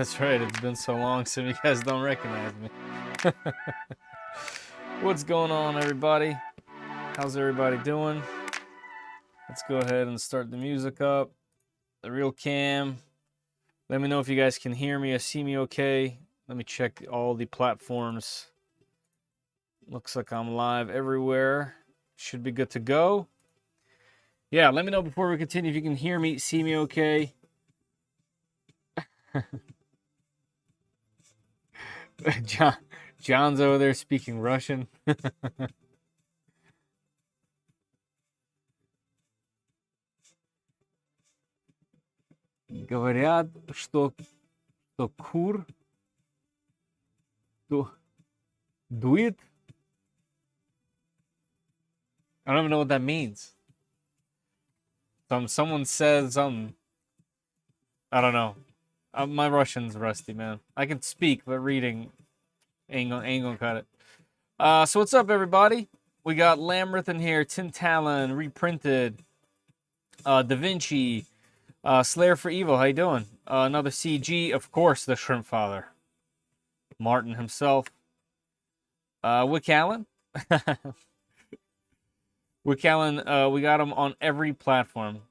That's right. It's been so long, some of you guys don't recognize me. What's going on, everybody? How's everybody doing? Let's go ahead and start the music up. The real cam. Let me know if you guys can hear me or see me okay. Let me check all the platforms. Looks like I'm live everywhere. Should be good to go. Yeah, let me know before we continue if you can hear me, see me okay. John's over there speaking Russian. Говорят, что кур дует. I don't even know what that means. Someone says I don't know. My Russian's rusty, man. I can speak, but reading ain't gonna cut it. So what's up, everybody? We got Lamrith in here, Tin Talon, reprinted, Da Vinci, Slayer for Evil. How you doing? Another CG, of course, the Shrimp Father, Martin himself. Wick Allen. Wick Allen, we got him on every platform.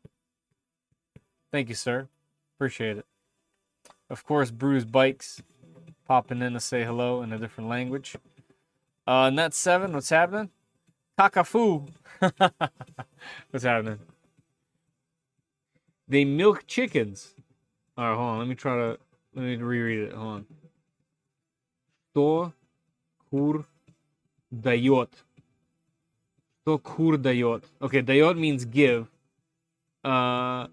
Thank you, sir. Appreciate it. Of course, Bruised Bikes popping in to say hello in a different language. Net7, what's happening? Kakafu. What's happening? They milk chickens. All right, hold on. Let me reread it. Hold on. Что кур дает? Что кур дает? Okay, дает means give. Говорят,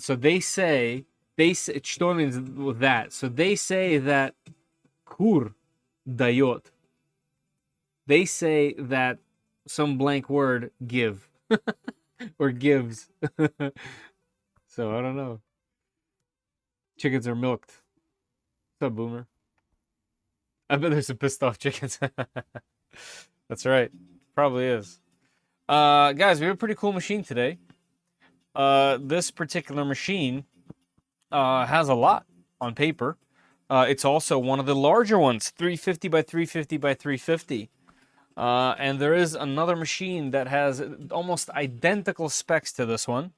so they say, что means that? So they say that кур дает. They say that some blank word give or gives. So I don't know. Chickens are milked. What's up, Boomer? I bet there's some pissed off chickens. That's right. Probably is. Guys, we have a pretty cool machine today. This particular machine has a lot on paper. It's also one of the larger ones, 350 by 350 by 350. And there is another machine that has almost identical specs to this one.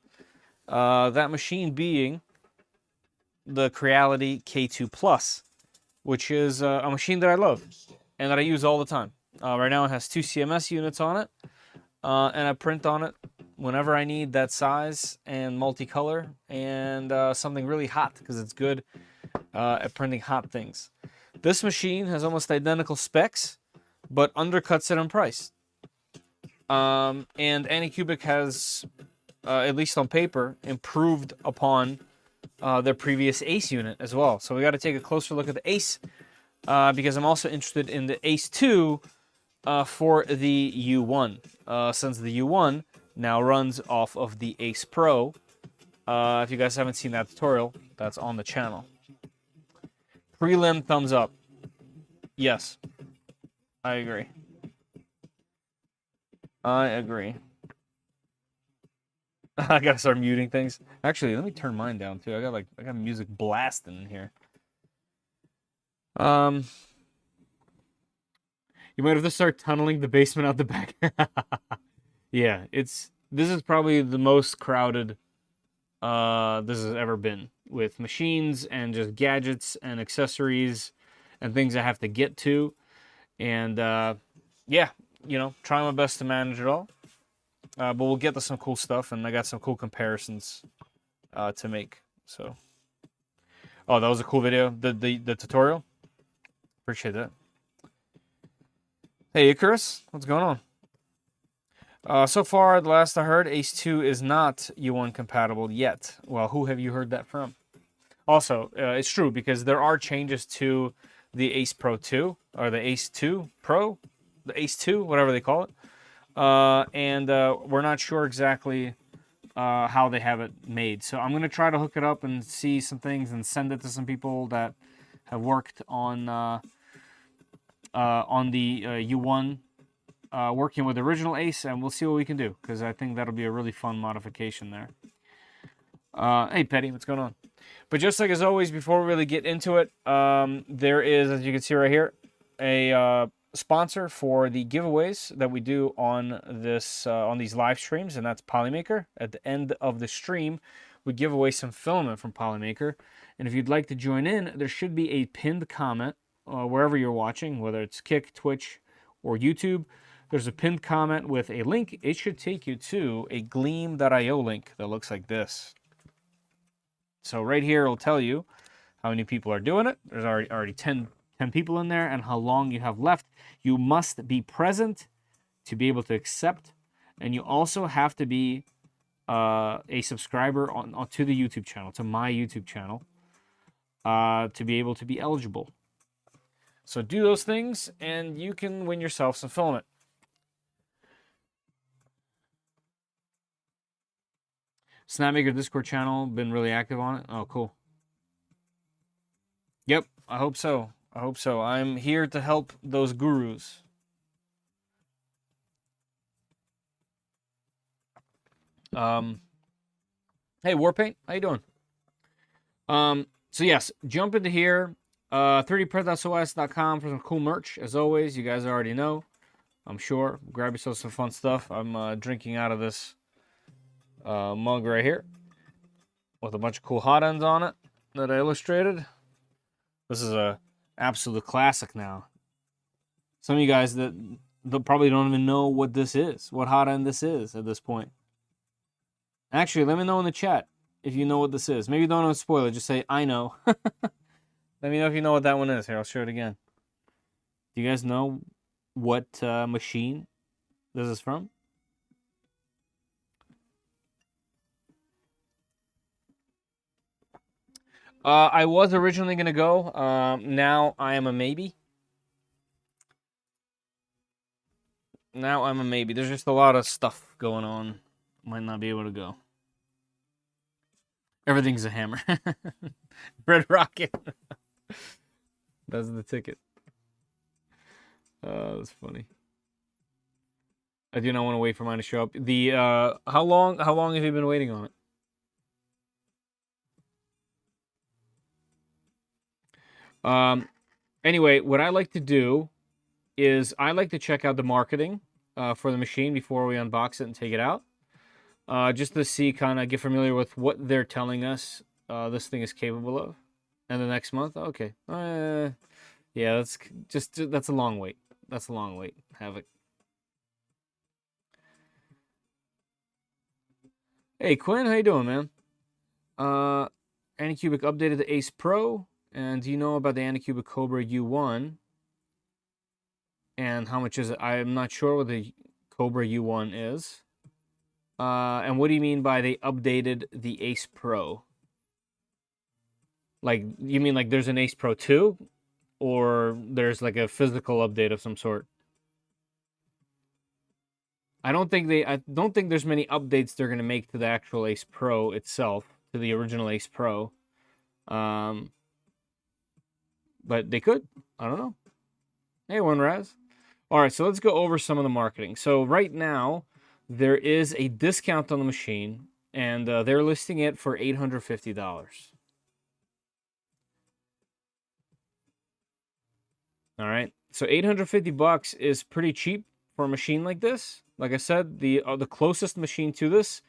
That machine being the Creality K2 Plus, which is a machine that I love and that I use all the time. Right now it has 2 CMS units on it, and I print on it whenever I need that size and multicolor and something really hot, because it's good at printing hot things. This machine has almost identical specs, but undercuts it in price. And AnyCubic has, at least on paper, improved upon their previous Ace unit as well. So we got to take a closer look at the Ace, because I'm also interested in the Ace 2 for the U1, since the U1 now runs off of the Ace Pro. If you guys haven't seen that tutorial, that's on the channel. Prelim thumbs up. Yes, I agree. I agree. I gotta start muting things. Actually, let me turn mine down too. I got music blasting in here. You might have to start tunneling the basement out the back. Yeah, this is probably the most crowded this has ever been, with machines and just gadgets and accessories and things I have to get to. And yeah, you know, try my best to manage it all. But we'll get to some cool stuff, and I got some cool comparisons to make. So, oh, that was a cool video. The tutorial. Appreciate that. Hey, Icarus, what's going on? So far, the last I heard, Ace 2 is not U1 compatible yet. Well, who have you heard that from? Also, it's true, because there are changes to the Ace Pro 2, or the Ace 2 Pro, the Ace 2, whatever they call it. And we're not sure exactly how they have it made. So I'm going to try to hook it up and see some things and send it to some people that have worked on the U1, working with the original Ace, and we'll see what we can do, because I think that'll be a really fun modification there. Hey, Petty, what's going on? But just like as always, before we really get into it, there is, as you can see right here, a sponsor for the giveaways that we do on this on these live streams, and that's Polymaker. At the end of the stream, we give away some filament from Polymaker, and if you'd like to join in, there should be a pinned comment wherever you're watching, whether it's Kick, Twitch, or YouTube. There's a pinned comment with a link. It should take you to a Gleam.io link that looks like this. So right here, it'll tell you how many people are doing it. There's already 10 people in there, and how long you have left. You must be present to be able to accept, and you also have to be a subscriber to the YouTube channel, to my YouTube channel, to be able to be eligible. So do those things, and you can win yourself some filament. Snapmaker Discord channel, been really active on it. Oh, cool. Yep, I hope so. I hope so. I'm here to help those gurus. Hey, Warpaint, how you doing? So yes, jump into here, 3dprint.sos.com for some cool merch. As always, you guys already know, I'm sure. Grab yourself some fun stuff. I'm drinking out of this mug right here with a bunch of cool hot ends on it that I illustrated. This is a absolute classic now. Some of you guys that probably don't even know what this is, what hot end this is at this point. Actually, let me know in the chat if you know what this is. Maybe don't spoil it. Just say, I know. Let me know if you know what that one is. Here, I'll show it again. Do you guys know what machine this is from? I was originally going to go. Now I am a maybe. Now I'm a maybe. There's just a lot of stuff going on. Might not be able to go. Everything's a hammer. Red Rocket. That's the ticket. That's funny. I do not want to wait for mine to show up. The how long have you been waiting on it? Anyway, what I like to do is I like to check out the marketing for the machine before we unbox it and take it out. Just to see, kind of get familiar with what they're telling us this thing is capable of. And the next month, okay. Yeah, that's a long wait. That's a long wait. Havoc. Hey, Quinn, how you doing, man? AnyCubic updated the Ace Pro. And do you know about the AnyCubic Cobra U1? And how much is it? I'm not sure what the Cobra U1 is. And what do you mean by they updated the Ace Pro? Like, you mean like there's an Ace Pro 2? Or there's like a physical update of some sort? I don't think there's many updates they're gonna make to the actual Ace Pro itself, to the original Ace Pro. But they could. I don't know. Hey, One Raz. All right, so let's go over some of the marketing. So right now, there is a discount on the machine, and they're listing it for $850. All right, so $850 is pretty cheap for a machine like this. Like I said, the closest machine to this,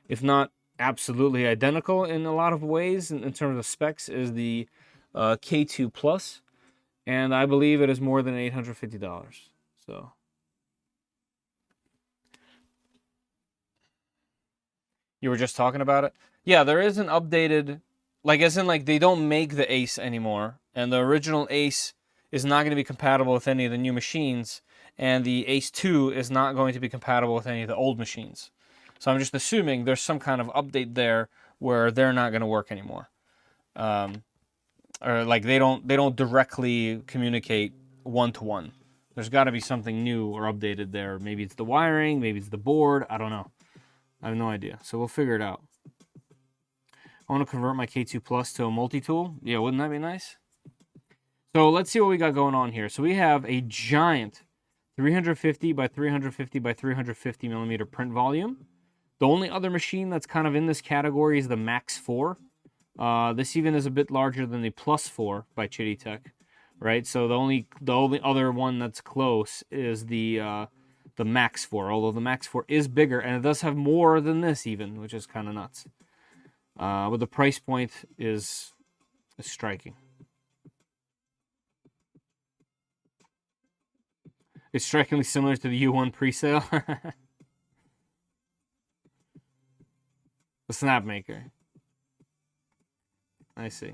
if not absolutely identical in a lot of ways in terms of specs, is the K2 Plus, and I believe it is more than $850. So you were just talking about it? Yeah, there is an updated, like as in like they don't make the Ace anymore, and the original Ace is not going to be compatible with any of the new machines, and the Ace 2 is not going to be compatible with any of the old machines. So I'm just assuming there's some kind of update there where they're not going to work anymore. Or like they don't directly communicate one-to-one. There's got to be something new or updated there. Maybe it's the wiring, maybe it's the board. I don't know. I have no idea. So we'll figure it out. I want to convert my K2 Plus to a multi-tool. Yeah, wouldn't that be nice? So let's see what we got going on here. So we have a giant 350 by 350 by 350 millimeter print volume. The only other machine that's kind of in this category is the Max 4. This even is a bit larger than the Plus 4 by Chitty Tech, right? So the only other one that's close is the Max 4, although the Max 4 is bigger, and it does have more than this even, which is kind of nuts. But the price point is striking. It's strikingly similar to the U1 presale. The Snapmaker. I see.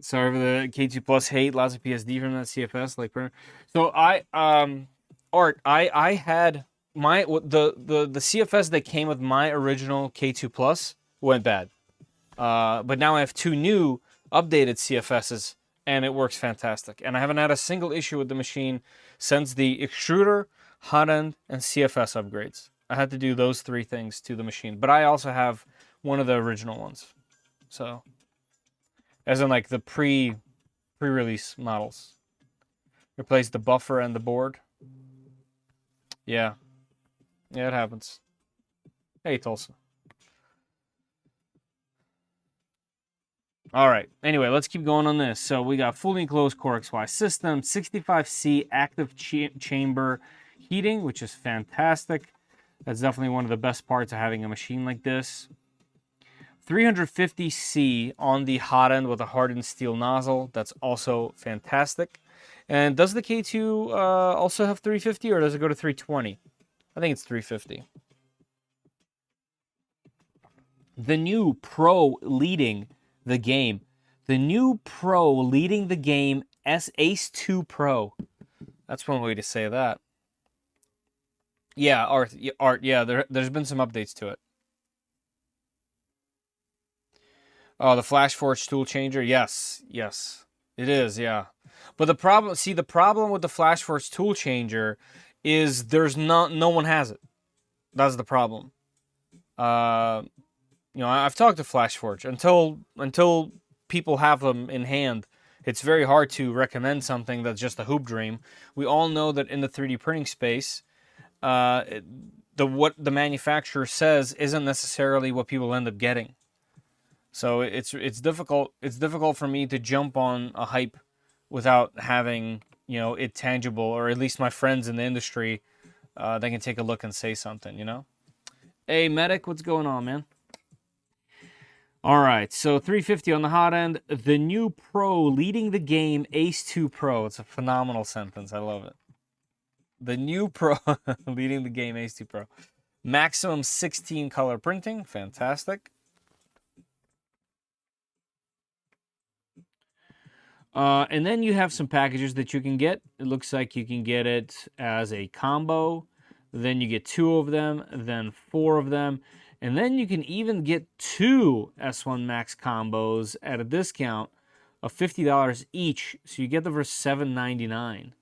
Sorry for the K2 Plus hate. Lots of PSD from that CFS. Like, so Art, I had my the CFS that came with my original K2 Plus went bad. But now I have 2 new updated CFSs, and it works fantastic. And I haven't had a single issue with the machine since the extruder, hot end, and CFS upgrades. I had to do those 3 things to the machine. But I also have one of the original ones. So, as in like the pre-release models. Replace the buffer and the board. Yeah. Yeah, it happens. Hey, Tulsa. All right. Anyway, let's keep going on this. So we got fully enclosed Core XY system, 65C active chamber heating, which is fantastic. That's definitely one of the best parts of having a machine like this. 350C on the hot end with a hardened steel nozzle. That's also fantastic. And does the K2 also have 350, or does it go to 320? I think it's 350. The new Pro leading the game. The new Pro leading the game, Ace 2 Pro. That's one way to say that. Yeah, Art, yeah, there's been some updates to it. Oh, the Flash Forge tool changer? Yes, it is, yeah. But the problem with the Flash Forge tool changer is no one has it. That's the problem. I've talked to Flash Forge. Until people have them in hand, it's very hard to recommend something that's just a hoop dream. We all know that in the 3D printing space, what the manufacturer says isn't necessarily what people end up getting. So it's difficult. It's difficult for me to jump on a hype without having it tangible, or at least my friends in the industry, they can take a look and say something. Hey, Medic, what's going on, man? All right, so 350 on the hot end. The new Pro leading the game, Ace 2 Pro. It's a phenomenal sentence. I love it. The new Pro leading the game, Ace 2 Pro. Maximum 16 color printing. Fantastic. And then you have some packages that you can get. It looks like you can get it as a combo. Then you get 2 of them, then 4 of them. And then you can even get 2 S1 Max combos at a discount of $50 each. So you get them for $7.99.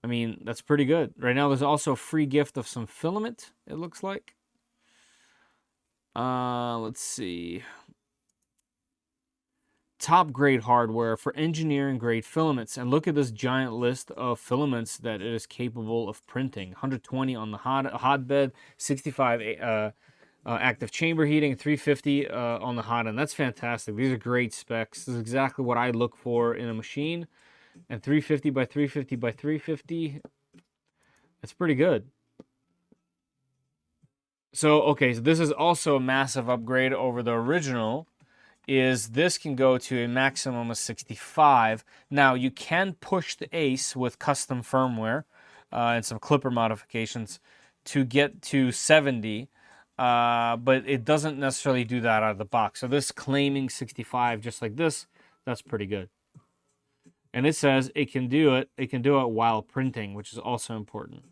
I mean, that's pretty good. Right now, there's also a free gift of some filament, it looks like. Let's see. Top grade hardware for engineering grade filaments. And look at this giant list of filaments that it is capable of printing. 120 on the hotbed, 65 active chamber heating, 350 on the hot end. That's fantastic. These are great specs. This is exactly what I look for in a machine. And 350 by 350 by 350, that's pretty good. So, okay, so this is also a massive upgrade over the original. This can go to a maximum of 65. Now, you can push the Ace with custom firmware and some clipper modifications to get to 70. But it doesn't necessarily do that out of the box. So this claiming 65 just like this, that's pretty good. And it says it can do it. It can do it while printing, which is also important.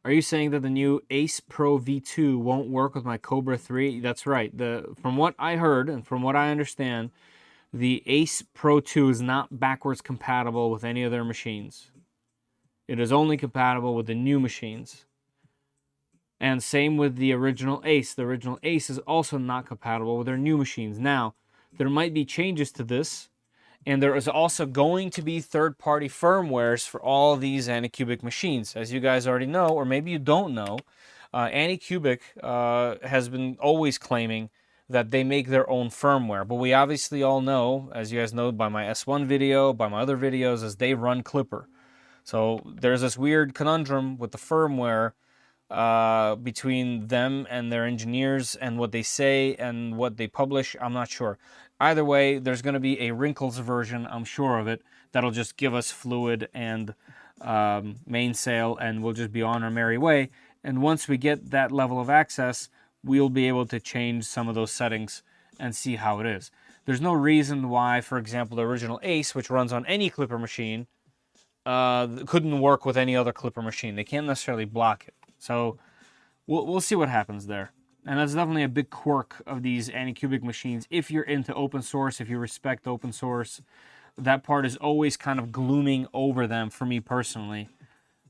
Are you saying that the new Ace Pro V2 won't work with my Cobra 3? That's right. From what I heard and from what I understand, the Ace Pro 2 is not backwards compatible with any of their machines. It is only compatible with the new machines. And same with the original Ace. The original Ace is also not compatible with their new machines. Now, there might be changes to this, and there is also going to be third-party firmwares for all these AnyCubic machines. As you guys already know, or maybe you don't know, AnyCubic has been always claiming that they make their own firmware. But we obviously all know, as you guys know by my S1 video, by my other videos, is they run Clipper. So there's this weird conundrum with the firmware between them and their engineers and what they say and what they publish. I'm not sure. Either way, there's going to be a wrinkles version, I'm sure of it, that'll just give us fluid and mainsail, and we'll just be on our merry way. And once we get that level of access, we'll be able to change some of those settings and see how it is. There's no reason why, for example, the original Ace, which runs on any Clipper machine, couldn't work with any other Clipper machine. They can't necessarily block it. So we'll see what happens there. And that's definitely a big quirk of these AnyCubic machines. If you're into open source, if you respect open source, that part is always kind of glooming over them for me personally.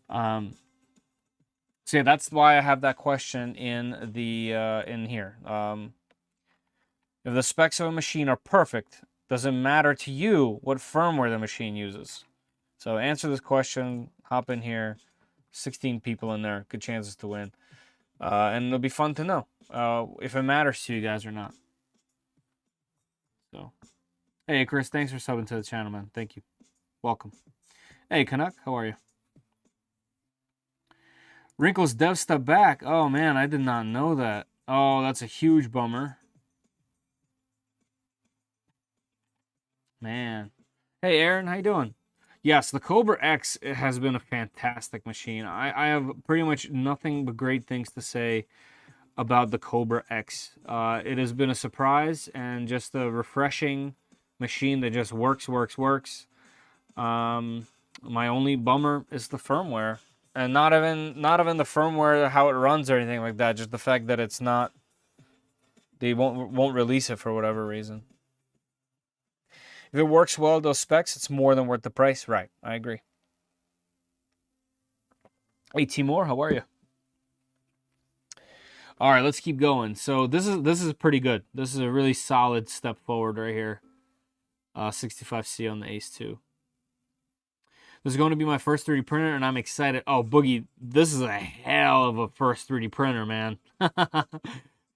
So yeah, that's why I have that question in the in here. If the specs of a machine are perfect, does it matter to you what firmware the machine uses? So answer this question, hop in here. 16 people in there, good chances to win. And it'll be fun to know if it matters to you guys or not. So, hey, Chris, thanks for subbing to the channel, man. Thank you. Welcome. Hey, Canuck, how are you? Wrinkles dev step back. Oh, man, I did not know that. Oh, that's a huge bummer. Man. Hey, Aaron, how you doing? Yes, the Cobra X has been a fantastic machine. I have pretty much nothing but great things to say about the Cobra X. It has been a surprise and just a refreshing machine that just works. My only bummer is the firmware, and not even the firmware, how it runs or anything like that. Just the fact that it's not. They won't release it for whatever reason. If it works well, those specs, it's more than worth the price. Right, I agree. Hey, Timur, how are you? All right, let's keep going. So this is pretty good. This is a really solid step forward right here. 65C on the Ace 2. This is going to be my first 3D printer, and I'm excited. Oh, Boogie, this is a hell of a first 3D printer, man.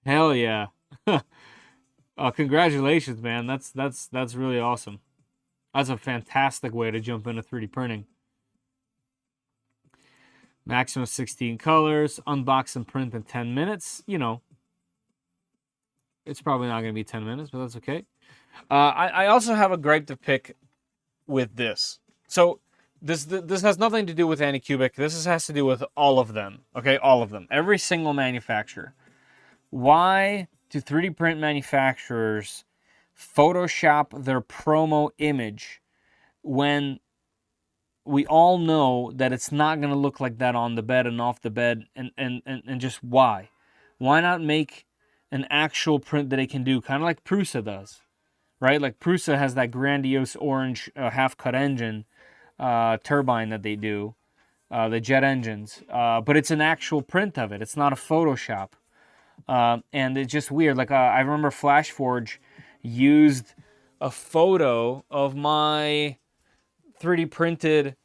Hell yeah. Congratulations, man. That's really awesome. That's a fantastic way to jump into 3D printing. Maximum 16 colors. Unbox and print in 10 minutes. You know, it's probably not going to be 10 minutes, but that's okay. I also have a gripe to pick with this. So this has nothing to do with AnyCubic. This has to do with all of them. Okay, all of them. Every single manufacturer. Why do 3D print manufacturers Photoshop their promo image when we all know that it's not going to look like that on the bed and off the bed, and just why? Why not make an actual print that it can do, kind of like Prusa does, right? Like Prusa has that grandiose orange half-cut engine turbine that they do, the jet engines, but it's an actual print of it. It's not a Photoshop. And it's just weird. Like I remember FlashForge used a photo of my 3D printed.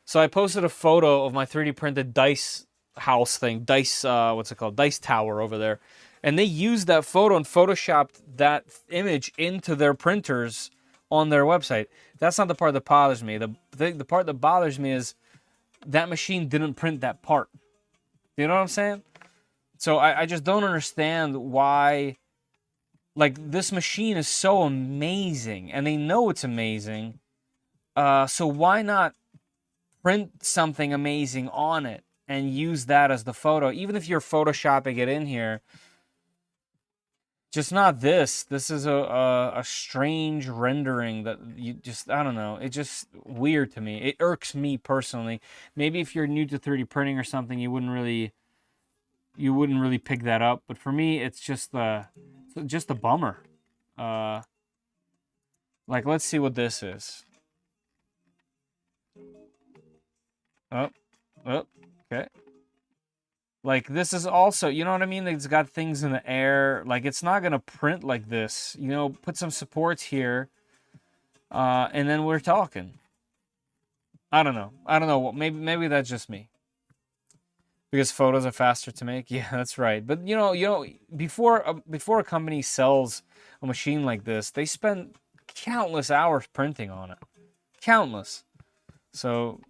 So I posted a photo of my 3D printed dice house thing, dice what's it called, dice tower over there, and they used that photo and photoshopped that image into their printers on their website. That's not the part that bothers me. The part that bothers me is that machine didn't print that part. You know what I'm saying? So I just don't understand why, like, this machine is so amazing, and they know it's amazing, so why not print something amazing on it and use that as the photo, even if you're photoshopping it in here. Just not this. This is a strange rendering that you just, I don't know. It's just weird to me. It irks me personally. Maybe if you're new to 3D printing or something, you wouldn't really pick that up. But for me, it's just a bummer. Like, let's see what this is. Oh, okay. Like this is also, you know what I mean? It's got things in the air. Like it's not gonna print like this. You know, put some supports here, and then we're talking. I don't know. I don't know. Maybe that's just me. Because photos are faster to make. Yeah, that's right. But before a company sells a machine like this, they spend countless hours printing on it. Countless. So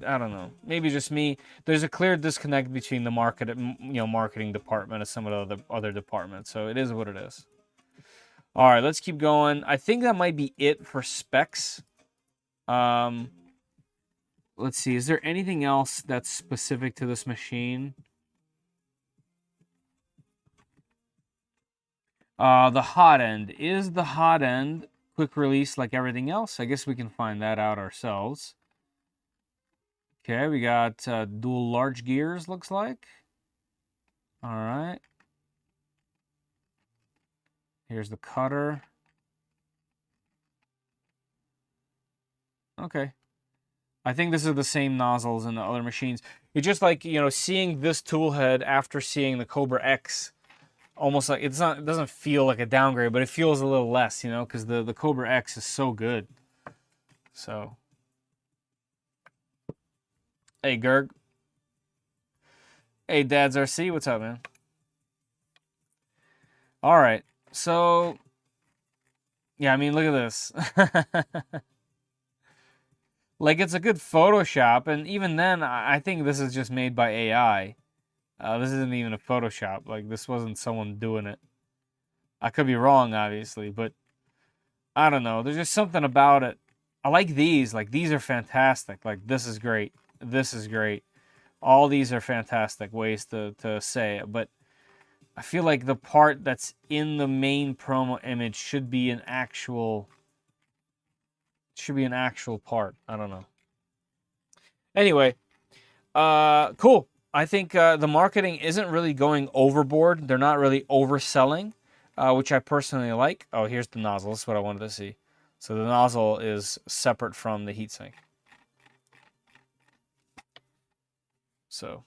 I don't know. Maybe just me. There's a clear disconnect between the marketing department and some of the other departments. So it is what it is. All right, let's keep going. I think that might be it for specs. Let's see. Is there anything else that's specific to this machine? The hot end. Is the hot end quick release like everything else? I guess we can find that out ourselves. Okay, we got dual large gears, looks like. All right. Here's the cutter. Okay. I think this is the same nozzles in the other machines. It's just like, seeing this tool head after seeing the Cobra X, almost like it doesn't feel like a downgrade, but it feels a little less, because the Cobra X is so good. So, hey, Gerg. Hey, Dad's RC, what's up, man? All right, so, yeah, I mean, look at this. Like, it's a good Photoshop, and even then, I think this is just made by AI. This isn't even a Photoshop. Like, this wasn't someone doing it. I could be wrong, obviously, but I don't know. There's just something about it. I like these. Like, these are fantastic. Like, this is great. This is great. All these are fantastic ways to say it, but I feel like the part that's in the main promo image should be an actual part. I don't know. Anyway, cool. I think the marketing isn't really going overboard. They're not really overselling, which I personally like. Oh, here's the nozzle. This is what I wanted to see. So the nozzle is separate from the heatsink. So,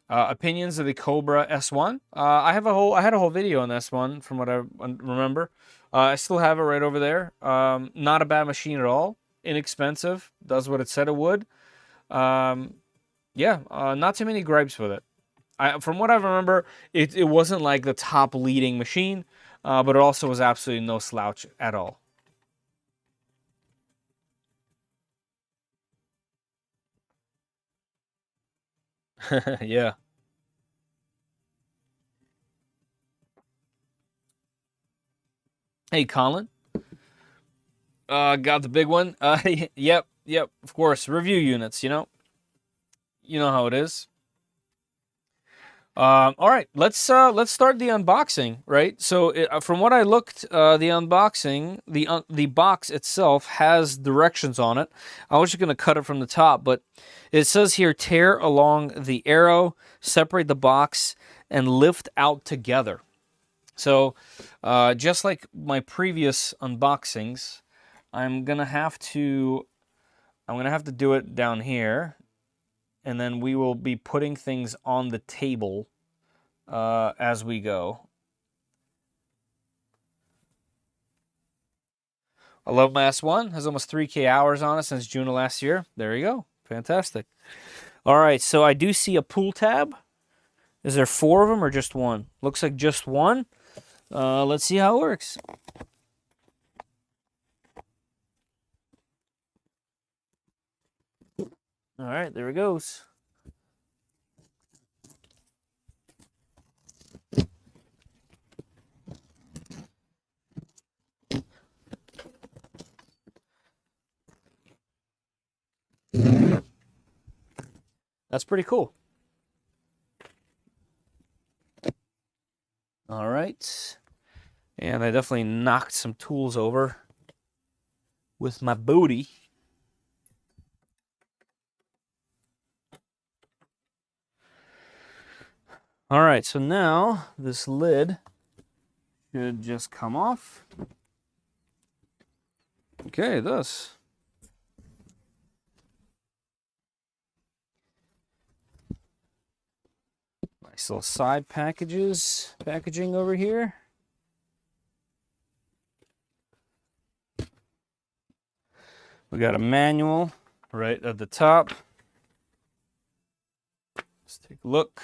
opinions of the Cobra S1. I had a whole video on the S1 from what I remember. I still have it right over there. Not a bad machine at all. Inexpensive. Does what it said it would. Yeah, not too many gripes with it. From what I remember, it wasn't like the top leading machine, but it also was absolutely no slouch at all. Yeah. Hey, Colin. Got the big one. Yep, of course. Review units, You know how it is. All right, let's start the unboxing, right? So from what I looked, the unboxing, the box itself has directions on it. I was just gonna cut it from the top, but it says here: tear along the arrow, separate the box, and lift out together. So, just like my previous unboxings, I'm gonna have to do it down here, and then we will be putting things on the table as we go. I love my S1. Has almost 3K hours on it since June of last year. There you go. Fantastic. All right, so I do see a pull tab. Is there 4 of them or just one? Looks like just one. Let's see how it works. All right, there it goes. That's pretty cool. All right. And I definitely knocked some tools over with my booty. All right, so now this lid should just come off. Okay, thus. Nice little side packaging over here. We got a manual right at the top. Let's take a look.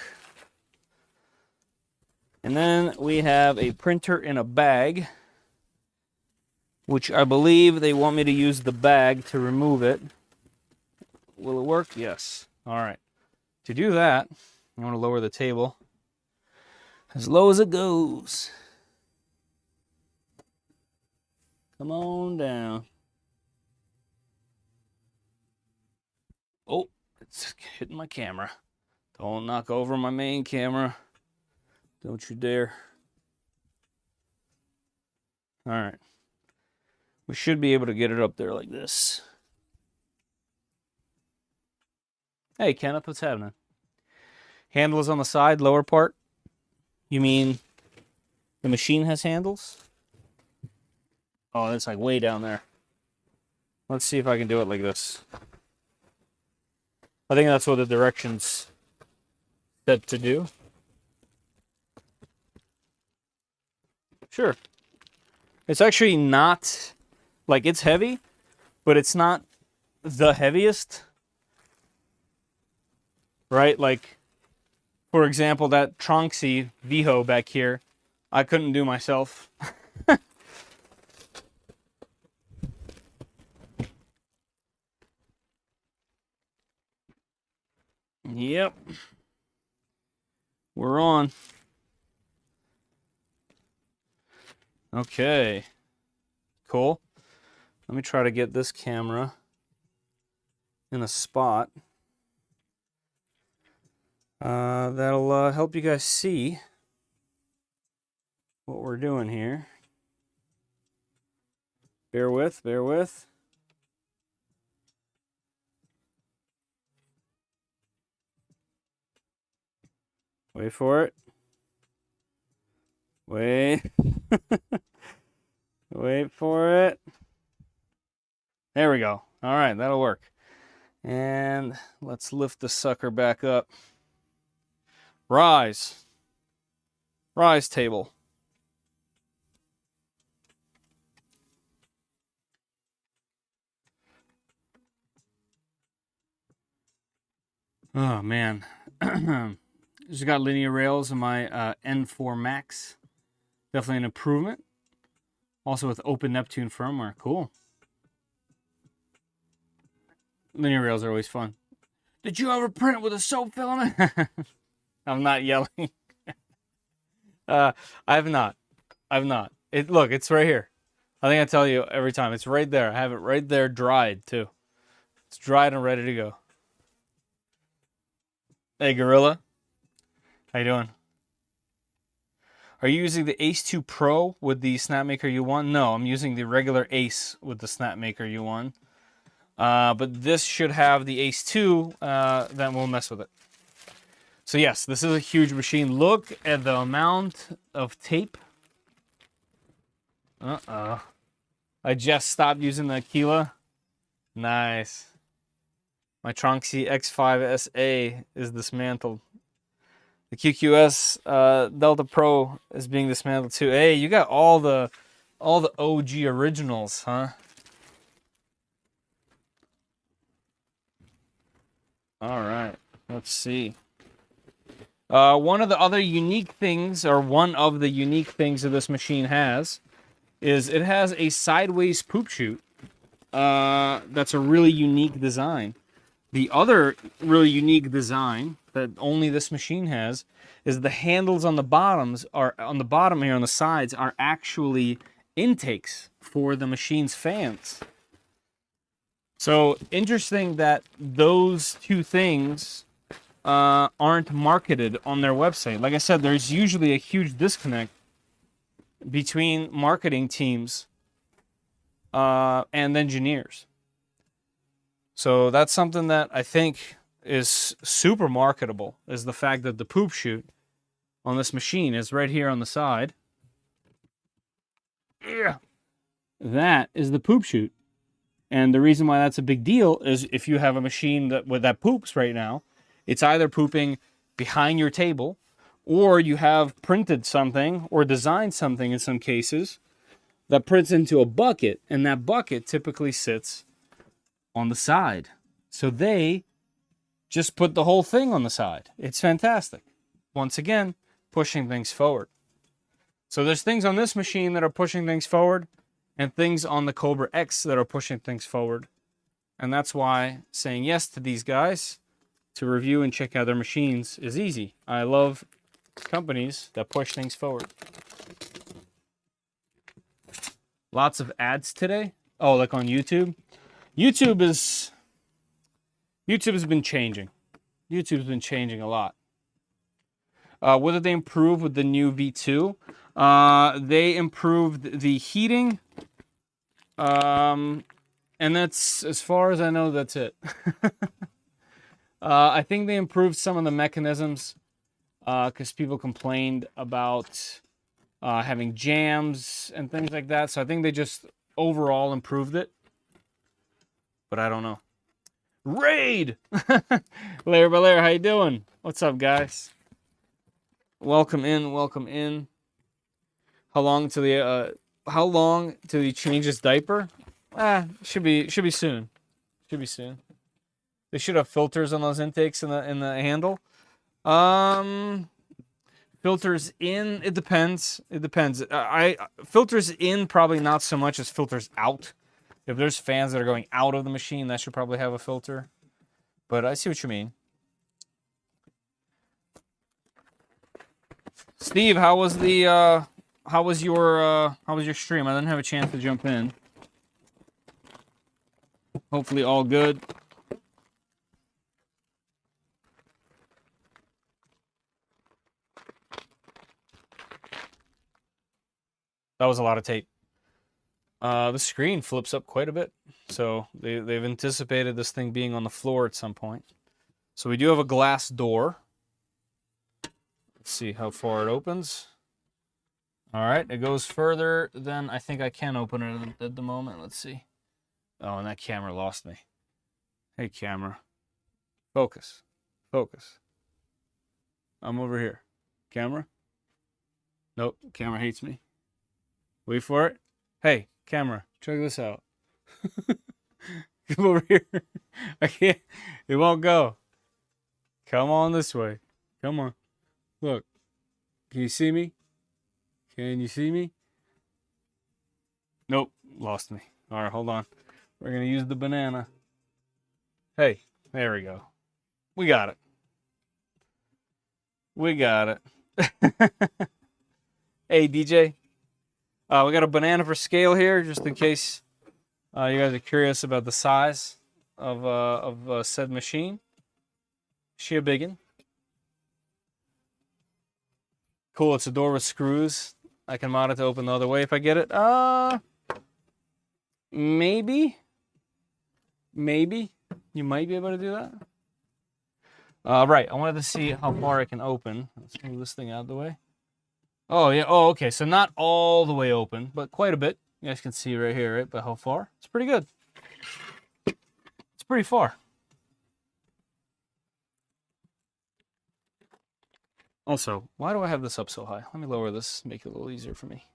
And then we have a printer in a bag, which I believe they want me to use the bag to remove it. Will it work? Yes. All right. To do that, I'm going to lower the table as low as it goes. Come on down. Oh, it's hitting my camera. Don't knock over my main camera. Don't you dare. All right. We should be able to get it up there like this. Hey, Kenneth, what's happening? Handles on the side, lower part. You mean the machine has handles? Oh, it's like way down there. Let's see if I can do it like this. I think that's what the directions said to do. Sure. It's actually not, like, it's heavy, but it's not the heaviest. Right? Like, for example, that Tronxy Viho back here, I couldn't do myself. Yep. We're on. Okay. Cool. Let me try to get this camera in a spot. That'll help you guys see what we're doing here. Bear with, bear with. Wait for it. Wait. Wait for it. There we go. All right, that'll work. And let's lift the sucker back up. Rise. Rise table. Oh, man. Just got linear rails in my N4 Max. Definitely an improvement. Also with Open Neptune firmware. Cool. Linear rails are always fun. Did you ever print with a soap filament? I'm not yelling. I have not. I've not. Look, it's right here. I think I tell you every time. It's right there. I have it right there dried, too. It's dried and ready to go. Hey, Gorilla. How you doing? Are you using the Ace 2 Pro with the Snapmaker U1? No, I'm using the regular Ace with the Snapmaker U1. But this should have the Ace 2, then we'll mess with it. So yes, this is a huge machine. Look at the amount of tape. Uh-oh. I just stopped using the Aquila. Nice. My Tronxy X5 SA is dismantled. The QQS Delta Pro is being dismantled too. Hey, you got all the OG originals, huh? All right, let's see. One of the unique things that this machine has is it has a sideways poop chute. That's a really unique design. The other really unique design that only this machine has is the handles on the bottom here on the sides are actually intakes for the machine's fans. So interesting that those two things aren't marketed on their website. Like I said, there's usually a huge disconnect between marketing teams and engineers. So that's something that I think is super marketable, is the fact that the poop chute on this machine is right here on the side. Yeah. That is the poop chute. And the reason why that's a big deal is if you have a machine that poops right now, it's either pooping behind your table Or you have printed something or designed something in some cases that prints into a bucket, and that bucket typically sits on the side. So they just put the whole thing on the side. It's fantastic. Once again, pushing things forward. So there's things on this machine that are pushing things forward and things on the Cobra X that are pushing things forward. And that's why saying yes to these guys to review and check out their machines is easy. I love companies that push things forward. Lots of ads today. Oh, like on YouTube. YouTube has been changing. YouTube's been changing a lot. What did they improve with the new V2? They improved the heating. And that's, as far as I know, that's it. I think they improved some of the mechanisms because people complained about having jams and things like that. So I think they just overall improved it. But I don't know. Raid! Lair Belair, how you doing? What's up, guys? Welcome in, welcome in. How long till he change his diaper? Should be soon. Should be soon. They should have filters on those intakes in the handle. Filters in, it depends. It depends. Filters in probably not so much as filters out. If there's fans that are going out of the machine, that should probably have a filter. But I see what you mean. Steve, how was your stream? I didn't have a chance to jump in. Hopefully all good. That was a lot of tape. The screen flips up quite a bit. So they've anticipated this thing being on the floor at some point. So we do have a glass door. Let's see how far it opens. All right, it goes further than I think I can open it at the moment. Let's see. Oh, and that camera lost me. Hey, camera. Focus. Focus. I'm over here. Camera? Nope, camera hates me. Wait for it. Hey, camera, check this out. Come over here. I can't. It won't go. Come on this way. Come on. Look. Can you see me? Can you see me? Nope. Lost me. All right, hold on. We're going to use the banana. Hey, there we go. We got it. We got it. Hey, DJ. We got a banana for scale here, just in case you guys are curious about the size of said machine. She a biggin. Cool, it's a door with screws. I can mod it to open the other way if I get it. Maybe. Maybe. You might be able to do that. Right, I wanted to see how far it can open. Let's move this thing out of the way. Oh, yeah. Oh, okay. So not all the way open, but quite a bit. You guys can see right here, right? But how far? It's pretty good. It's pretty far. Also, why do I have this up so high? Let me lower this, make it a little easier for me.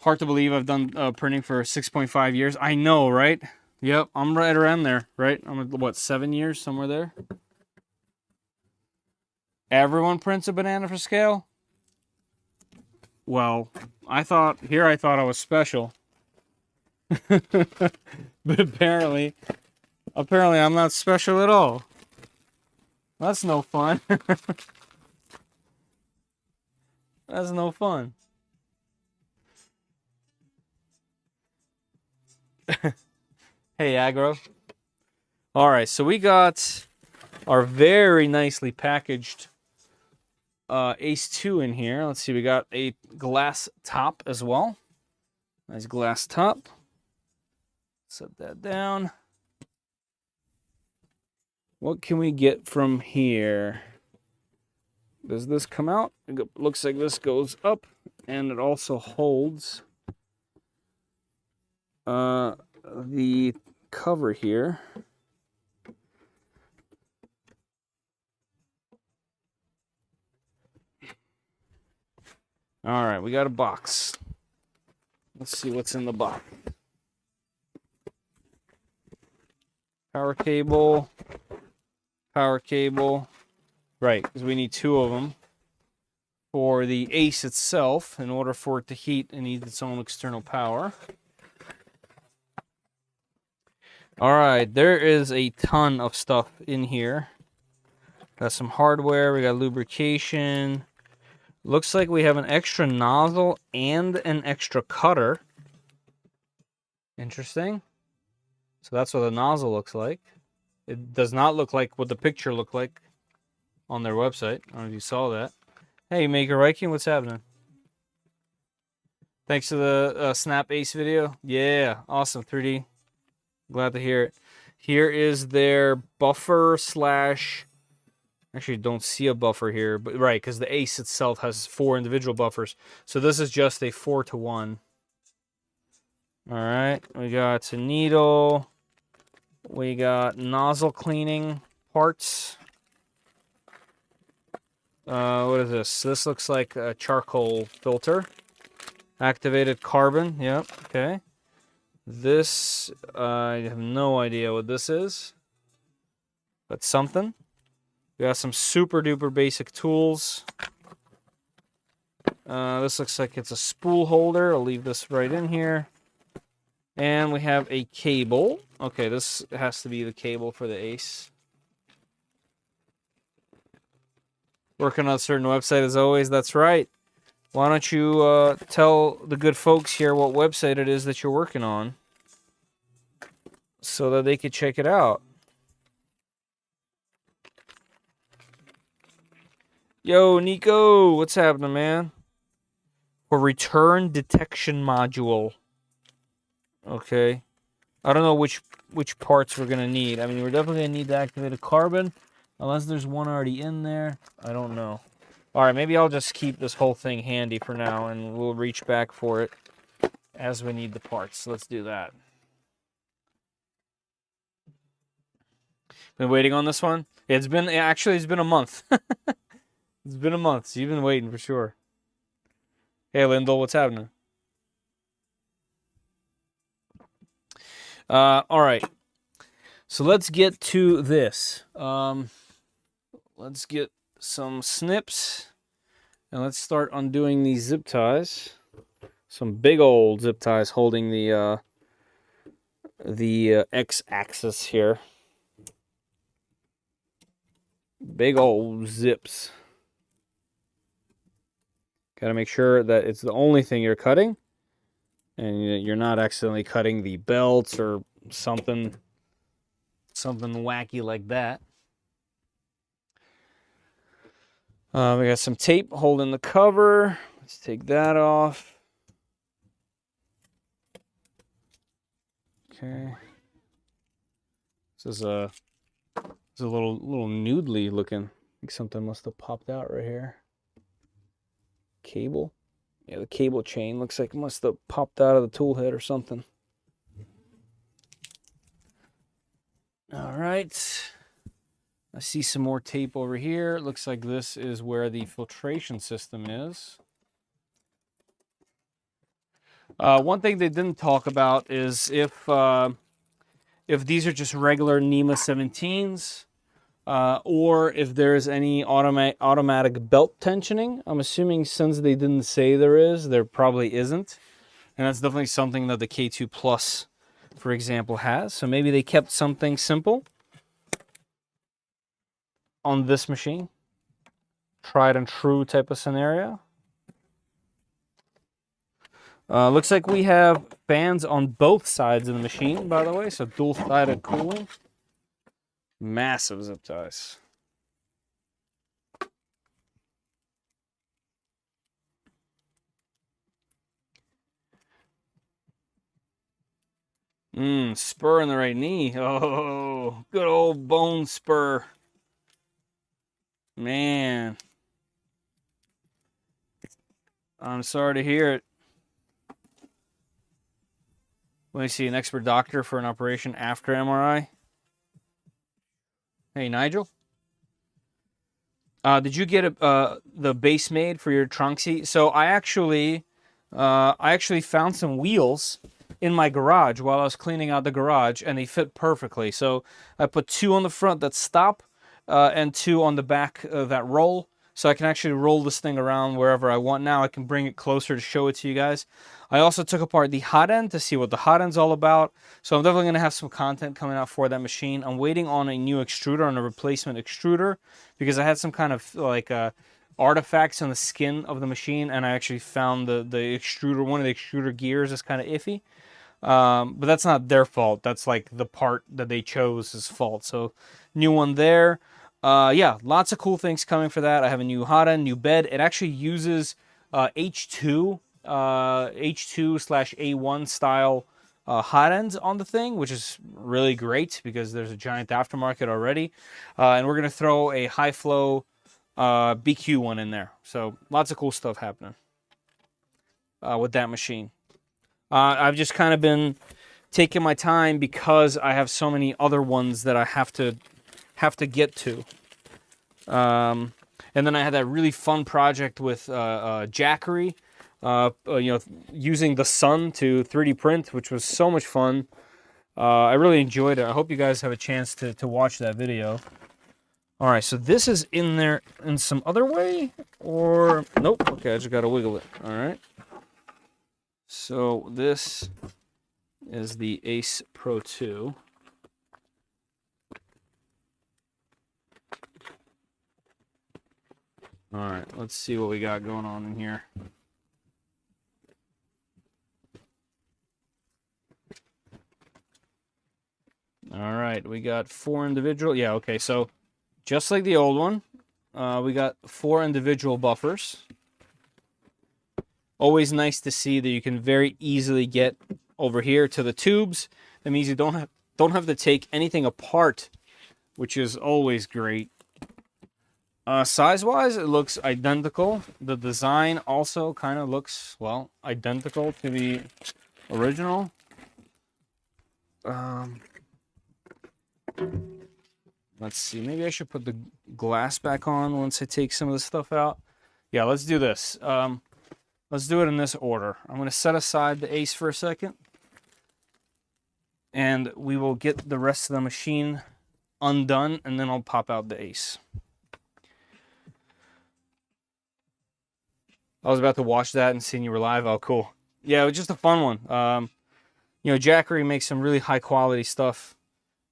Hard to believe I've done printing for 6.5 years. I know, right? Yep, I'm right around there, right? I'm at, what, 7 years, somewhere there? Everyone prints a banana for scale? Well, I thought I was special. But apparently I'm not special at all. That's no fun. That's no fun. Hey, Agro. All right, so we got our very nicely packaged Ace 2 in here. Let's see, we got a glass top as well. Nice glass top. Set that down. What can we get from here? Does this come out? It looks like this goes up, and it also holds the cover here. All right, we got a box. Let's see what's in the box. Power cable. Power cable. Right, because we need 2 of them for the ACE itself. In order for it to heat, it needs its own external power. All right, there is a ton of stuff in here. Got some hardware. We got lubrication. Looks like we have an extra nozzle and an extra cutter. Interesting. So that's what the nozzle looks like. It does not look like what the picture looked like on their website. I don't know if you saw that. Hey, Maker Viking, what's happening? Thanks to the Snap Ace video. Yeah, awesome, 3D. Glad to hear it. Here is their buffer slash... Actually, don't see a buffer here, but right, because the Ace itself has 4 individual buffers. So this is just a 4-to-1. All right, we got a needle. We got nozzle cleaning parts. What is this? This looks like a charcoal filter. Activated carbon. Yep. Okay. This, I have no idea what this is. But something. We got some super duper basic tools. This looks like it's a spool holder. I'll leave this right in here. And we have a cable. Okay, this has to be the cable for the Ace. Working on a certain website as always. That's right. Why don't you tell the good folks here what website it is that you're working on so that they could check it out. Yo, Nico, what's happening, man? For return detection module. Okay. I don't know which parts we're going to need. I mean, we're definitely going to need to activate a carbon. Unless there's one already in there. I don't know. All right, maybe I'll just keep this whole thing handy for now, and we'll reach back for it as we need the parts. So let's do that. Been waiting on this one? It's been a month. It's been a month, so you've been waiting for sure. Hey, Lyndall, what's happening? All right. So let's get to this. Let's get some snips, and let's start undoing these zip ties. Some big old zip ties holding the X-axis here. Big old zips. Got to make sure that it's the only thing you're cutting, and you're not accidentally cutting the belts or something wacky like that. We got some tape holding the cover. Let's take that off. Okay. This is a little noodly looking. I think something must have popped out right here. Cable. Yeah, the cable chain looks like it must have popped out of the tool head or something. All right. I see some more tape over here. It looks like this is where the filtration system is. One thing they didn't talk about is if these are just regular NEMA 17s, or if there's any automatic belt tensioning. I'm assuming since they didn't say there is, there probably isn't. And that's definitely something that the K2 Plus, for example, has. So maybe they kept something simple on this machine. Tried and true type of scenario. Looks like we have fans on both sides of the machine, by the way, so dual-sided cooling. Massive zip ties. Spur in the right knee. Oh, good old bone spur. Man. I'm sorry to hear it. Let me see, an expert doctor for an operation after MRI. Hey, Nigel. Did you get the base made for your Trunksy? So I actually found some wheels in my garage while I was cleaning out the garage, and they fit perfectly. So I put 2 on the front that stop, and 2 on the back that roll. So I can actually roll this thing around wherever I want now. I can bring it closer to show it to you guys. I also took apart the hot end to see what the hot end's all about. So I'm definitely going to have some content coming out for that machine. I'm waiting on a new extruder, on a replacement extruder, because I had some kind of like artifacts on the skin of the machine, and I actually found the extruder, one of the extruder gears is kind of iffy. But that's not their fault. That's like the part that they chose is fault. So new one there. Yeah, lots of cool things coming for that. I have a new hot end, new bed. It actually uses H2 H2/A1 style hot ends on the thing, which is really great because there's a giant aftermarket already. And we're gonna throw a high flow BQ one in there. So lots of cool stuff happening with that machine. I've just kind of been taking my time because I have so many other ones that I have to get to. And then I had that really fun project with Jackery, using the sun to 3D print, which was so much fun. I really enjoyed it. I hope you guys have a chance to watch that video. All right, so this is in there in some other way, or nope. Okay, I just gotta wiggle it. All right. So this is the Ace Pro 2. All right, let's see what we got going on in here. All right, we got 4 individual. Yeah, okay, so just like the old one, we got 4 individual buffers. Always nice to see that you can very easily get over here to the tubes. That means you don't have to take anything apart, which is always great. Size-wise, it looks identical. The design also kind of looks, well, identical to the original. Let's see. Maybe I should put the glass back on once I take some of the stuff out. Yeah, let's do this. Let's do it in this order. I'm going to set aside the Ace for a second, and we will get the rest of the machine undone, and then I'll pop out the Ace. I was about to watch that and seeing you were live. Oh, cool. Yeah, it was just a fun one. Jackery makes some really high quality stuff,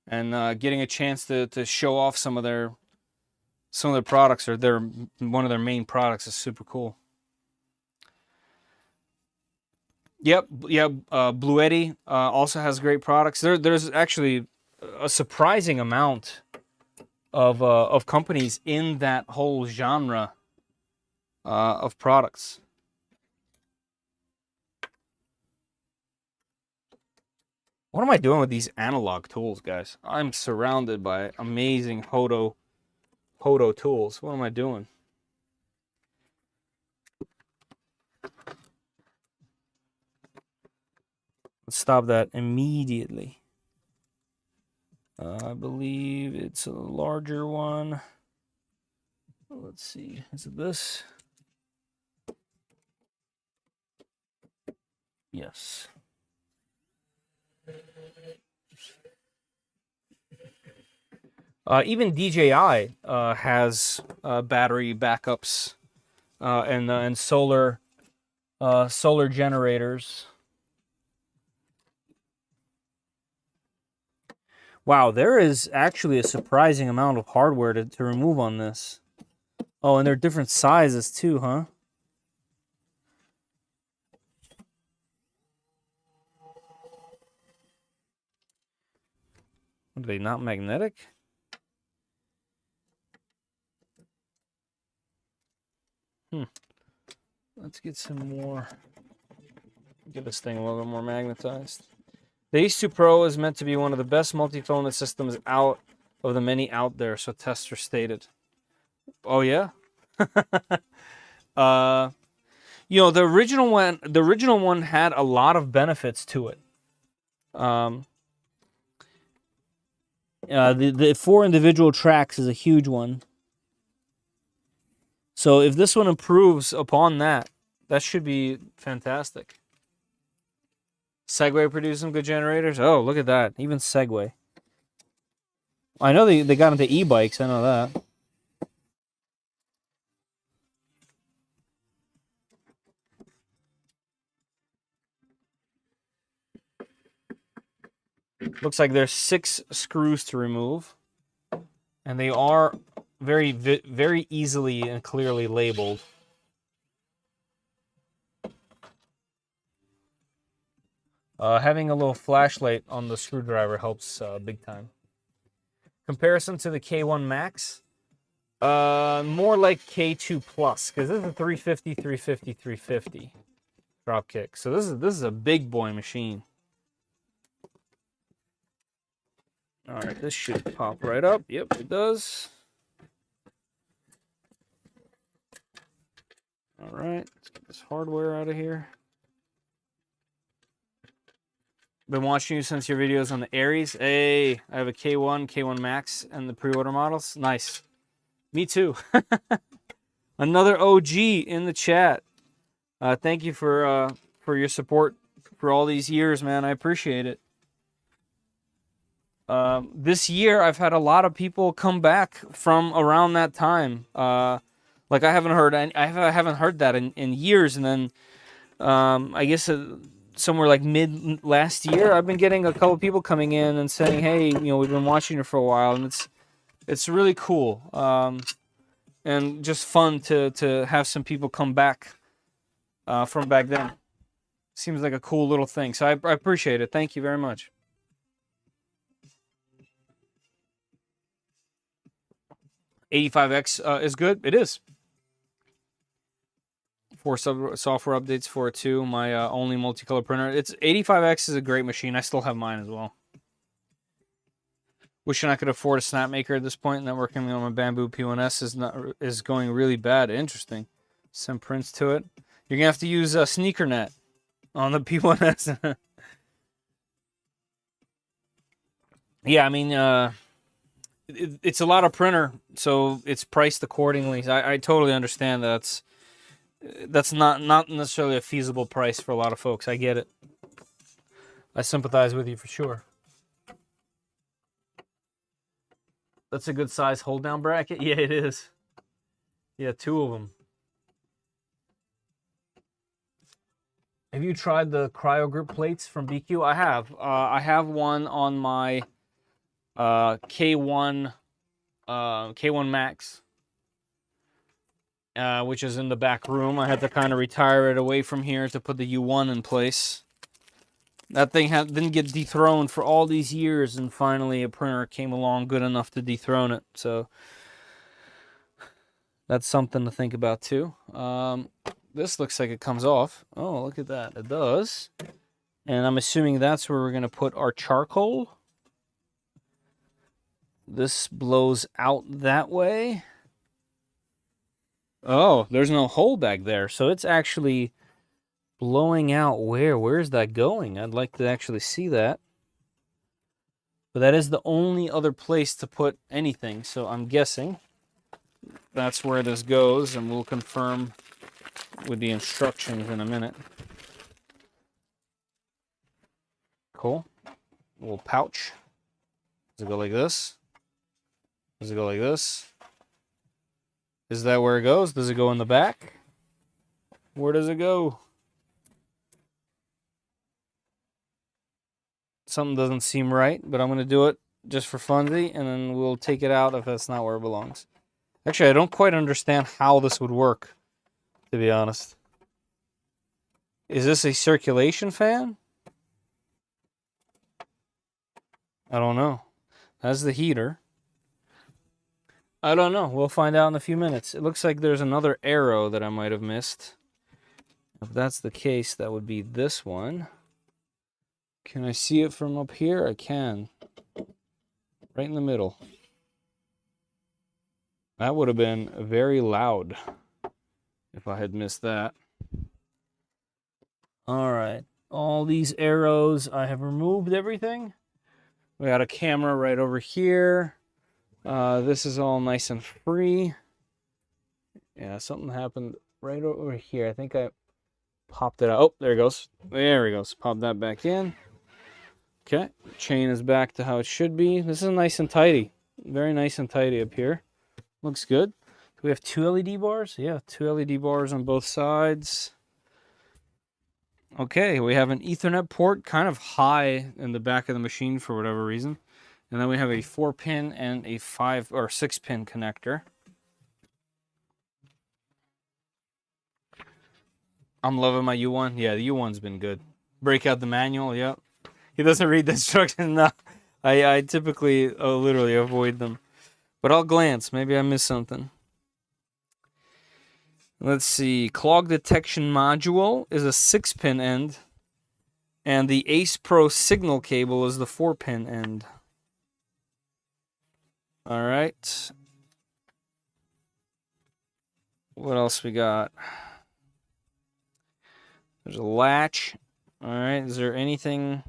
and getting a chance to show off some of their products, or one of their main products, is super cool. Yep, Blue Eddy also has great products. There's actually a surprising amount of companies in that whole genre of products. What am I doing with these analog tools, guys? I'm surrounded by amazing Hodo tools. What am I doing? Let's stop that immediately. I believe it's a larger one. Let's see. Is it this? Yes. Even DJI has battery backups and solar generators. Wow, there is actually a surprising amount of hardware to remove on this. Oh, and they're different sizes too, huh? Are they not magnetic? Let's get some more. Get this thing a little bit more magnetized. The Ace 2 Pro is meant to be one of the best multi-filament systems out of the many out there, so tester stated. Oh yeah? The original one had a lot of benefits to it. The 4 individual tracks is a huge one. So if this one improves upon that, that should be fantastic. Segway produced some good generators. Oh, look at that. Even Segway. I know they got into e-bikes. I know that. Looks like there's 6 screws to remove. And they are very easily and clearly labeled. Having a little flashlight on the screwdriver helps big time. Comparison to the K1 Max, more like K2 Plus, because this is a 350, 350, 350 drop kick. So this is a big boy machine. All right, this should pop right up. Yep, it does. All right, let's get this hardware out of here. Been watching you since your videos on the Aries. Hey, I have a K1, K1 Max, and the pre-order models. Nice. Me too. Another OG in the chat. Thank you for your support for all these years, man. I appreciate it. This year, I've had a lot of people come back from around that time. Like I haven't heard that in years, and then I guess somewhere like mid last year, I've been getting a couple people coming in and saying, "Hey, you know, we've been watching you for a while," and it's really cool and just fun to have some people come back from back then. Seems like a cool little thing, so I appreciate it. Thank you very much. $85X is good. It is. 4 software updates for it too. My only multicolor printer. It's 85X is a great machine. I still have mine as well. Wishing I could afford a Snapmaker at this point. Networking on my Bamboo P1S is going really bad. Interesting. Send prints to it. You're gonna have to use SneakerNet on the P1S. Yeah, I mean, it's a lot of printer, so it's priced accordingly. I totally understand that. That's not necessarily a feasible price for a lot of folks. I get it. I sympathize with you for sure. That's a good size hold down bracket. Yeah, it is. Yeah, 2 of them. Have you tried the cryo grip plates from BQ? I have. I have one on my K1 Max. Which is in the back room. I had to kind of retire it away from here to put the U1 in place. That thing didn't get dethroned for all these years, and finally a printer came along good enough to dethrone it. So that's something to think about too. This looks like it comes off. Oh, look at that. It does. And I'm assuming that's where we're going to put our charcoal. This blows out that way. Oh, there's no hole back there. So it's actually blowing out where? Where's that going? I'd like to actually see that. But that is the only other place to put anything. So I'm guessing that's where this goes, and we'll confirm with the instructions in a minute. Cool. A little pouch. Does it go like this? Does it go like this? Is that where it goes? Does it go in the back? Where does it go? Something doesn't seem right, but I'm going to do it just for funsies, and then we'll take it out if that's not where it belongs. Actually, I don't quite understand how this would work, to be honest. Is this a circulation fan? I don't know. That's the heater. I don't know. We'll find out in a few minutes. It looks like there's another arrow that I might have missed. If that's the case, that would be this one. Can I see it from up here? I can. Right in the middle. That would have been very loud if I had missed that. All right. All these arrows, I have removed everything. We got a camera right over here. This is all nice and free. Yeah, something happened right over here. I think I popped it out. Oh, there it goes. There we go. Pop that back in. Okay, chain is back to how it should be. This is nice and tidy. Very nice and tidy up here. Looks good. Do we have 2 LED bars? Yeah, 2 LED bars on both sides. Okay, we have an Ethernet port kind of high in the back of the machine for whatever reason. And then we have a 4-pin and a 5 or 6-pin connector. I'm loving my U1. Yeah, the U1's been good. Break out the manual, yep. He doesn't read the instructions. No, I typically literally avoid them. But I'll glance. Maybe I missed something. Let's see. Clog detection module is a 6-pin end. And the Ace Pro signal cable is the 4-pin end. All right. What else we got? There's a latch. All right. Is there anything?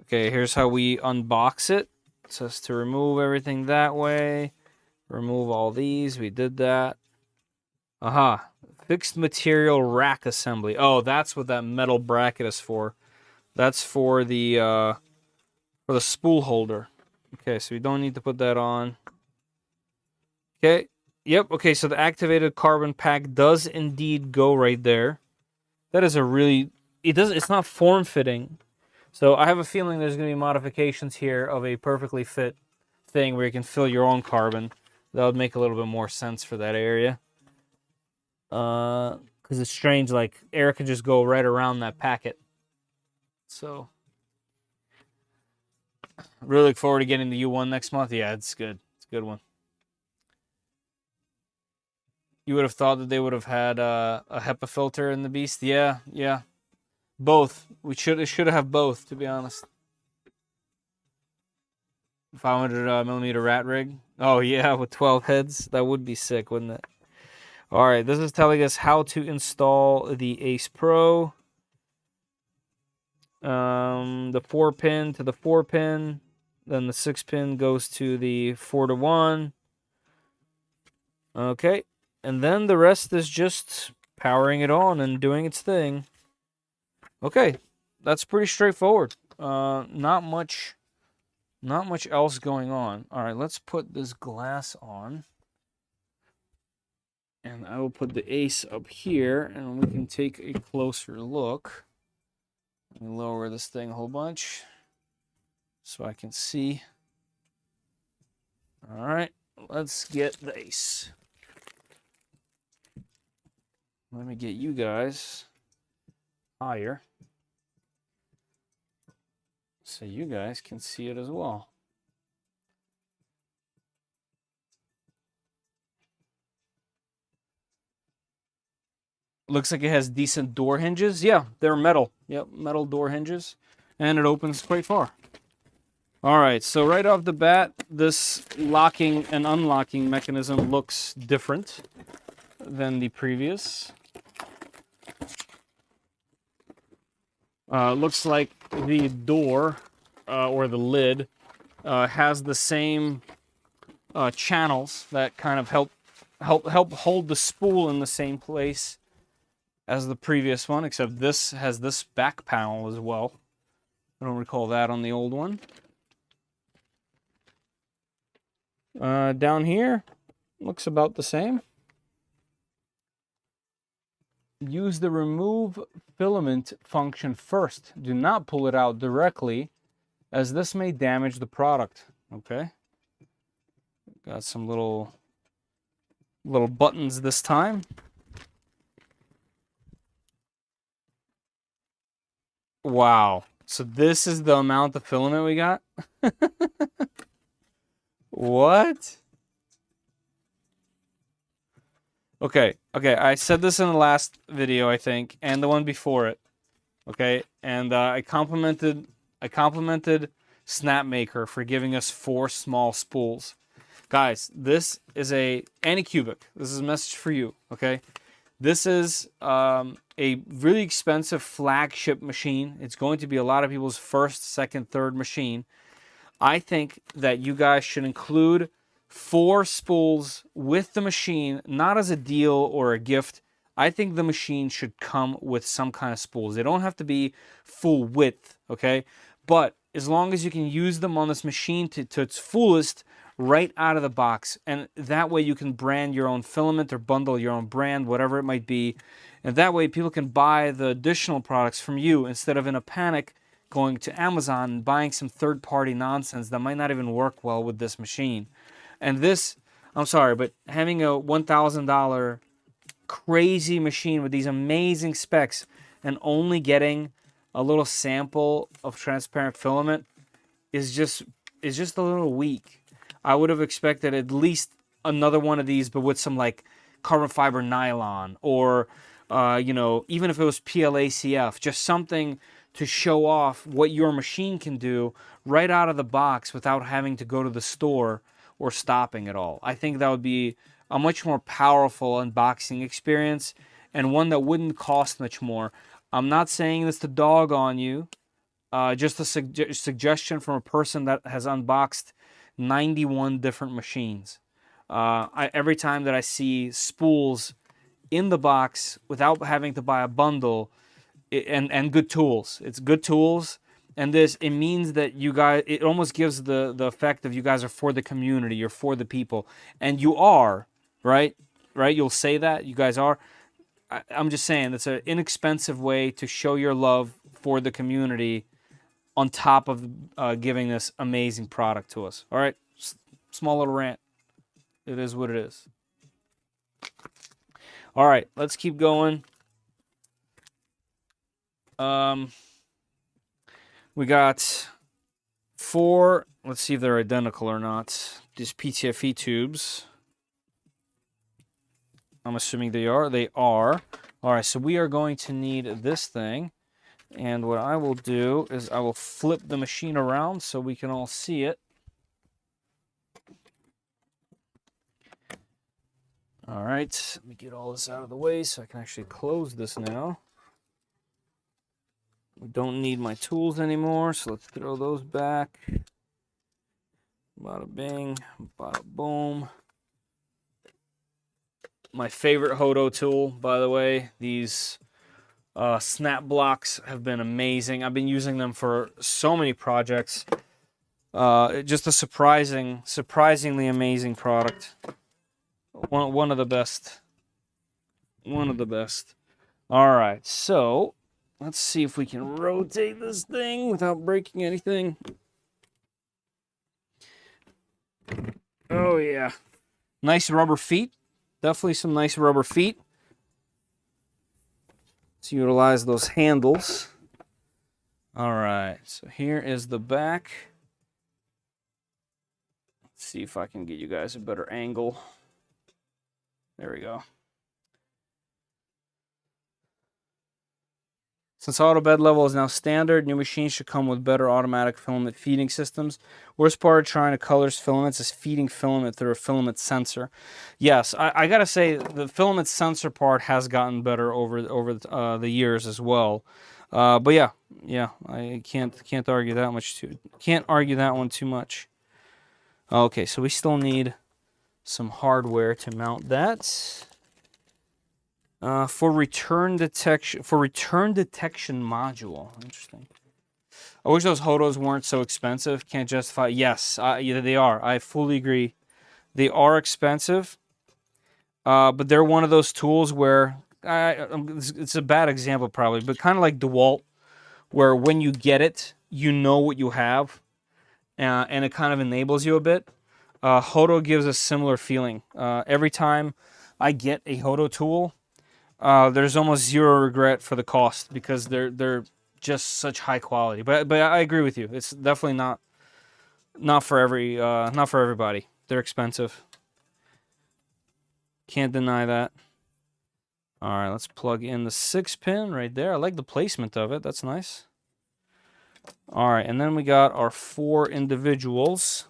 Okay, here's how we unbox it. It says to remove everything that way. Remove all these. We did that. Aha. Fixed material rack assembly. Oh, that's what that metal bracket is for. That's for the spool holder. Okay, so we don't need to put that on. Okay. Yep. Okay, so the activated carbon pack does indeed go right there. That is a really... It's not form-fitting. So I have a feeling there's going to be modifications here of a perfectly fit thing where you can fill your own carbon. That would make a little bit more sense for that area. Because it's strange, like, air could just go right around that packet. So, really look forward to getting the U1 next month. Yeah, it's good. It's a good one. You would have thought that they would have had a HEPA filter in the Beast. Yeah, yeah. Both. We should have both, to be honest. 500 millimeter rat rig. Oh, yeah, with 12 heads. That would be sick, wouldn't it? All right, this is telling us how to install the Ace Pro. The 4-pin to the 4-pin. Then the 6-pin goes to the 4-to-1. Okay. And then the rest is just powering it on and doing its thing. Okay. That's pretty straightforward. Not much else going on. All right, let's put this glass on. And I will put the Ace up here, and we can take a closer look. Let me lower this thing a whole bunch so I can see. All right, let's get the Ace. Let me get you guys higher so you guys can see it as well. Looks like it has decent door hinges. Yeah, they're metal. Yep, metal door hinges. And it opens quite far. All right, so right off the bat, this locking and unlocking mechanism looks different than the previous. Looks like the door or the lid has the same channels that kind of help hold the spool in the same place as the previous one, except this has this back panel as well. I don't recall that on the old one. Down here, looks about the same. Use the remove filament function first. Do not pull it out directly, as this may damage the product. Okay. Got some little buttons this time. Wow. So this is the amount of filament we got? What? Okay, I said this in the last video, I think, and the one before it. Okay, and I complimented Snapmaker for giving us 4 small spools. Guys, this is a AnyCubic. This is a message for you, okay? This is a really expensive flagship machine. It's going to be a lot of people's first, second, third machine. I think that you guys should include 4 spools with the machine, not as a deal or a gift. I think the machine should come with some kind of spools. They don't have to be full width, okay? But as long as you can use them on this machine to its fullest right out of the box, and that way you can brand your own filament or bundle your own brand, whatever it might be, and that way people can buy the additional products from you instead of in a panic going to Amazon and buying some third-party nonsense that might not even work well with this machine. And this, I'm sorry, but having a $1,000 crazy machine with these amazing specs and only getting a little sample of transparent filament is just a little weak. I would have expected at least another one of these, but with some like carbon fiber nylon, or you know, even if it was PLACF, just something to show off what your machine can do right out of the box without having to go to the store or stopping at all. I think that would be a much more powerful unboxing experience, and one that wouldn't cost much more. I'm not saying this to dog on you, just a suggestion from a person that has unboxed 91 different machines. Every time that I see spools in the box without having to buy a bundle, and good tools, it's good tools. And this, it means that you guys, it almost gives the effect of you guys are for the community, you're for the people. And you are, right? Right? You'll say that, you guys are. I'm just saying, it's an inexpensive way to show your love for the community on top of giving this amazing product to us. All right? Small little rant. It is what it is. All right, let's keep going. We got 4, let's see if they're identical or not, these PTFE tubes. I'm assuming they are. They are. All right, so we are going to need this thing. And what I will do is I will flip the machine around so we can all see it. All right, let me get all this out of the way so I can actually close this now. We don't need my tools anymore, so let's throw those back. Bada bing, bada boom. My favorite Hodo tool, by the way. These snap blocks have been amazing. I've been using them for so many projects. Just a surprisingly amazing product. One of the best. One of the best. All right, so let's see if we can rotate this thing without breaking anything. Oh, yeah. Nice rubber feet. Definitely some nice rubber feet. Let's utilize those handles. All right, so here is the back. Let's see if I can get you guys a better angle. There we go. Since auto bed level is now standard, new machines should come with better automatic filament feeding systems. Worst part of trying to color filaments is feeding filament through a filament sensor. Yes, I gotta say the filament sensor part has gotten better over the years as well. But yeah, I can't argue that much can't argue that one too much. Okay, so we still need some hardware to mount that. For return detection module. Interesting. I wish those Hodos weren't so expensive. Can't justify. Yes, yeah, they are. I fully agree. They are expensive, but they're one of those tools where it's a bad example probably, but kind of like DeWalt, where when you get it, you know what you have, and it kind of enables you a bit. Hodo gives a similar feeling. Every time I get a Hodo tool, there's almost zero regret for the cost because they're just such high quality. But I agree with you. It's definitely not for everybody. They're expensive. Can't deny that. All right, let's plug in the 6-pin right there. I like the placement of it. That's nice. All right, and then we got our 4 individuals.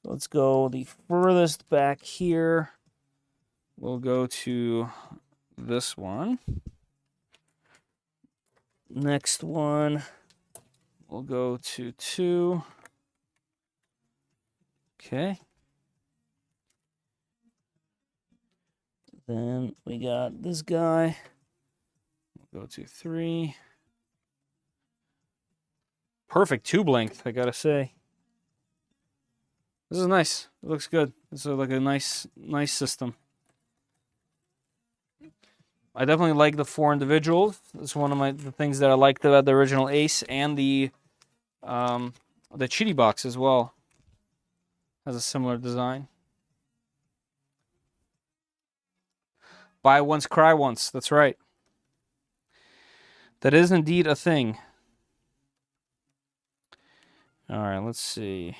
Let's go the furthest back here. We'll go to this one. Next one, we'll go to 2. Okay. Then we got this guy. We'll go to 3. Perfect tube length, I gotta say. This is nice. It looks good. This is like a nice system. I definitely like the 4 individuals. It's one of the things that I liked about the original Ace, and the Chitty box as well. Has a similar design. Buy once, cry once. That's right. That is indeed a thing. All right, let's see.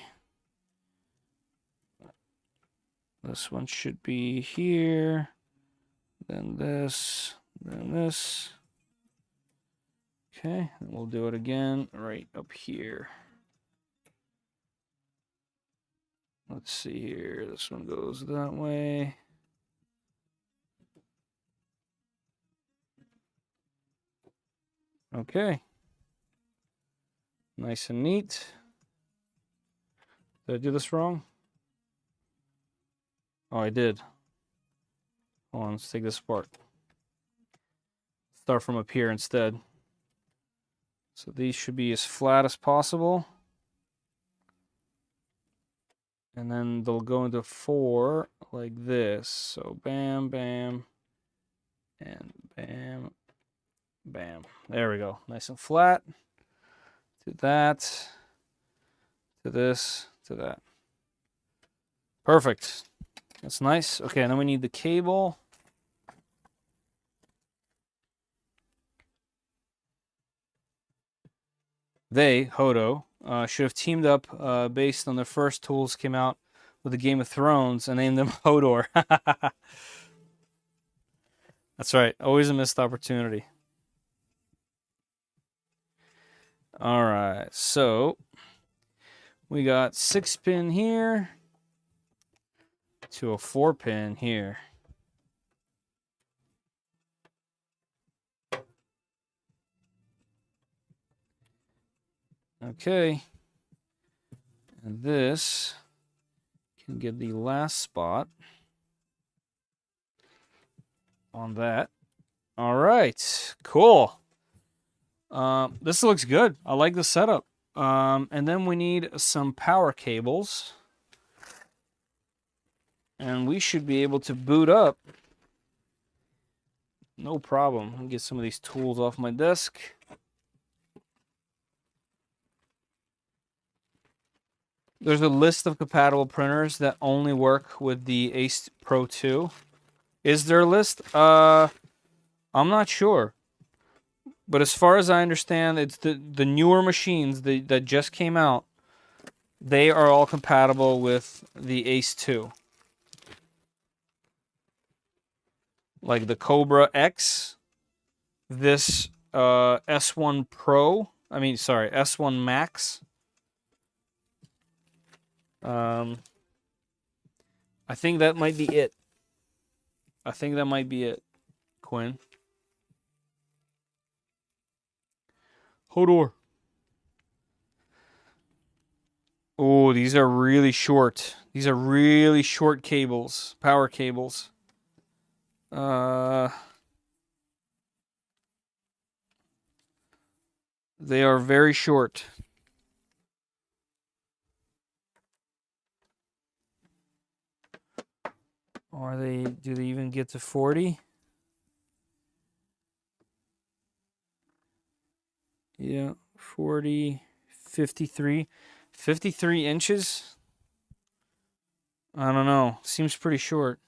This one should be here. Then this. Then this. Okay, and we'll do it again right up here. Let's see here. This one goes that way. Okay. Nice and neat. Did I do this wrong? Oh, I did. Hold on, let's take this apart. Start from up here instead. So these should be as flat as possible. And then they'll go into 4 like this. So bam, bam, and bam, bam. There we go. Nice and flat. To that. To this. To that. Perfect. That's nice. Okay, and then we need the cable. They, Hodo, should have teamed up based on their first tools came out with the Game of Thrones and named them Hodor. That's right. Always a missed opportunity. All right. So we got 6-pin here to a 4-pin here. Okay. And this can get the last spot on that. All right. Cool. This looks good. I like the setup. And then we need some power cables. And we should be able to boot up. No problem. I'll get some of these tools off my desk. There's a list of compatible printers that only work with the Ace Pro 2. Is there a list? I'm not sure. But as far as I understand, it's the newer machines that just came out. They are all compatible with the Ace 2. Like the Cobra X, this S1 Pro, S1 Max. I think that might be it. Quinn. Hodor. Oh, these are really short. These are really short cables, power cables. They are very short. Do they even get to 40? Yeah, 40, 53. 53 inches? I don't know. Seems pretty short.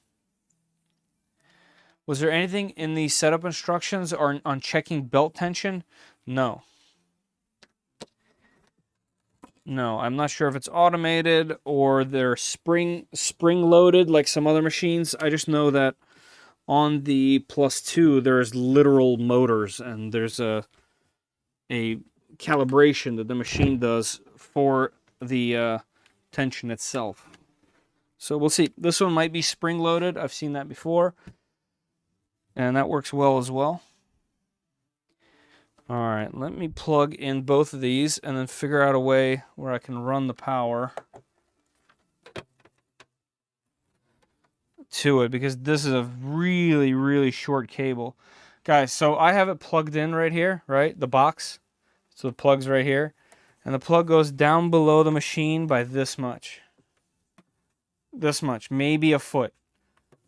Was there anything in the setup instructions or on checking belt tension? No. No, I'm not sure if it's automated or they're spring loaded like some other machines. I just know that on the Plus 2 there's literal motors and there's a calibration that the machine does for the tension itself. So we'll see. This one might be spring loaded. I've seen that before. And that works well as well. All right, let me plug in both of these and then figure out a way where I can run the power to it because this is a really, really short cable. Guys, so I have it plugged in right here, right? The box. So the plug's right here. And the plug goes down below the machine by this much. This much, maybe a foot.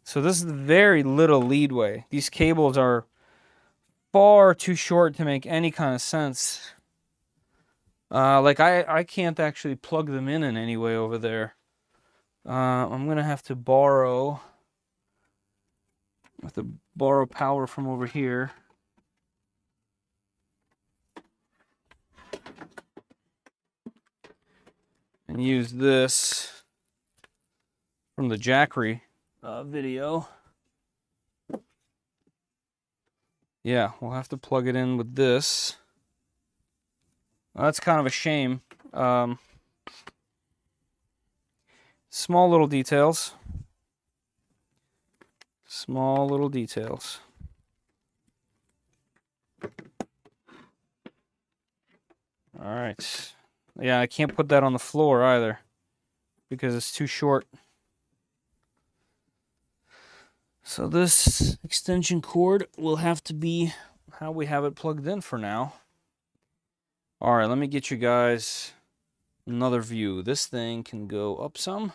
So this is very little leadway. These cables are far too short to make any kind of sense. Like I can't actually plug them in any way over there. I'm gonna have to borrow power from over here. And use this from the Jackery video. Yeah, we'll have to plug it in with this. Well, that's kind of a shame. Small little details. Small little details. All right. Yeah, I can't put that on the floor either because it's too short. So this extension cord will have to be how we have it plugged in for now. All right, let me get you guys another view. This thing can go up some.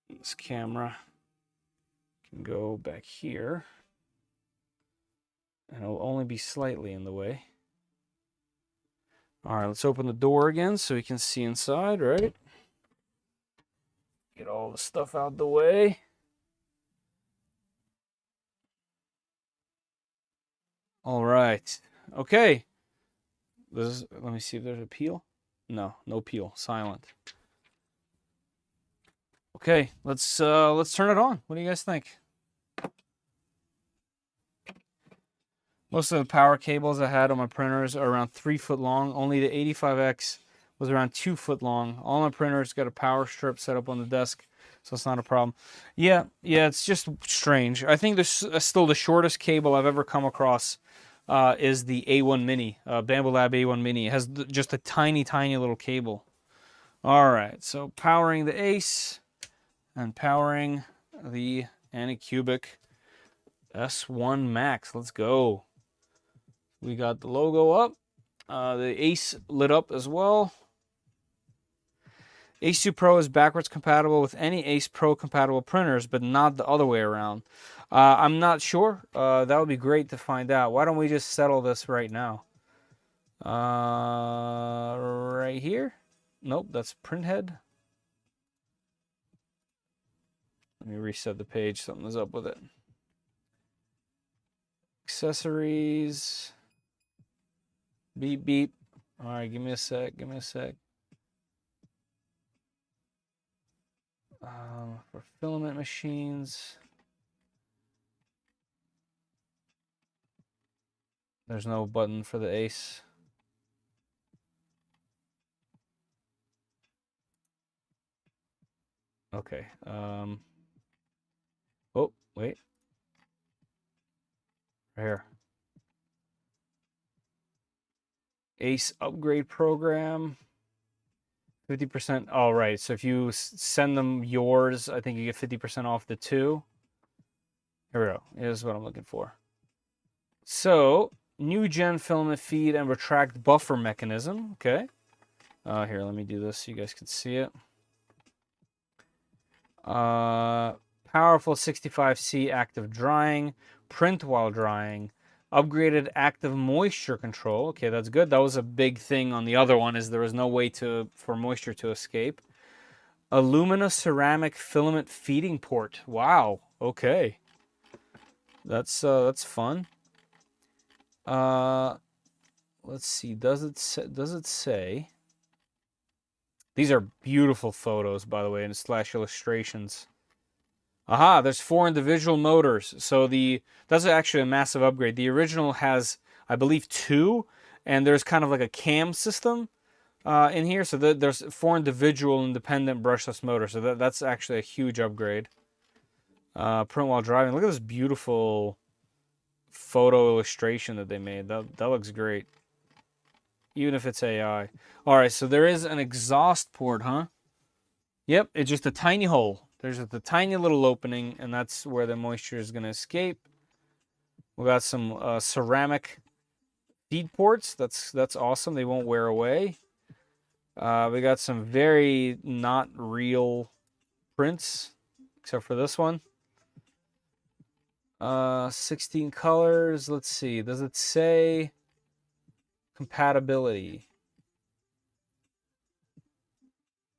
This camera can go back here. And it'll only be slightly in the way. All right, let's open the door again so we can see inside, right? Get all the stuff out the way. All right. Okay. Let me see if there's a peel. No peel. Silent. Okay, let's turn it on. What do you guys think? Most of the power cables I had on my printers are around 3 foot long. Only the 85X was around 2 foot long. All my printers got a power strip set up on the desk, so it's not a problem. Yeah, it's just strange. I think this is still the shortest cable I've ever come across is the A1 Mini, Bambu Lab A1 Mini. It has just a tiny, tiny little cable. All right, so powering the Ace and powering the AnyCubic S1 Max. Let's go. We got the logo up. The Ace lit up as well. Ace 2 Pro is backwards compatible with any Ace Pro compatible printers, but not the other way around. I'm not sure. That would be great to find out. Why don't we just settle this right now? Right here? Nope, that's printhead. Let me reset the page. Something's up with it. Accessories. Beep, beep. All right, give me a sec. For filament machines. There's no button for the Ace. Okay. Oh, wait. Right here. Ace upgrade program. 50%. All right. So if you send them yours, I think you get 50% off the 2. Here we go. Here's what I'm looking for. So, new gen filament feed and retract buffer mechanism. Okay. Here, let me do this so you guys can see it. Powerful 65C active drying, print while drying, upgraded active moisture control. Okay, that's good. That was a big thing on the other one, is there was no way for moisture to escape. Alumina ceramic filament feeding port. Wow. Okay. That's fun. Let's see. Does it say? These are beautiful photos, by the way, and / illustrations. Aha, there's 4 individual motors. So that's actually a massive upgrade. The original has, I believe, 2, and there's kind of like a cam system in here. So there's 4 individual independent brushless motors. So that's actually a huge upgrade. Print while driving. Look at this beautiful photo illustration that they made. That looks great. Even if it's AI. All right, so there is an exhaust port, huh? Yep, it's just a tiny hole. There's the tiny little opening, and that's where the moisture is going to escape. We got some ceramic feed ports. That's awesome. They won't wear away. We got some very not real prints, except for this one. 16 colors. Let's see. Does it say compatibility?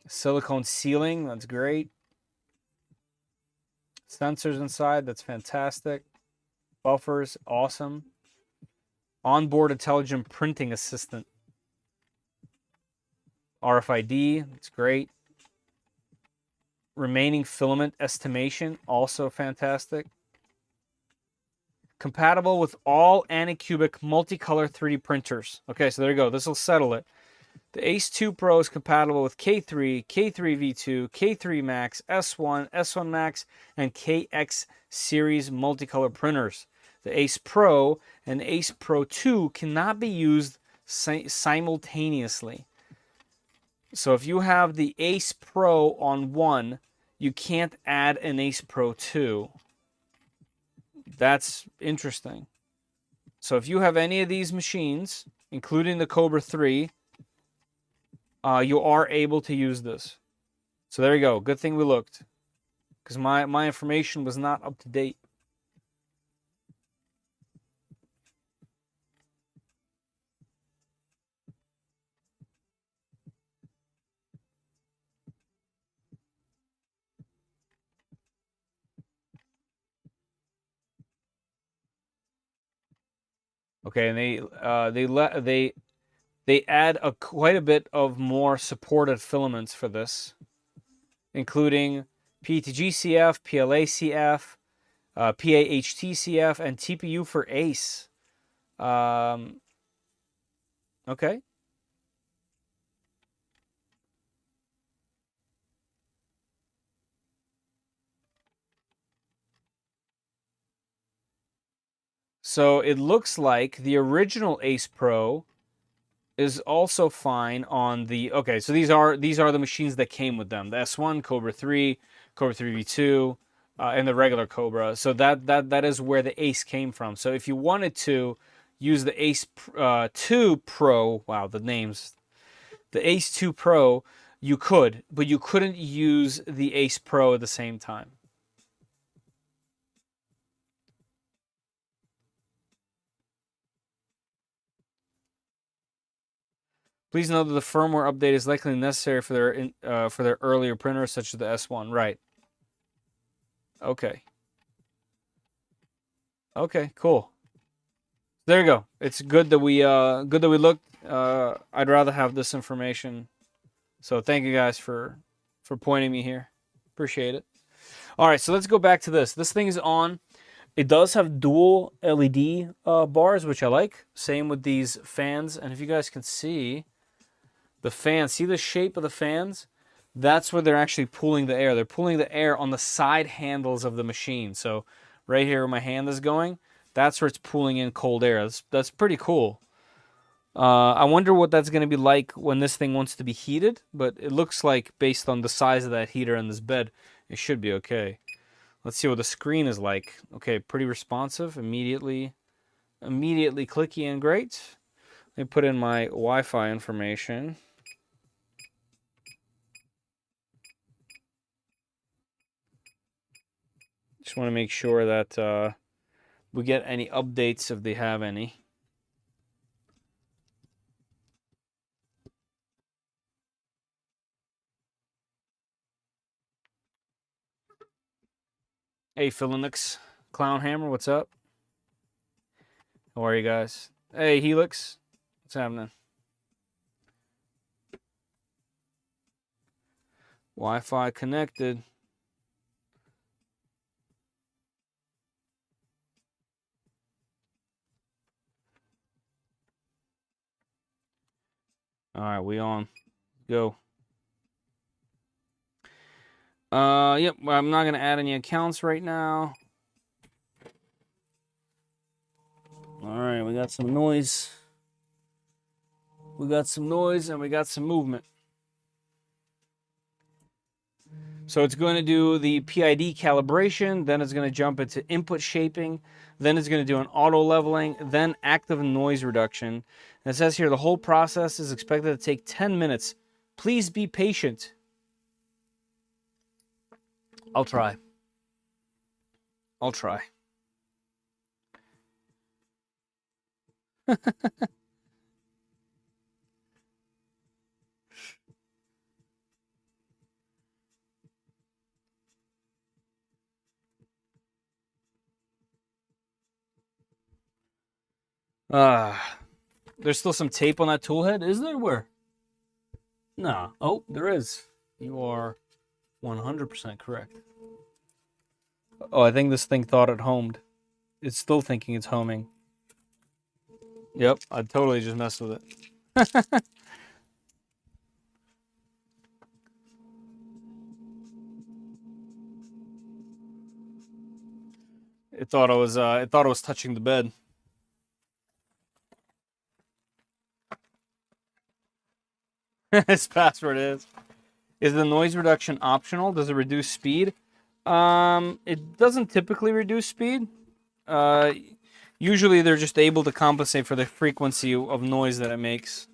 Silicone sealing. That's great. Sensors inside. That's fantastic. Buffers. Awesome. Onboard intelligent printing assistant. RFID. That's great. Remaining filament estimation. Also fantastic. Compatible with all AnyCubic multicolor 3D printers. Okay, so there you go. This will settle it. The Ace 2 Pro is compatible with K3, K3 V2, K3 Max, S1, S1 Max, and KX series multicolor printers. The Ace Pro and Ace Pro 2 cannot be used simultaneously. So if you have the Ace Pro on one, you can't add an Ace Pro 2. That's interesting. So if you have any of these machines, including the Cobra 3, you are able to use this. So there you go. Good thing we looked, because my information was not up to date. Okay, and they add quite a bit of more supported filaments for this, including PTGCF, PLACF, PAHTCF, and TPU for ACE. Okay. So it looks like the original Ace Pro is also fine on the... Okay, so these are the machines that came with them. The S1, Cobra 3, Cobra 3 V2, and the regular Cobra. So that is where the Ace came from. So if you wanted to use the Ace 2 Pro... Wow, the names. The Ace 2 Pro, you could, but you couldn't use the Ace Pro at the same time. Please note that the firmware update is likely necessary for their earlier printers, such as the S1. Right. Okay. Okay. Cool. There you go. It's good that we looked. I'd rather have this information. So thank you guys for pointing me here. Appreciate it. All right. So let's go back to this. This thing is on. It does have dual LED bars, which I like. Same with these fans. And if you guys can see. The fans, see the shape of the fans? That's where they're actually pulling the air. They're pulling the air on the side handles of the machine. So right here where my hand is going, that's where it's pulling in cold air. That's pretty cool. I wonder what that's going to be like when this thing wants to be heated, but it looks like based on the size of that heater and this bed, it should be okay. Let's see what the screen is like. Okay, pretty responsive, immediately clicky and great. Let me put in my Wi-Fi information. Just want to make sure that we get any updates if they have any. Hey, Philinix, Clown Hammer, what's up? How are you guys? Hey, Helix, what's happening? Wi-Fi connected. All right, we on. Go. Yep, I'm not going to add any accounts right now. All right, we got some noise. We got some noise and we got some movement. So it's going to do the PID calibration, then it's going to jump into input shaping, then it's going to do an auto leveling, then active noise reduction. And it says here the whole process is expected to take 10 minutes. Please be patient. I'll try. I'll try. There's still some tape on that tool head, is there? Where? No. Oh, there is. You are 100% correct. Oh, I think this thing thought it homed. It's still thinking it's homing. Yep, I totally just messed with it. It thought it was touching the bed. Its password is the noise reduction optional? Does it reduce speed? It doesn't typically reduce speed. Usually they're just able to compensate for the frequency of noise that it makes.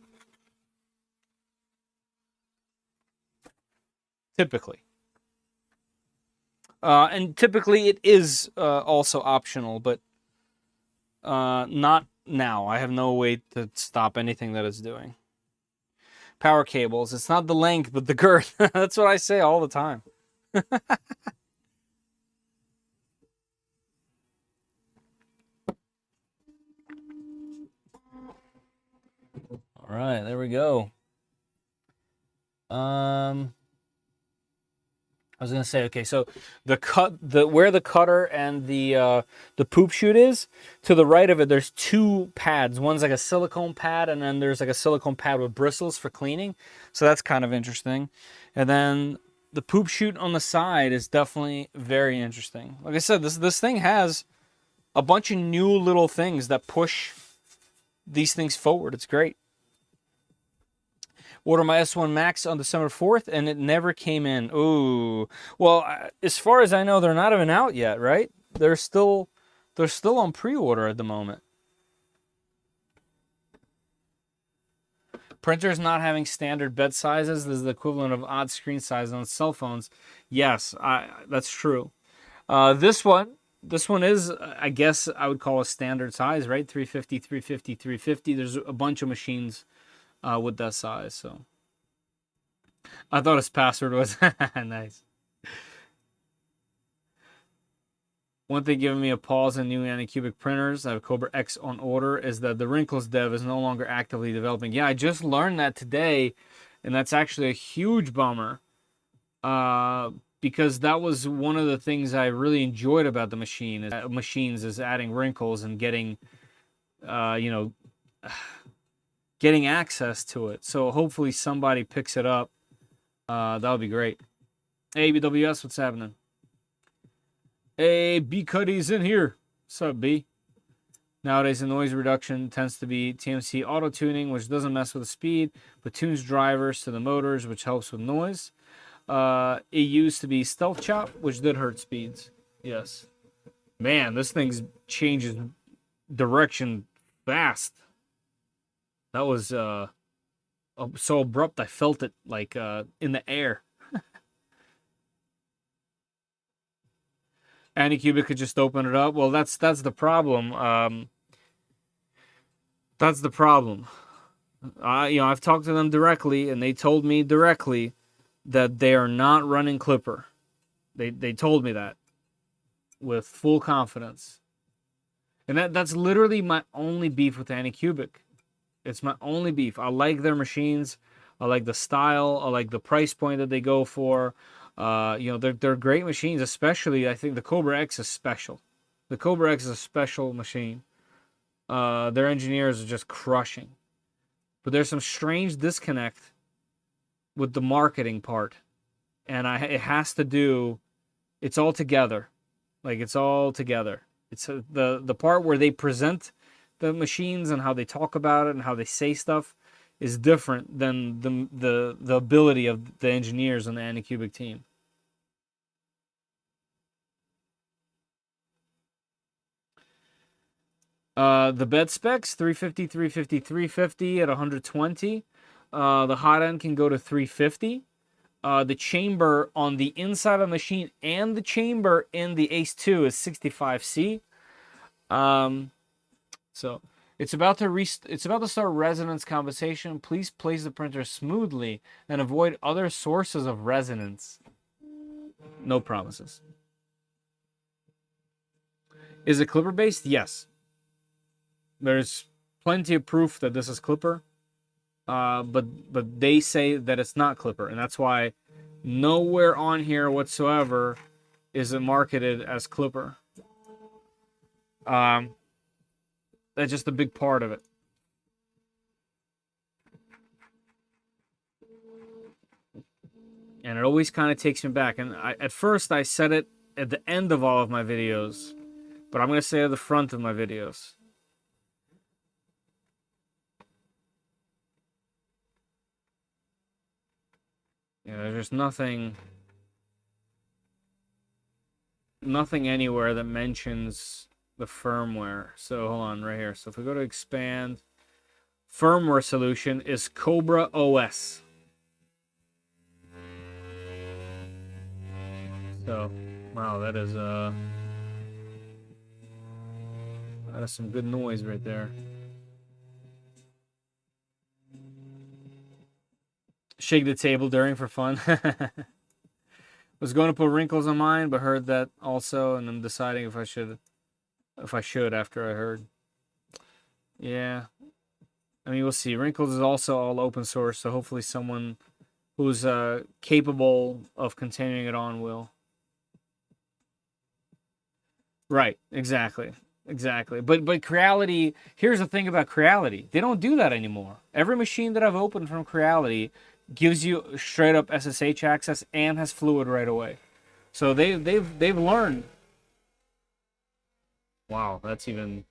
Typically. And typically it is also optional, but not now. I have no way to stop anything that it's doing. Power cables. It's not the length, but the girth. That's what I say all the time. All right, there we go. I was gonna say, okay, so where the cutter and the poop chute is, to the right of it, there's two pads. One's like a silicone pad, and then there's like a silicone pad with bristles for cleaning. So that's kind of interesting. And then the poop chute on the side is definitely very interesting. Like I said, this thing has a bunch of new little things that push these things forward. It's great. Ordered my S1 Max on December 4th, and it never came in. Ooh. Well, as far as I know, they're not even out yet, right? They're still on pre-order at the moment. Printers not having standard bed sizes. This is the equivalent of odd screen size on cell phones. Yes, that's true. This one is, I guess I would call a standard size, right? 350, 350, 350. There's a bunch of machines with that size, so I thought his password was nice. One thing giving me a pause in new AnyCubic printers, I have Cobra X on order, is that the wrinkles dev is no longer actively developing. Yeah, I just learned that today, and that's actually a huge bummer, because that was one of the things I really enjoyed about the machines is adding wrinkles and getting, getting access to it. So hopefully somebody picks it up. That would be great. Hey, BWS, what's happening? Hey, B Cuddy's in here. What's up, B? Nowadays, the noise reduction tends to be TMC auto tuning, which doesn't mess with the speed, but tunes drivers to the motors, which helps with noise. It used to be stealth chop, which did hurt speeds. Yes. Man, this thing changes direction fast. That was so abrupt. I felt it like in the air. AnyCubic could just open it up. Well, that's the problem. That's the problem. I've talked to them directly, and they told me directly that they are not running Clipper. They told me that with full confidence, and that's literally my only beef with AnyCubic. It's my only beef. I like their machines. I like the style. I like the price point that they go for. They're great machines. Especially, I think the Cobra X is special. The Cobra X is a special machine. Their engineers are just crushing. But there's some strange disconnect with the marketing part, and it has to do. It's all together. Like, it's all together. It's the part where they present the machines and how they talk about it and how they say stuff is different than the ability of the engineers on the AnyCubic team. The bed specs 350, 350, 350 at 120. The hot end can go to 350. The chamber on the inside of the machine and the chamber in the Ace 2 is 65C. So it's about to start resonance compensation. Please place the printer smoothly and avoid other sources of resonance. No promises. Is it clipper based? Yes. There's plenty of proof that this is clipper. But they say that it's not clipper, and that's why nowhere on here whatsoever is it marketed as clipper. That's just a big part of it. And it always kind of takes me back. And at first I said it at the end of all of my videos, but I'm going to say it at the front of my videos. Yeah, there's just nothing anywhere that mentions the firmware. So hold on, right here. So if we go to expand, firmware solution is Cobra OS. So, wow, that is some good noise right there. Shake the table during for fun. Was going to put wrinkles on mine, but heard that also, and I'm deciding if I should after I heard. Yeah, I mean, we'll see. Wrinkles is also all open source, so hopefully someone who's capable of continuing it on will. Right, exactly. But Creality, here's the thing about Creality. They don't do that anymore. Every machine that I've opened from Creality gives you straight up SSH access and has fluid right away. So they've learned. Wow, it's even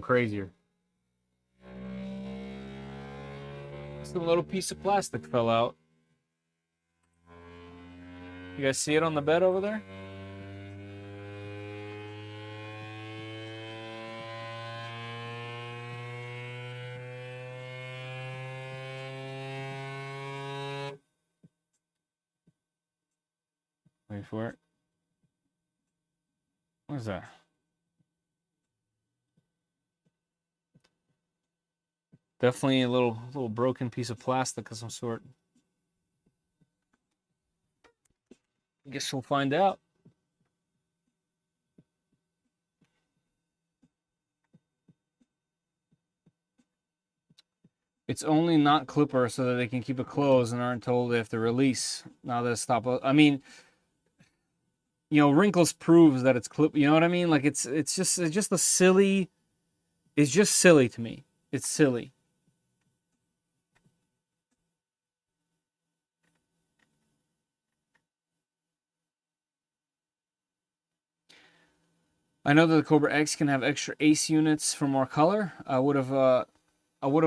crazier. Some little piece of plastic fell out. You guys see it on the bed over there? Wait for it. What is that? Definitely a little broken piece of plastic of some sort. Guess we'll find out. It's only not clipper so that they can keep it closed and aren't told they have to release. Now that stop. I mean, you know, wrinkles proves that it's clip. You know what I mean? Like it's just a silly. It's just silly to me. It's silly. I know that the Cobra X can have extra Ace units for more color. I would have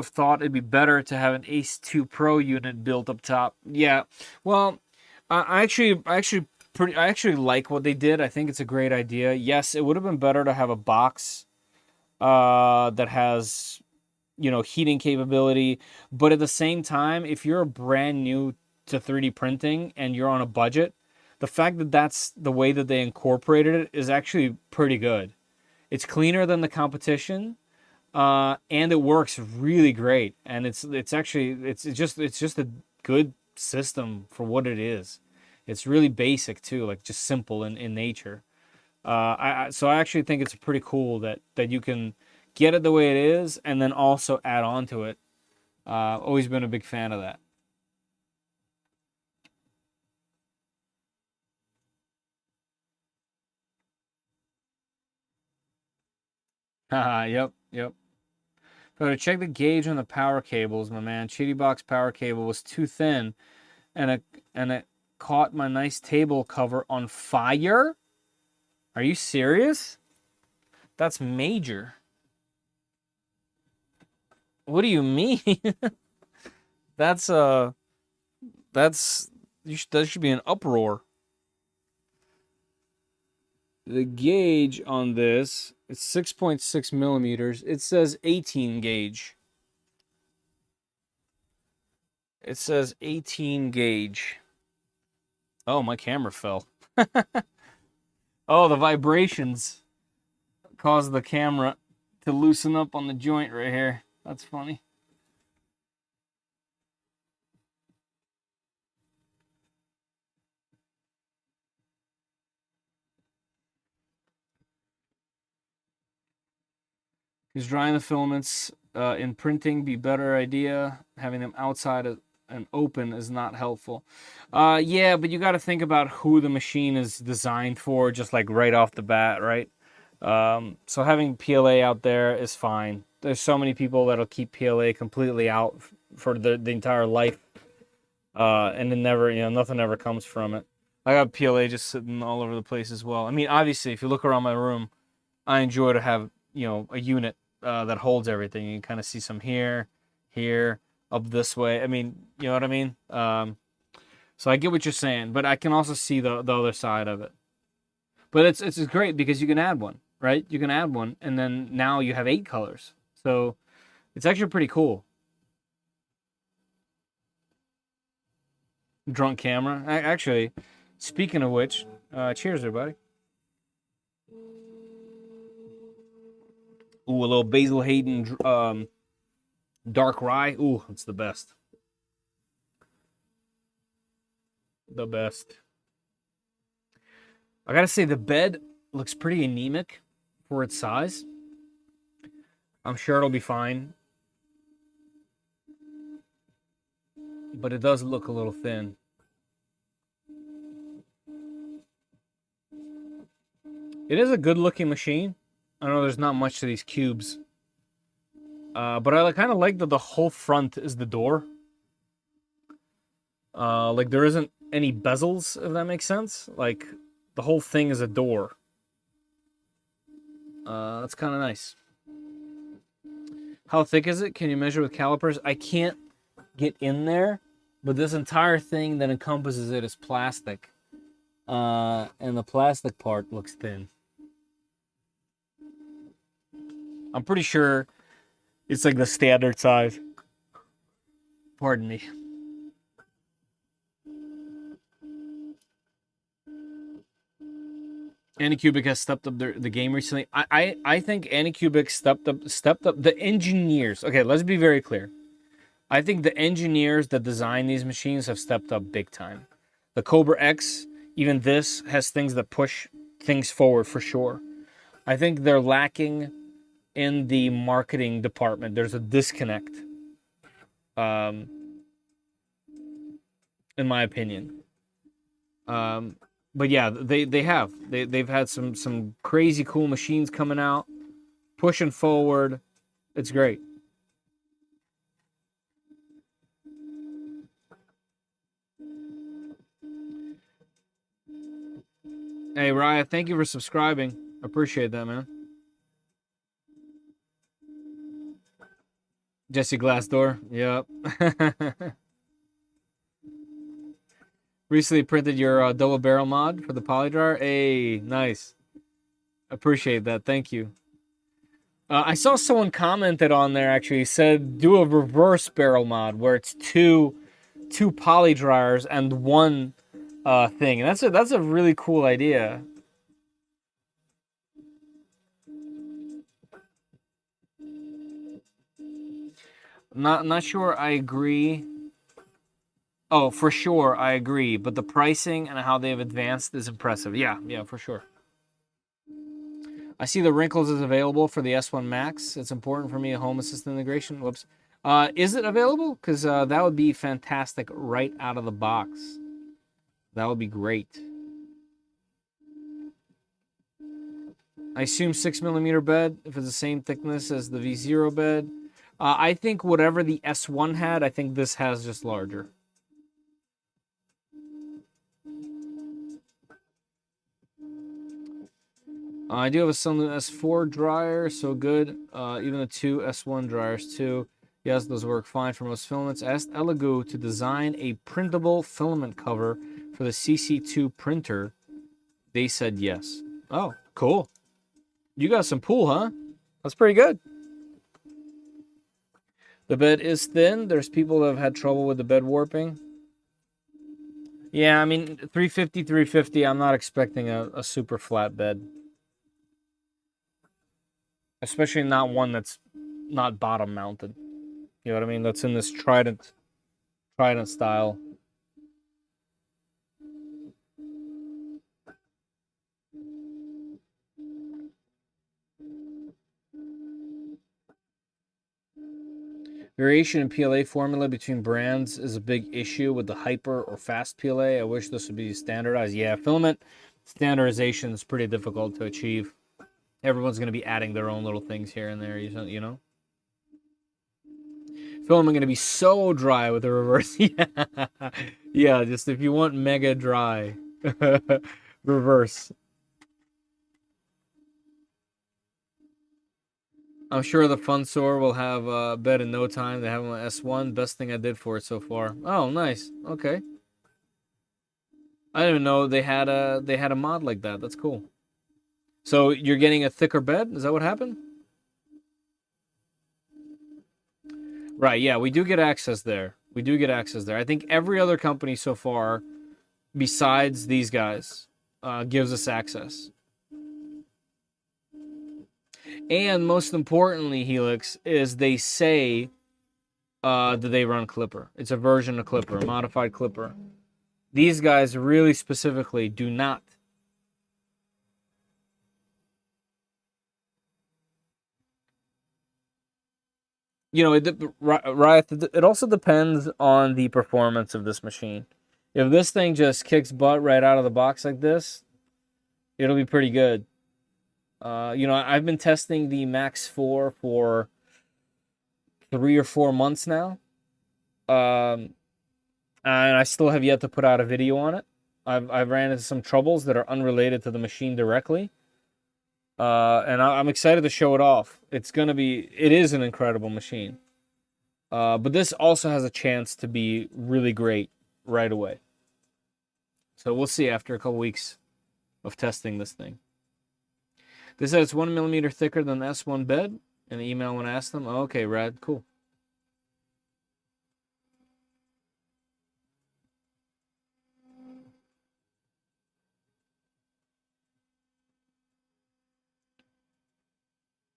thought it'd be better to have an Ace 2 Pro unit built up top. Yeah, well, I actually like what they did. I think it's a great idea. Yes, it would have been better to have a box that has, you know, heating capability. But at the same time, if you're brand new to 3D printing and you're on a budget, the fact that that's the way that they incorporated it is actually pretty good. It's cleaner than the competition, and it works really great. And it's just a good system for what it is. It's really basic too, like just simple in nature. So I actually think it's pretty cool that you can get it the way it is and then also add on to it. Always been a big fan of that. Yep. So to check the gauge on the power cables, my man, Chitty Box power cable was too thin, and it caught my nice table cover on fire. Are you serious? That's major. What do you mean? That should be an uproar. The gauge on this, it's 6.6 millimeters. It says 18 gauge. It says 18 gauge. Oh, my camera fell. Oh, the vibrations caused the camera to loosen up on the joint right here. That's funny. Is drying the filaments in printing be better idea? Having them outside and open is not helpful. Yeah, but you got to think about who the machine is designed for, just like right off the bat, right? So having PLA out there is fine. There's so many people that'll keep PLA completely out for the entire life, and it never, nothing ever comes from it. I got PLA just sitting all over the place as well. I mean, obviously, if you look around my room, I enjoy to have a unit that holds everything. You can kind of see some here, up this way. I mean, you know what I mean? So I get what you're saying, but I can also see the other side of it. But it's great because you can add one, right? You can add one, and then now you have 8 colors. So it's actually pretty cool. Drunk camera. Actually, speaking of which, cheers, everybody. Ooh, a little Basil Hayden dark rye. Ooh, it's the best. The best. I gotta say, the bed looks pretty anemic for its size. I'm sure it'll be fine. But it does look a little thin. It is a good looking machine. I know there's not much to these cubes. But I kind of like that the whole front is the door. Like there isn't any bezels, if that makes sense. Like the whole thing is a door. That's kind of nice. How thick is it? Can you measure with calipers? I can't get in there, but this entire thing that encompasses it is plastic. And the plastic part looks thin. I'm pretty sure it's like the standard size. Pardon me. AnyCubic has stepped up the game recently. I think AnyCubic stepped up the engineers. Okay, let's be very clear. I think the engineers that design these machines have stepped up big time. The Cobra X, even this, has things that push things forward for sure. I think they're lacking in the marketing department. There's a disconnect, in my opinion. But yeah, they've had some crazy cool machines coming out, pushing forward. It's great. Hey Raya, thank you for subscribing. I appreciate that, man. Jesse Glassdoor, yep. Recently printed your double barrel mod for the poly dryer. Hey, nice. Appreciate that. Thank you. I saw someone commented on there actually, said do a reverse barrel mod where it's two poly dryers and one thing. And that's a really cool idea. Not sure I agree. Oh, for sure, I agree. But the pricing and how they've advanced is impressive. Yeah, for sure. I see the wrinkles is available for the S1 Max. It's important for me a home assistant integration. Whoops. Is it available? Because that would be fantastic right out of the box. That would be great. I assume 6mm bed, if it's the same thickness as the V0 bed. I think whatever the S1 had, I think this has just larger. I do have a Sunloop S4 dryer, so good. Even the two S1 dryers too. Yes, those work fine for most filaments. Asked Elegoo to design a printable filament cover for the CC2 printer. They said yes. Oh, cool. You got some pool, huh? That's pretty good. The bed is thin. There's people that have had trouble with the bed warping. Yeah, I mean, 350, 350, I'm not expecting a super flat bed. Especially not one that's not bottom mounted. You know what I mean? That's in this trident style. Variation in PLA formula between brands is a big issue with the hyper or fast PLA. I wish this would be standardized. Yeah, filament standardization is pretty difficult to achieve. Everyone's going to be adding their own little things here and there, you know? Filament going to be so dry with the reverse. Yeah, yeah, just if you want mega dry, reverse. I'm sure the Fun Store will have a bed in no time. They have them on S1. Best thing I did for it so far. Oh, nice. Okay. I didn't even know they had a mod like that. That's cool. So you're getting a thicker bed? Is that what happened? Right, yeah, we do get access there. We do get access there. I think every other company so far, besides these guys, gives us access. And most importantly, Helix, is they say that they run Clipper. It's a version of Clipper, a modified Clipper. These guys really specifically do not. You know, it also depends on the performance of this machine. If this thing just kicks butt right out of the box like this, it'll be pretty good. You know, I've been testing the Max 4 for 3 or 4 months now. And I still have yet to put out a video on it. I've ran into some troubles that are unrelated to the machine directly. And I'm excited to show it off. It is an incredible machine. But this also has a chance to be really great right away. So we'll see after a couple weeks of testing this thing. They said it's 1 millimeter thicker than the S1 bed in the email when I asked them. Oh, okay, rad, cool.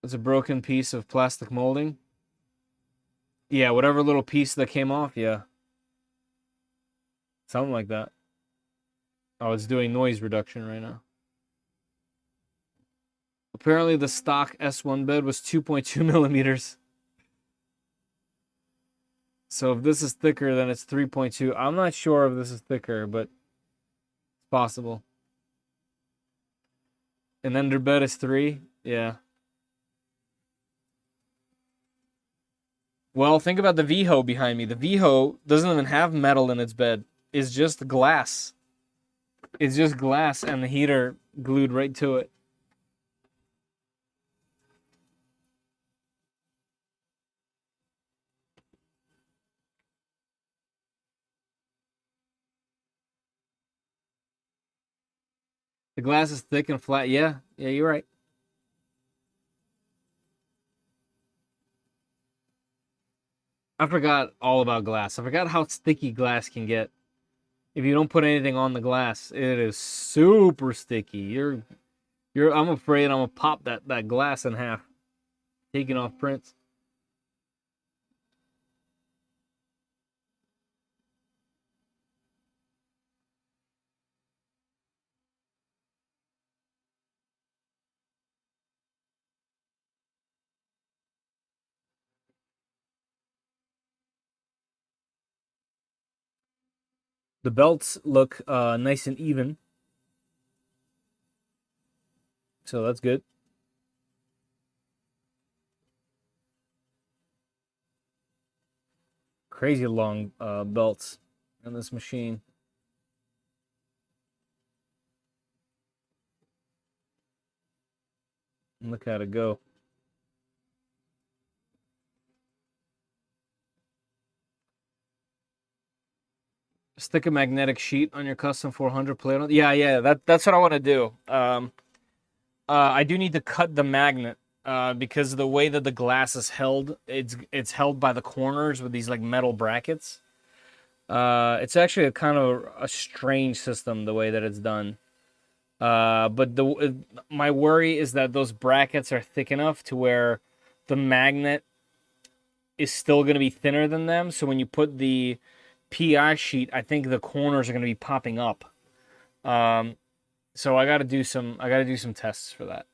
It's a broken piece of plastic molding. Yeah, whatever little piece that came off, yeah. Something like that. Oh, it's doing noise reduction right now. Apparently the stock S1 bed was 2.2 millimeters. So if this is thicker, then it's 3.2. I'm not sure if this is thicker, but it's possible. And then their bed is 3. Yeah. Well, think about the VHO behind me. The VHO doesn't even have metal in its bed. It's just glass. It's just glass and the heater glued right to it. The glass is thick and flat. Yeah, you're right. I forgot all about glass. I forgot how sticky glass can get. If you don't put anything on the glass, it is super sticky. I'm afraid I'm gonna pop that glass in half, taking off prints. The belts look nice and even, so that's good. Crazy long belts on this machine. Look at it go. Stick a magnetic sheet on your custom 400 plate. Yeah, that's what I want to do. I do need to cut the magnet because the way that the glass is held, it's held by the corners with these like metal brackets. It's actually a kind of a strange system the way that it's done. But my worry is that those brackets are thick enough to where the magnet is still going to be thinner than them. So when you put the PI sheet, I think the corners are going to be popping up. So I got to do some tests for that.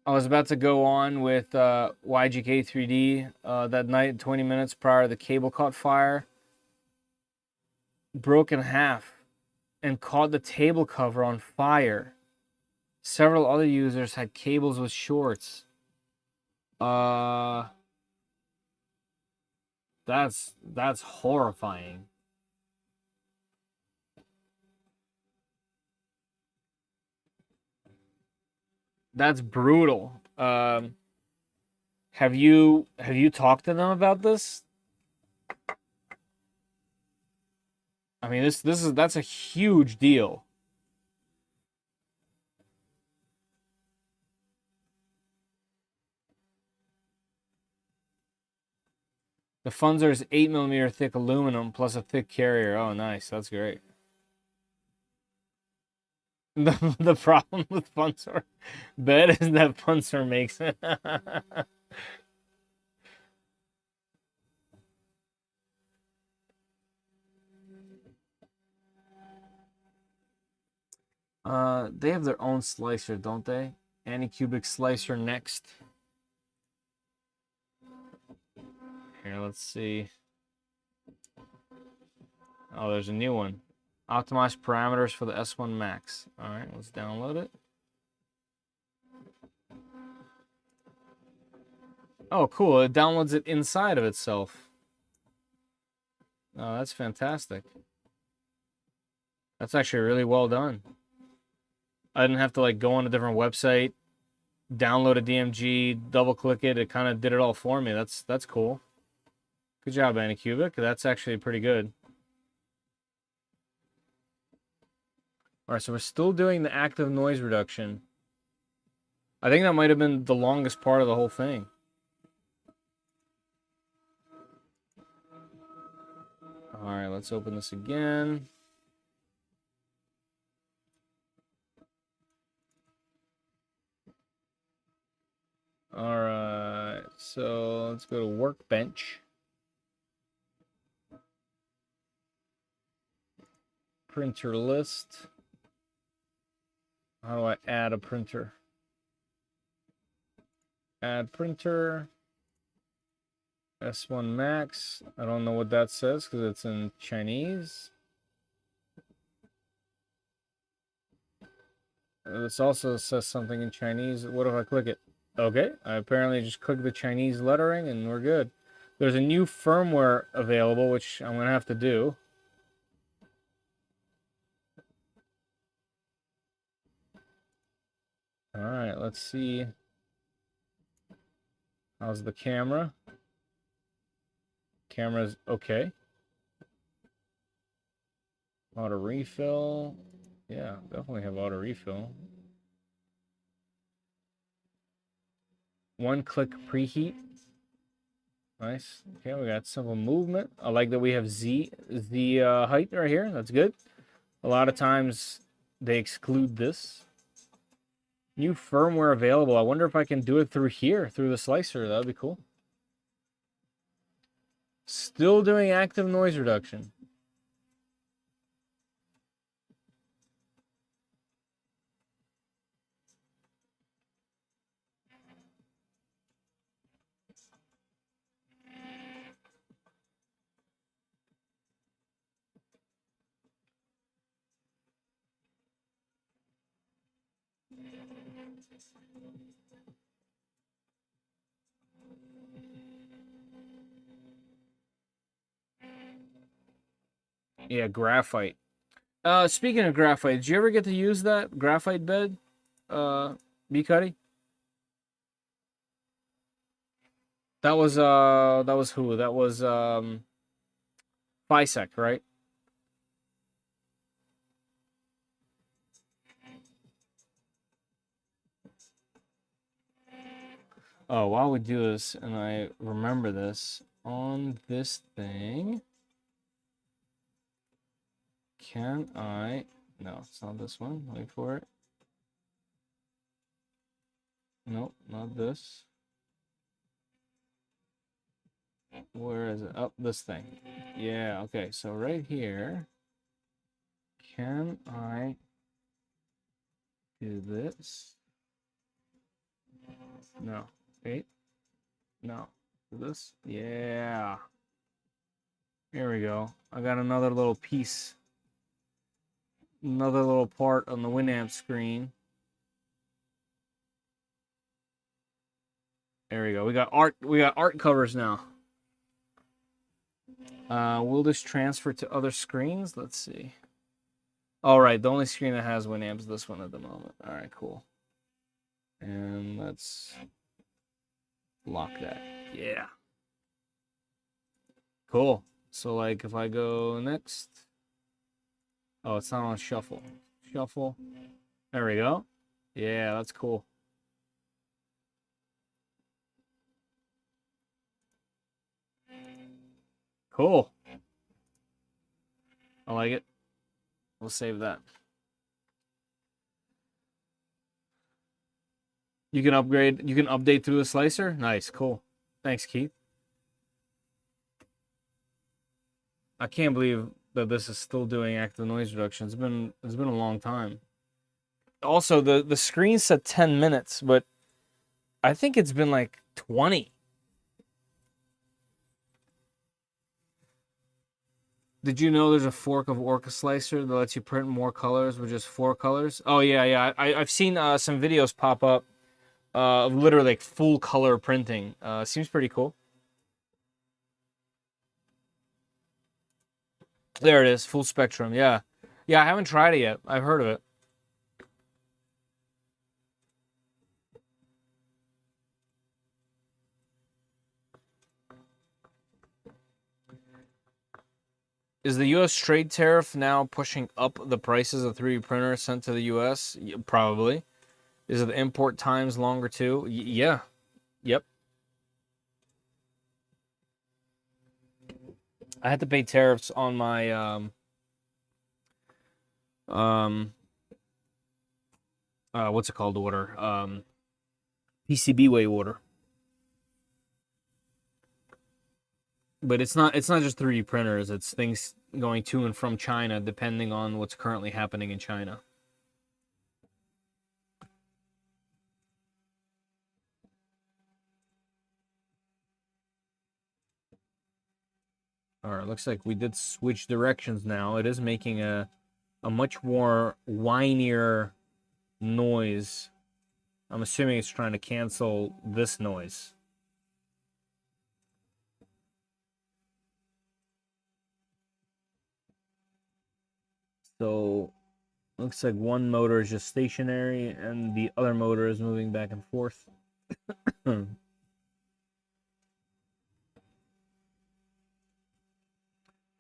I was about to go on with YGK 3D that night, 20 minutes prior. The cable caught fire, broke in half, and caught the table cover on fire. Several other users had cables with shorts. That's horrifying. That's brutal. Have you talked to them about this? I mean, that's a huge deal. The Funzer is 8mm thick aluminum plus a thick carrier. Oh, nice. That's great. The problem with Funzer bed is that Funzer makes it. They have their own slicer, don't they? AnyCubic slicer next. Here, let's see. Oh, there's a new one. Optimize parameters for the S1 Max. All right, let's download it. Oh, cool. It downloads it inside of itself. Oh, that's fantastic. That's actually really well done. I didn't have to like go on a different website, download a DMG, double click it. It kind of did it all for me. That's cool. Good job, AnyCubic. That's actually pretty good. All right, so we're still doing the active noise reduction. I think that might have been the longest part of the whole thing. All right, let's open this again. All right, so let's go to Workbench. Printer list. How do I add a printer? Add printer. S1 Max. I don't know what that says because it's in Chinese. This also says something in Chinese. What if I click it? Okay, I apparently just click the Chinese lettering and we're good. There's a new firmware available, which I'm going to have to do. All right, let's see. How's the camera? Camera's okay. Auto refill. Yeah, definitely have auto refill. One click preheat. Nice. Okay, we got simple movement. I like that we have Z height right here. That's good. A lot of times they exclude this. New firmware available. I wonder if I can do it through here, through the slicer. That would be cool. Still doing active noise reduction. Yeah, graphite. Speaking of graphite, did you ever get to use that graphite bed? B Cuddy? That was who? That was Fisec, right? Oh, while we do this, and I remember this, on this thing, can I... No, it's not this one. Wait for it. Nope, not this. Where is it? Oh, this thing. Yeah, okay. So right here, can I do this? No. Wait. No. This? Yeah. Here we go. I got another little piece. Another little part on the Winamp screen. There we go. We got art covers now. Will this transfer to other screens? Let's see. All right, the only screen that has Winamp is this one at the moment. All right, cool. And let's lock that. Yeah. Cool. So like if I go next. Oh, it's not on shuffle. Shuffle. There we go. Yeah, that's cool. Cool. I like it. We'll save that. You can upgrade, you can update through the slicer? Nice, cool. Thanks, Keith. I can't believe that this is still doing active noise reduction. It's been a long time. Also, the screen said 10 minutes, but I think it's been like 20. Did you know there's a fork of Orca Slicer that lets you print more colors with just 4 colors? Oh, yeah. I've seen some videos pop up of literally like full color printing. Seems pretty cool. There it is, full spectrum. Yeah. Yeah, I haven't tried it yet. I've heard of it. Is the U.S. trade tariff now pushing up the prices of 3D printers sent to the U.S.? Probably. Is it the import times longer too? Yeah. Yep. I had to pay tariffs on my what's it called order? PCBWay order. But it's not just 3D printers, it's things going to and from China depending on what's currently happening in China. All right, looks like we did switch directions now. It is making a much more whinier noise. I'm assuming it's trying to cancel this noise. So, looks like one motor is just stationary and the other motor is moving back and forth. I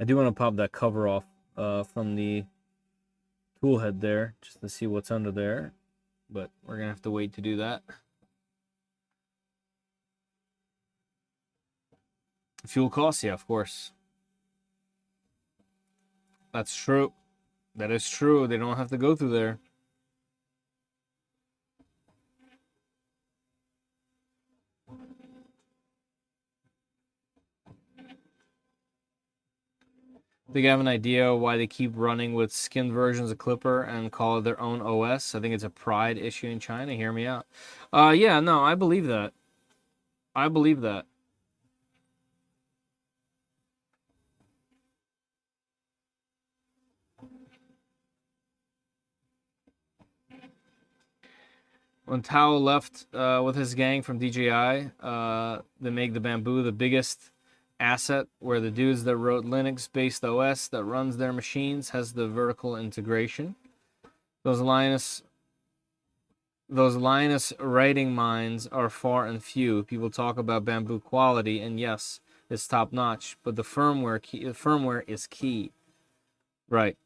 do want to pop that cover off from the tool head there just to see what's under there, but we're gonna have to wait to do that. Fuel costs, yeah, of course. That's true. That is true. They don't have to go through there. Think I have an idea why they keep running with skinned versions of Clipper and call it their own OS? I think it's a pride issue in China. Hear me out. Yeah, no, I believe that. I believe that. When Tao left with his gang from DJI, they make the Bamboo the biggest asset, where the dudes that wrote Linux-based OS that runs their machines has the vertical integration. Those Linus Those Linus writing minds are far and few. People talk about bamboo quality, and yes, it's top notch. But the firmware is key. Right.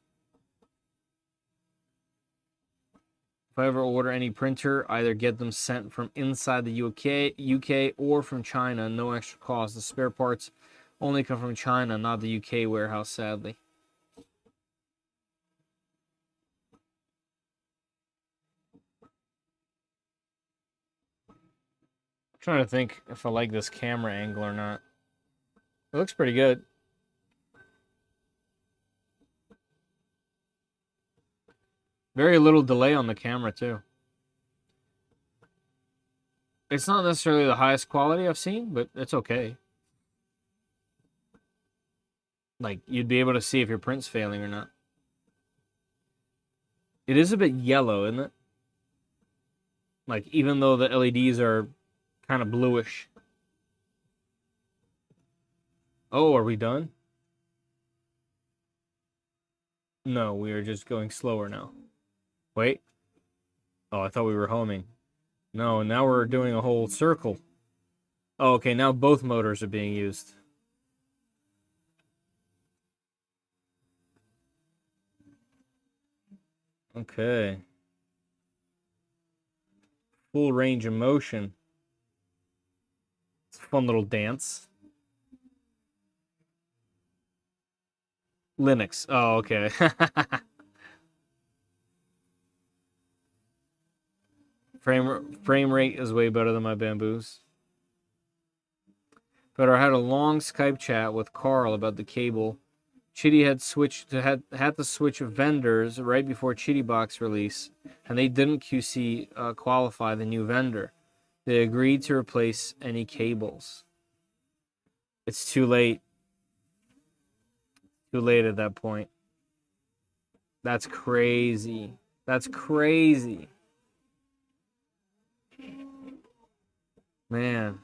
If I ever order any printer, either get them sent from inside the UK or from China, no extra cost. The spare parts only come from China, not the UK warehouse, sadly. I'm trying to think if I like this camera angle or not. It looks pretty good. Very little delay on the camera, too. It's not necessarily the highest quality I've seen, but it's okay. Like, you'd be able to see if your print's failing or not. It is a bit yellow, isn't it? Like, even though the LEDs are kind of bluish. Oh, are we done? No, we are just going slower now. Wait. Oh, I thought we were homing. No, now we're doing a whole circle. Oh, okay, now both motors are being used. Okay. Full range of motion. It's a fun little dance. Linux. Oh, okay. Frame rate is way better than my bamboos. But I had a long Skype chat with Carl about the cable. Chitty had to switch vendors right before Chitty Box release, and they didn't QC qualify the new vendor. They agreed to replace any cables. It's too late. Too late at that point. That's crazy. That's crazy. Man.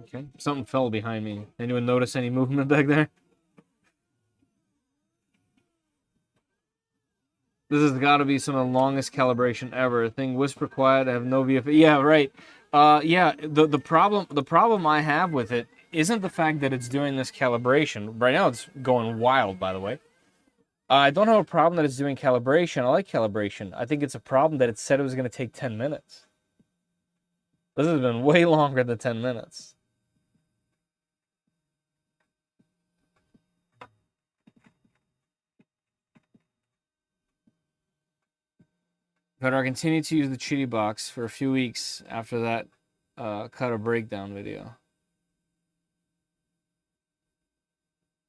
Okay. Something fell behind me. Anyone notice any movement back there? This has got to be some of the longest calibration ever. Thing whisper quiet. I have no VFX. Yeah, right. Yeah. The problem I have with it isn't the fact that it's doing this calibration. Right now, it's going wild. By the way, I don't have a problem that it's doing calibration. I like calibration. I think it's a problem that it said it was going to take 10 minutes. This has been way longer than 10 minutes. But I continued to use the Chitty Box for a few weeks after that cut a breakdown video.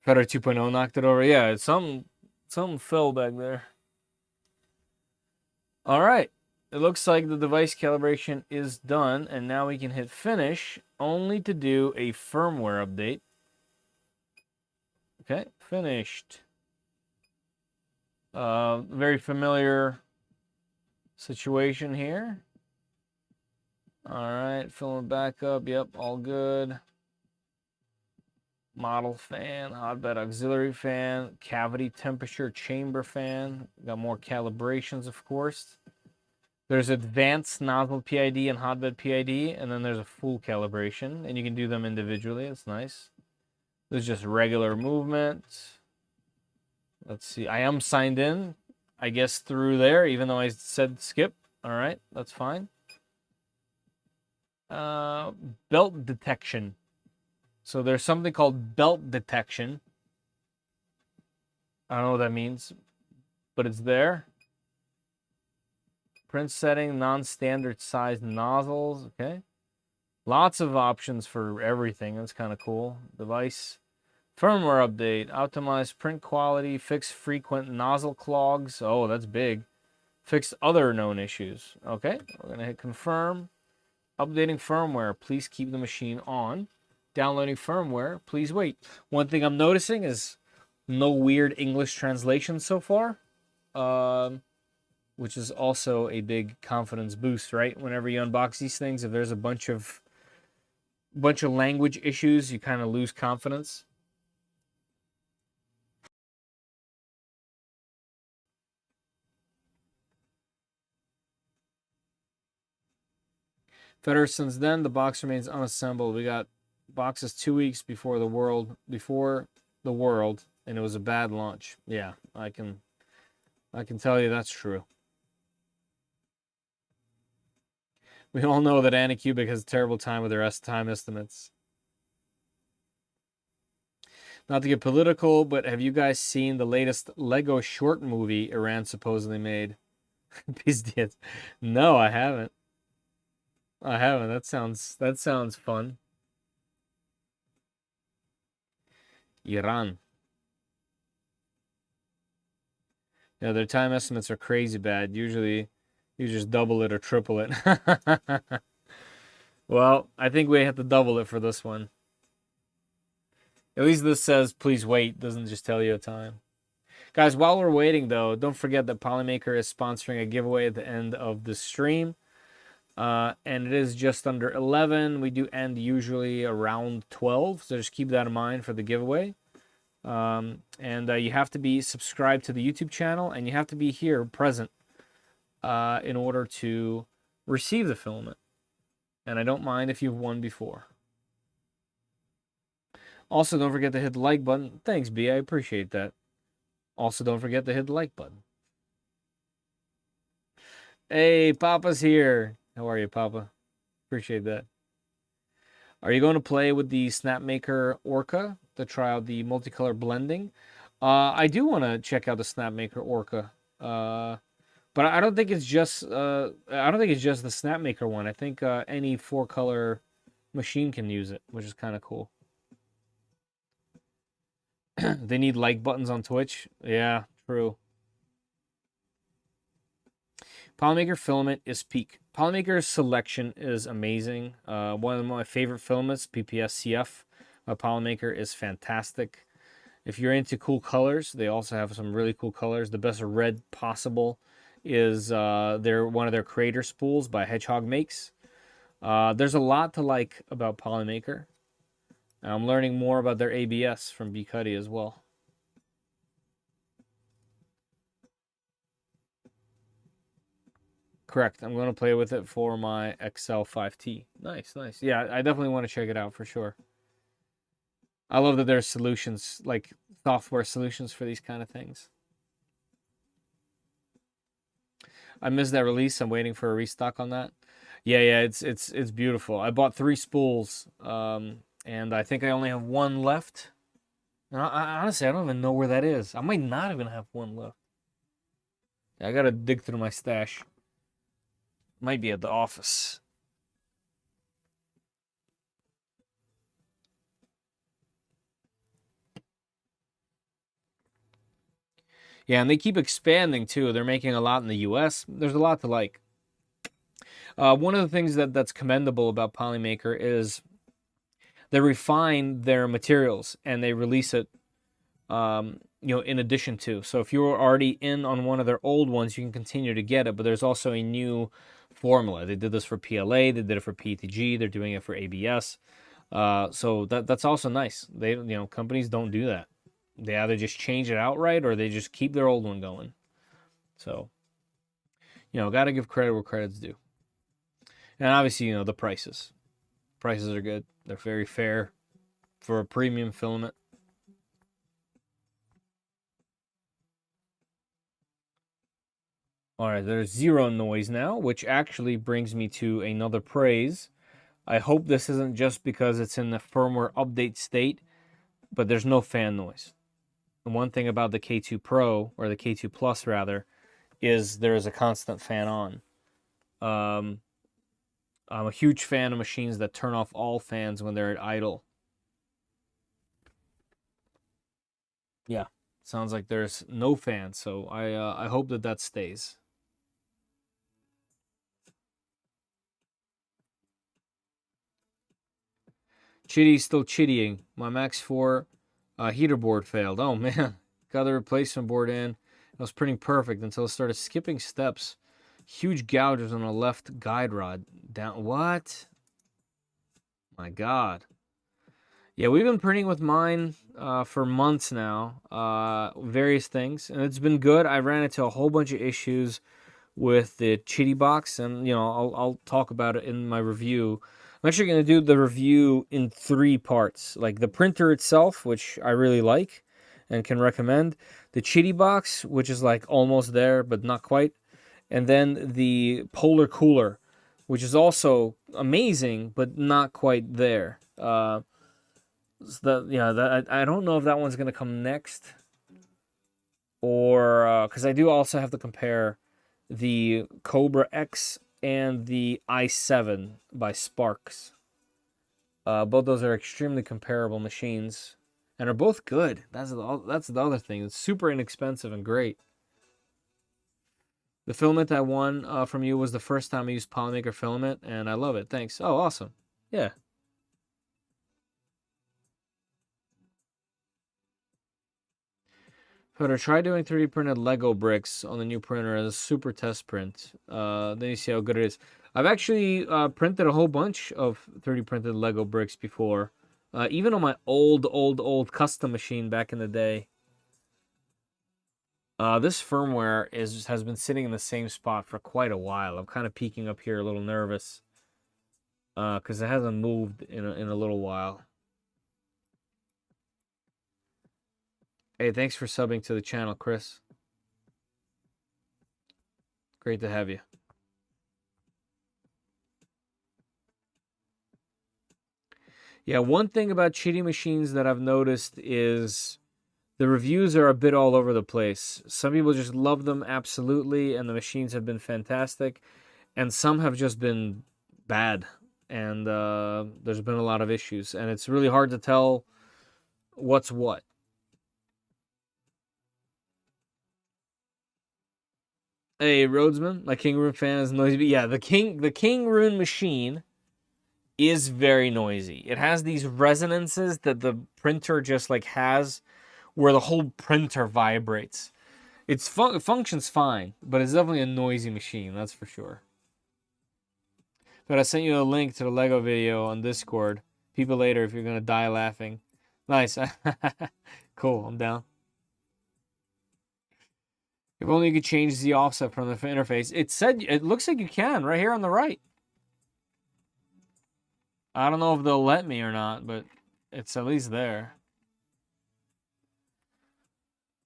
Feder 2.0 knocked it over. Yeah, something fell back there. All right. It looks like the device calibration is done, and now we can hit finish, only to do a firmware update. Okay, finished. Very familiar situation here. All right, filament backup. Yep, all good. Model fan, hotbed auxiliary fan, cavity temperature chamber fan. Got more calibrations, of course. There's advanced nozzle PID and hotbed PID, and then there's a full calibration, and you can do them individually. It's nice. There's just regular movement. Let's see. I am signed in, I guess, through there, even though I said skip. All right, that's fine. Belt detection. So there's something called belt detection. I don't know what that means, but it's there. Print setting, non-standard size nozzles. Okay. Lots of options for everything. That's kind of cool. Device. Firmware update. Optimize print quality. Fix frequent nozzle clogs. Oh, that's big. Fix other known issues. Okay. We're going to hit confirm. Updating firmware. Please keep the machine on. Downloading firmware. Please wait. One thing I'm noticing is no weird English translation so far. Which is also a big confidence boost, right? Whenever you unbox these things, if there's a bunch of bunch of language issues, you kind of lose confidence. Federer, since then, the box remains unassembled. We got boxes 2 weeks before the world, and it was a bad launch. Yeah, I can tell you that's true. We all know that AnyCubic has a terrible time with their time estimates. Not to get political, but have you guys seen the latest Lego short movie Iran supposedly made? No, I haven't. That sounds fun. Iran. Yeah, their time estimates are crazy bad. Usually you just double it or triple it. Well, I think we have to double it for this one. At least this says please wait, doesn't just tell you a time. Guys, while we're waiting though, don't forget that Polymaker is sponsoring a giveaway at the end of the stream. And it is just under 11. We do end usually around 12, so just keep that in mind for the giveaway. And you have to be subscribed to the YouTube channel, and you have to be here present in order to receive the filament. And I don't mind if you've won before. Also, don't forget to hit the like button. Thanks, B. I appreciate that. Also, don't forget to hit the like button. Hey, Papa's here. How are you, Papa? Appreciate that. Are you going to play with the Snapmaker Orca to try out the multicolor blending? I do want to check out the Snapmaker Orca, but I don't think it's just the Snapmaker one. I think any 4-color machine can use it, which is kind of cool. They need like buttons on Twitch. Yeah, true. Polymaker filament is peak. Polymaker's selection is amazing. One of my favorite filaments, PPS CF by Polymaker, is fantastic. If you're into cool colors, they also have some really cool colors. The best red possible is one of their creator spools by Hedgehog Makes. There's a lot to like about Polymaker. I'm learning more about their ABS from B Cuddy as well. Correct. I'm going to play with it for my XL5T. Nice, nice. Yeah, I definitely want to check it out for sure. I love that there's solutions, like software solutions for these kind of things. I missed that release. I'm waiting for a restock on that. Yeah, it's beautiful. I bought 3 spools, and I think I only have 1 left. And honestly, I don't even know where that is. I might not even have 1 left. I gotta dig through my stash. Might be at the office. Yeah, and they keep expanding too. They're making a lot in the US. There's a lot to like. One of the things that's commendable about Polymaker is they refine their materials and they release it in addition to. So if you're already in on one of their old ones, you can continue to get it, but there's also a new formula. They did this for PLA, they did it for PETG, they're doing it for ABS. So that's also nice. They companies don't do that. They either just change it outright or they just keep their old one going. So, got to give credit where credit's due. And obviously, the prices. Prices are good. They're very fair for a premium filament. All right, there's 0 noise now, which actually brings me to another praise. I hope this isn't just because it's in the firmware update state, but there's no fan noise. And one thing about the K2 Pro, or the K2 Plus rather, is there is a constant fan on. I'm a huge fan of machines that turn off all fans when they're at idle. Yeah, sounds like there's no fan, so I hope that stays. Chitty's still chittying. My Max 4 heater board failed. Oh man, got the replacement board in. It was printing perfect until it started skipping steps. Huge gouges on the left guide rod. Down. What? My God. Yeah, we've been printing with mine for months now, various things, and it's been good. I ran into a whole bunch of issues with the Chitty box, and I'll talk about it in my review. I'm actually going to do the review in 3 parts, like the printer itself, which I really like and can recommend, the Chitty box, which is like almost there but not quite, and then the Polar Cooler, which is also amazing but not quite there. So I don't know if that one's gonna come next, or because I do also have to compare the Cobra X and the i7 by Sparks. Both those are extremely comparable machines, and are both good. That's the other thing. It's super inexpensive and great. The filament I won from you was the first time I used Polymaker filament, and I love it. Thanks. Oh, awesome. Yeah. Photo, try doing 3D printed Lego bricks on the new printer as a super test print. Then you see how good it is. I've actually printed a whole bunch of 3D printed Lego bricks before. Even on my old custom machine back in the day. This firmware has been sitting in the same spot for quite a while. I'm kind of peeking up here a little nervous. Because it hasn't moved in a little while. Hey, thanks for subbing to the channel, Chris. Great to have you. Yeah, one thing about cheating machines that I've noticed is the reviews are a bit all over the place. Some people just love them absolutely, and the machines have been fantastic, and some have just been bad, and there's been a lot of issues, and it's really hard to tell what's what. Hey, Rhodesman, my King Rune fan is noisy. But yeah, the King Rune machine is very noisy. It has these resonances that the printer just like has, where the whole printer vibrates. It functions fine, but it's definitely a noisy machine, that's for sure. But I sent you a link to the Lego video on Discord. People later if you're gonna die laughing. Nice. Cool, I'm down. If only you could change the offset from the interface. It looks like you can right here on the right. I don't know if they'll let me or not, but it's at least there.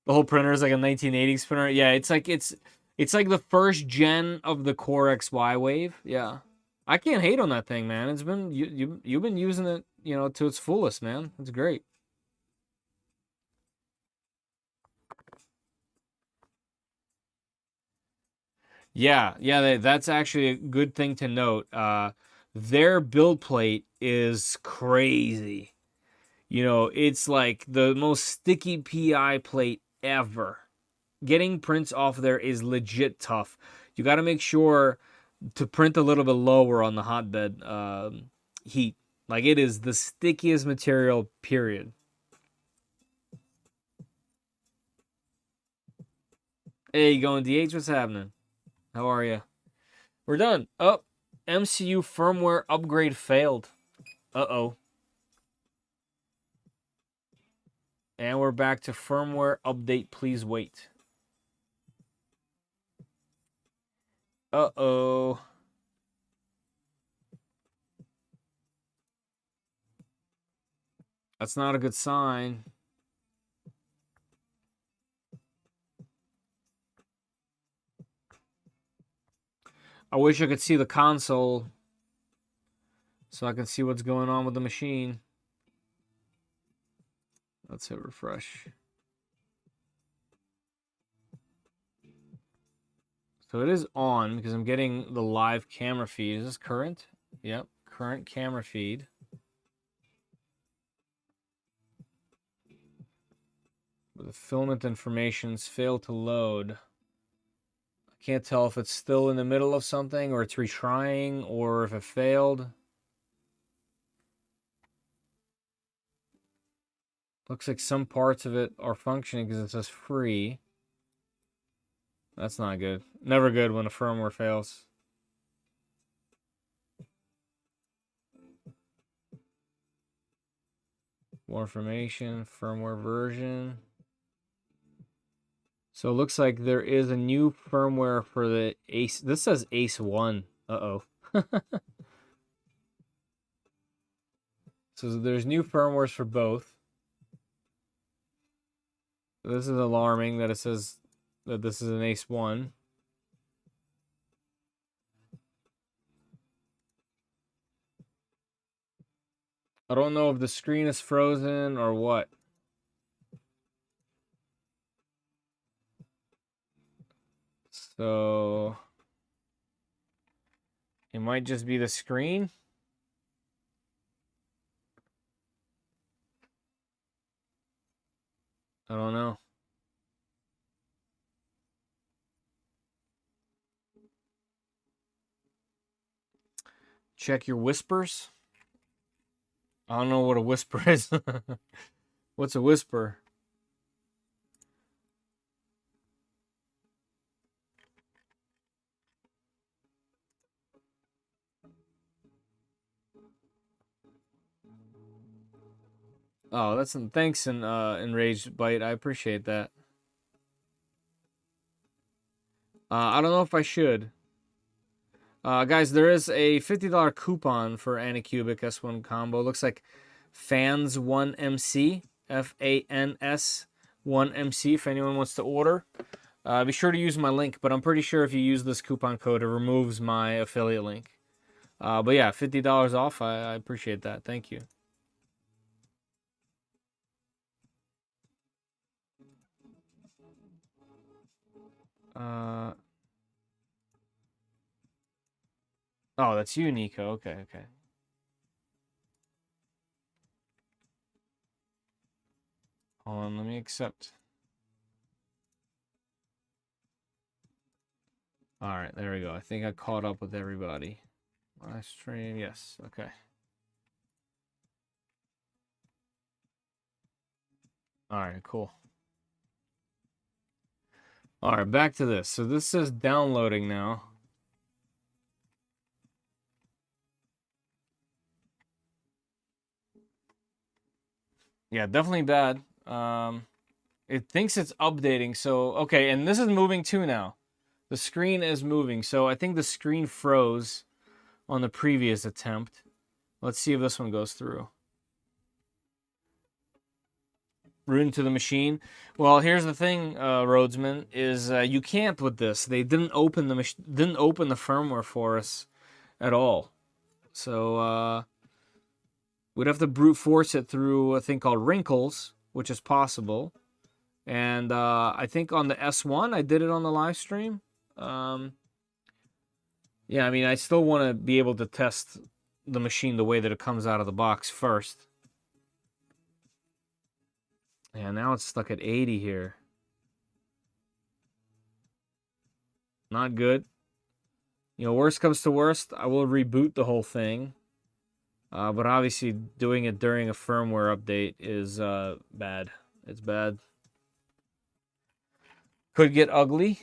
The whole printer is like a 1980s printer. Yeah, it's like the first gen of the Core XY wave. Yeah, I can't hate on that thing, man. It's been you've been using it, to its fullest, man. It's great. Yeah, that's actually a good thing to note. Their build plate is crazy. It's like the most sticky PI plate ever. Getting prints off there is legit tough. You got to make sure to print a little bit lower on the hotbed heat. Like, it is the stickiest material, period. Hey, you going DH? What's happening? How are you? We're done. Oh, MCU firmware upgrade failed. Uh-oh. And we're back to firmware update. Please wait. Uh-oh. That's not a good sign. I wish I could see the console so I can see what's going on with the machine. Let's hit refresh. So it is on because I'm getting the live camera feed. Is this current? Yep, current camera feed. The filament informations fail to load. I can't tell if it's still in the middle of something or it's retrying or if it failed. Looks like some parts of it are functioning because it says free. That's not good. Never good when a firmware fails. More information, firmware version. So it looks like there is a new firmware for the Ace. This says Ace 1. Uh-oh. So there's new firmwares for both. This is alarming that it says that this is an Ace 1. I don't know if the screen is frozen or what. So it might just be the screen. I don't know. Check your whispers. I don't know what a whisper is. What's a whisper? Oh, that's thanks, Enraged Bite. I appreciate that. I don't know if I should. Guys, there is a $50 coupon for AnyCubic S1 combo. Looks like Fans1MC, FANS1MC, if anyone wants to order. Be sure to use my link, but I'm pretty sure if you use this coupon code, it removes my affiliate link. But yeah, $50 off. I appreciate that. Thank you. Oh, that's you, Nico. Okay, okay. Hold on, let me accept. All right, there we go. I think I caught up with everybody. Live stream, yes. Okay. All right, cool. All right, back to this. So this says downloading now. Yeah, definitely bad. It thinks it's updating. So, okay, and this is moving too now. The screen is moving. So I think the screen froze on the previous attempt. Let's see if this one goes through. Root into the machine. Well, here's the thing, Rhodesman, is you can't with this. They didn't open the firmware for us at all. So we'd have to brute force it through a thing called wrinkles, which is possible. And I think on the S1, I did it on the live stream. Yeah, I mean, I still want to be able to test the machine the way that it comes out of the box first. Yeah, now it's stuck at 80 here. Not good. You know, worst comes to worst, I will reboot the whole thing. But obviously, doing it during a firmware update is bad. It's bad. Could get ugly.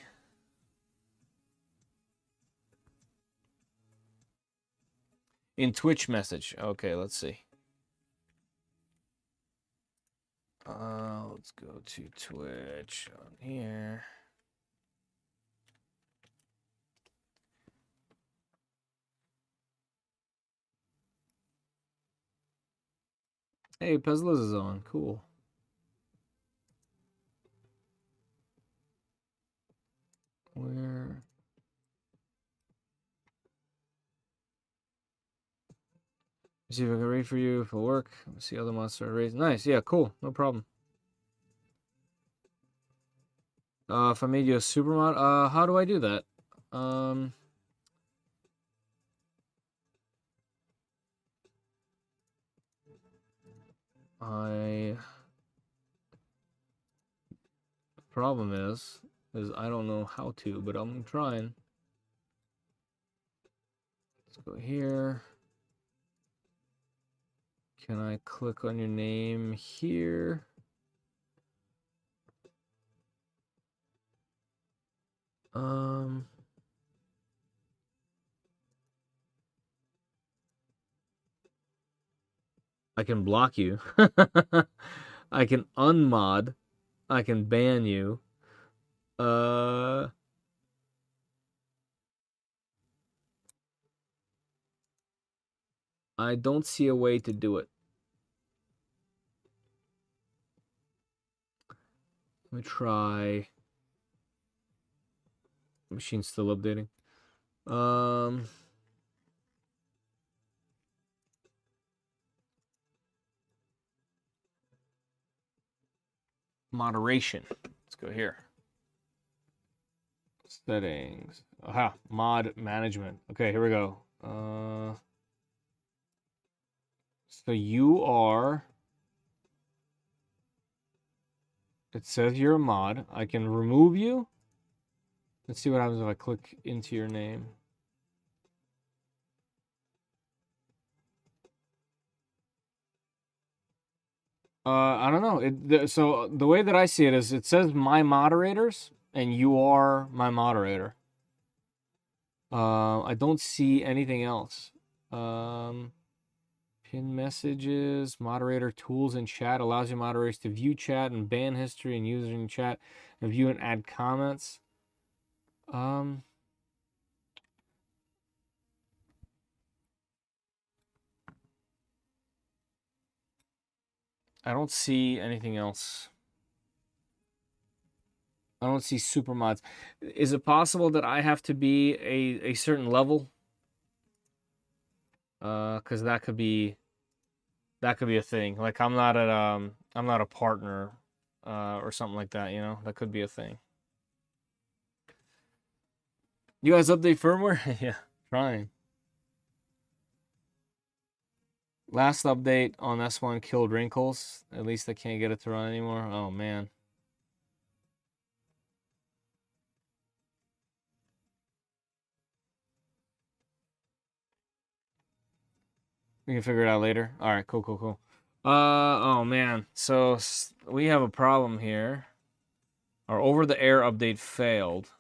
In Twitch message. Okay, let's see. Let's go to Twitch on here. Hey, Pezliz is on. Cool. Where? See if I can read for you if it'll work. Let's see other monster raise. Nice. Yeah, cool. No problem. If I made you a supermod, how do I do that? The problem is I don't know how to, but I'm trying. Let's go here. Can I click on your name here? I can block you. I can unmod. I can ban you. I don't see a way to do it. Let me try. Machine's still updating. Moderation. Let's go here. Settings. Aha, mod management. Okay, here we go. So you are. It says you're a mod. I can remove you. Let's see what happens if I click into your name. I don't know. So the way that I see it is, it says my moderators, and you are my moderator. I don't see anything else. Pin messages, moderator tools in chat allows your moderators to view chat and ban history and users in chat, and view and add comments. I don't see anything else. I don't see super mods. Is it possible that I have to be a certain level? Because that could be a thing. Like I'm not a partner, or something like that. You know, that could be a thing. You guys update firmware? Yeah, trying. Last update on S1 killed wrinkles. At least I can't get it to run anymore. Oh man. We can figure it out later. All right, cool. Oh man. So we have a problem here. Our over-the-air update failed.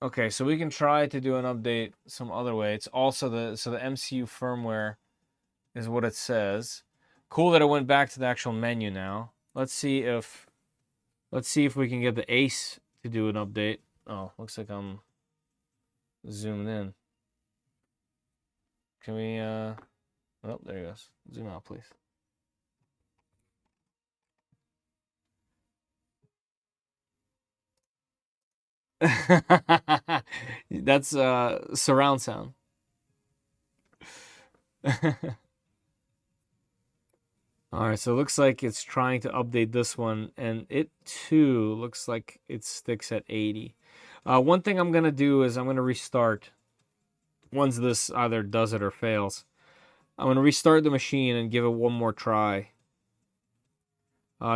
Okay, so we can try to do an update some other way. It's also the MCU firmware is what it says. Cool that it went back to the actual menu now. Let's see if we can get the Ace to do an update. Oh, looks like I'm zoomed in. Can we oh, there he goes. Zoom out, please. That's surround sound. All right, so it looks like it's trying to update this one, and it too looks like it sticks at 80. One thing I'm gonna do is I'm gonna restart. Once this either does it or fails, I'm gonna restart the machine and give it one more try.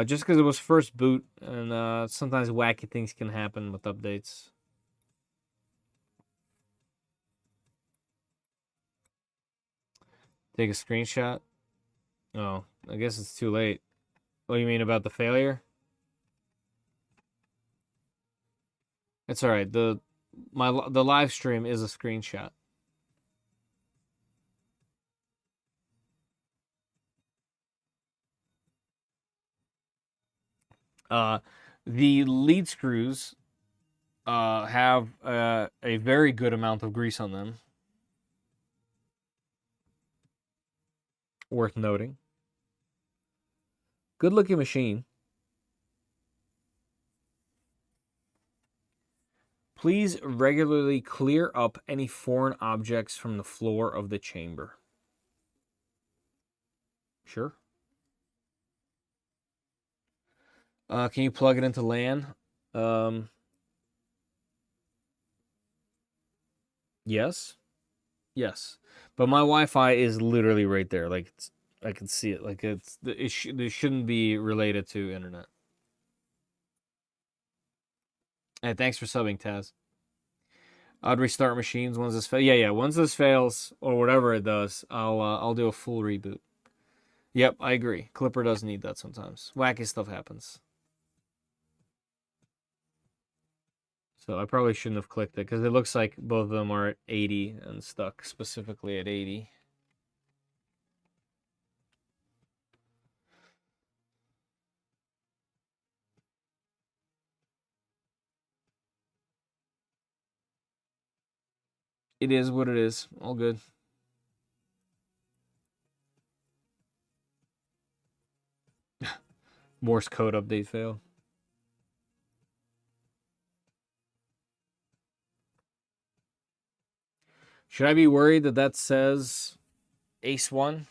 Just because it was first boot, and sometimes wacky things can happen with updates. Take a screenshot. Oh, I guess it's too late. What do you mean about the failure? It's all right. The live stream is a screenshot. The lead screws have a very good amount of grease on them. Worth noting. Good looking machine. Please regularly clear up any foreign objects from the floor of the chamber. Sure. Can you plug it into LAN? Yes. Yes. But my Wi-Fi is literally right there. Like I can see it. Like it shouldn't be related to internet. Hey, thanks for subbing, Taz. I'd restart machines once this fails. Yeah. Once this fails or whatever it does, I'll do a full reboot. Yep, I agree. Clipper does need that sometimes. Wacky stuff happens. So I probably shouldn't have clicked it because it looks like both of them are at 80 and stuck specifically at 80. It is what it is. All good. Morse code update fail. Should I be worried that that says Ace 1?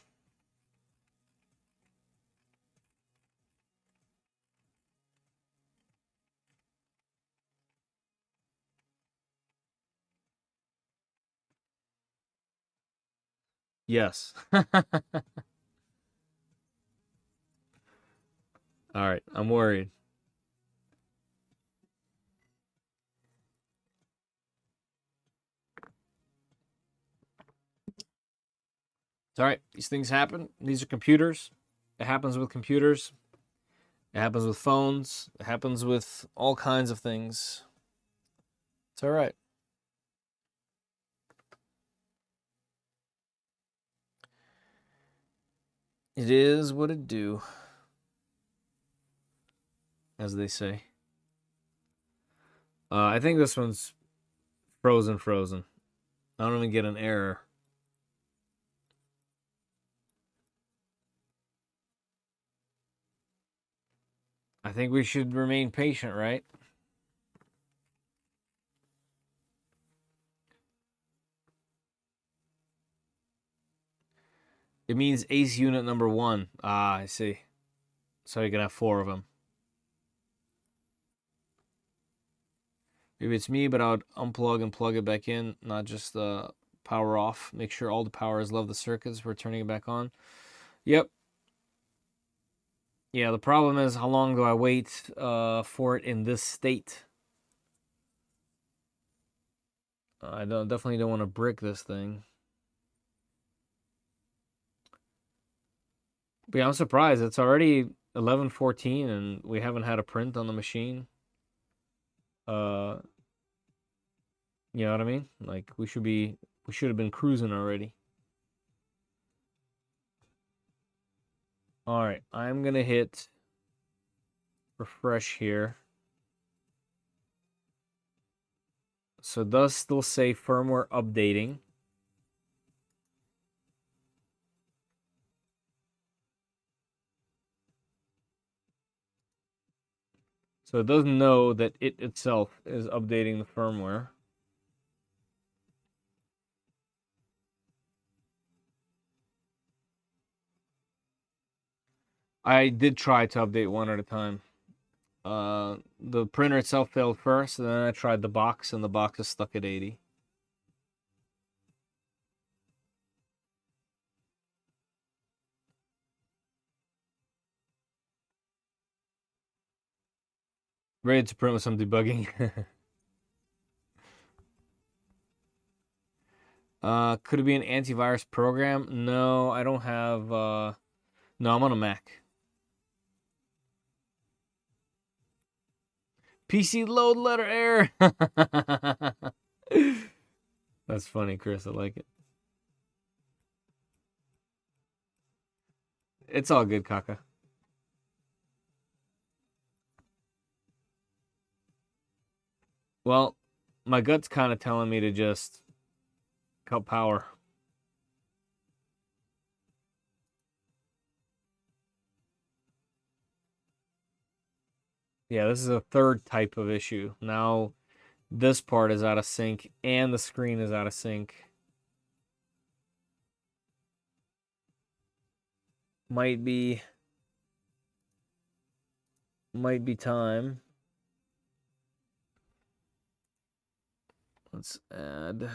Yes. All right, I'm worried. It's all right. These things happen. These are computers. It happens with computers. It happens with phones. It happens with all kinds of things. It's all right. It is what it do, as they say. I think this one's frozen. I don't even get an error. I think we should remain patient, right? It means ace unit number 1. Ah, I see. So you can have 4 of them. Maybe it's me, but I would unplug and plug it back in, not just power off. Make sure all the power has left the circuits. We're turning it back on. Yep. Yeah, the problem is how long do I wait for it in this state? I definitely don't want to brick this thing. But yeah, I'm surprised. It's already 11:14 and we haven't had a print on the machine. You know what I mean? Like we should have been cruising already. All right, I'm gonna hit refresh here. So it does still say firmware updating. So it doesn't know that it itself is updating the firmware. I did try to update one at a time. The printer itself failed first, and then I tried the box, and the box is stuck at 80. Ready to print with some debugging. Could it be an antivirus program? No, I don't have. No, I'm on a Mac. PC load letter error. That's funny, Chris. I like it. It's all good, Kaka. Well, my gut's kind of telling me to just cut power. Yeah, this is a third type of issue. Now, this part is out of sync and the screen is out of sync. Might be time. Let's add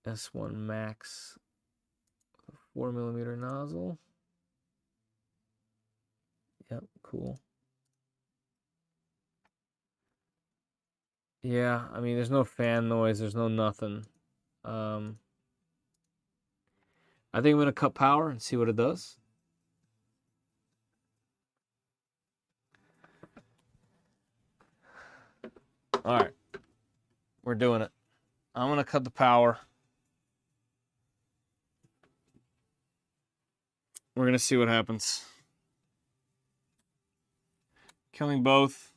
S1 Max 4mm nozzle. Yep, cool. Yeah, I mean, there's no fan noise. There's no nothing. I think I'm going to cut power and see what it does. All right. We're doing it. I'm going to cut the power. We're going to see what happens. Killing both.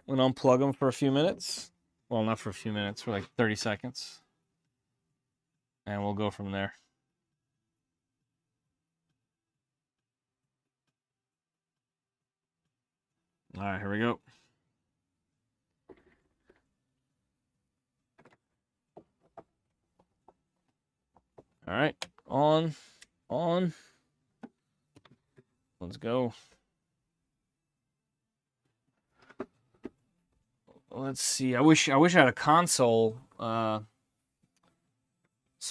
I'm going to unplug them for a few minutes. Well, not for a few minutes, for like 30 seconds. And we'll go from there. All right, here we go. All right, on. Let's go. Let's see. I wish I had a console so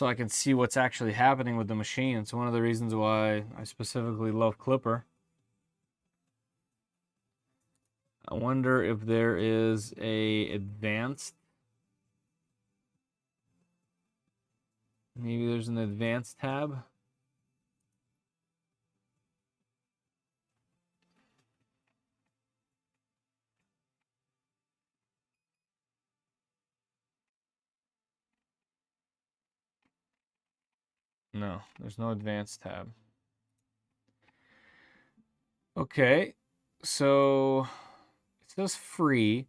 I can see what's actually happening with the machine. It's one of the reasons why I specifically love Clipper. I wonder if there is a advanced. Maybe there's an advanced tab. No, there's no advanced tab. Okay, so it says free.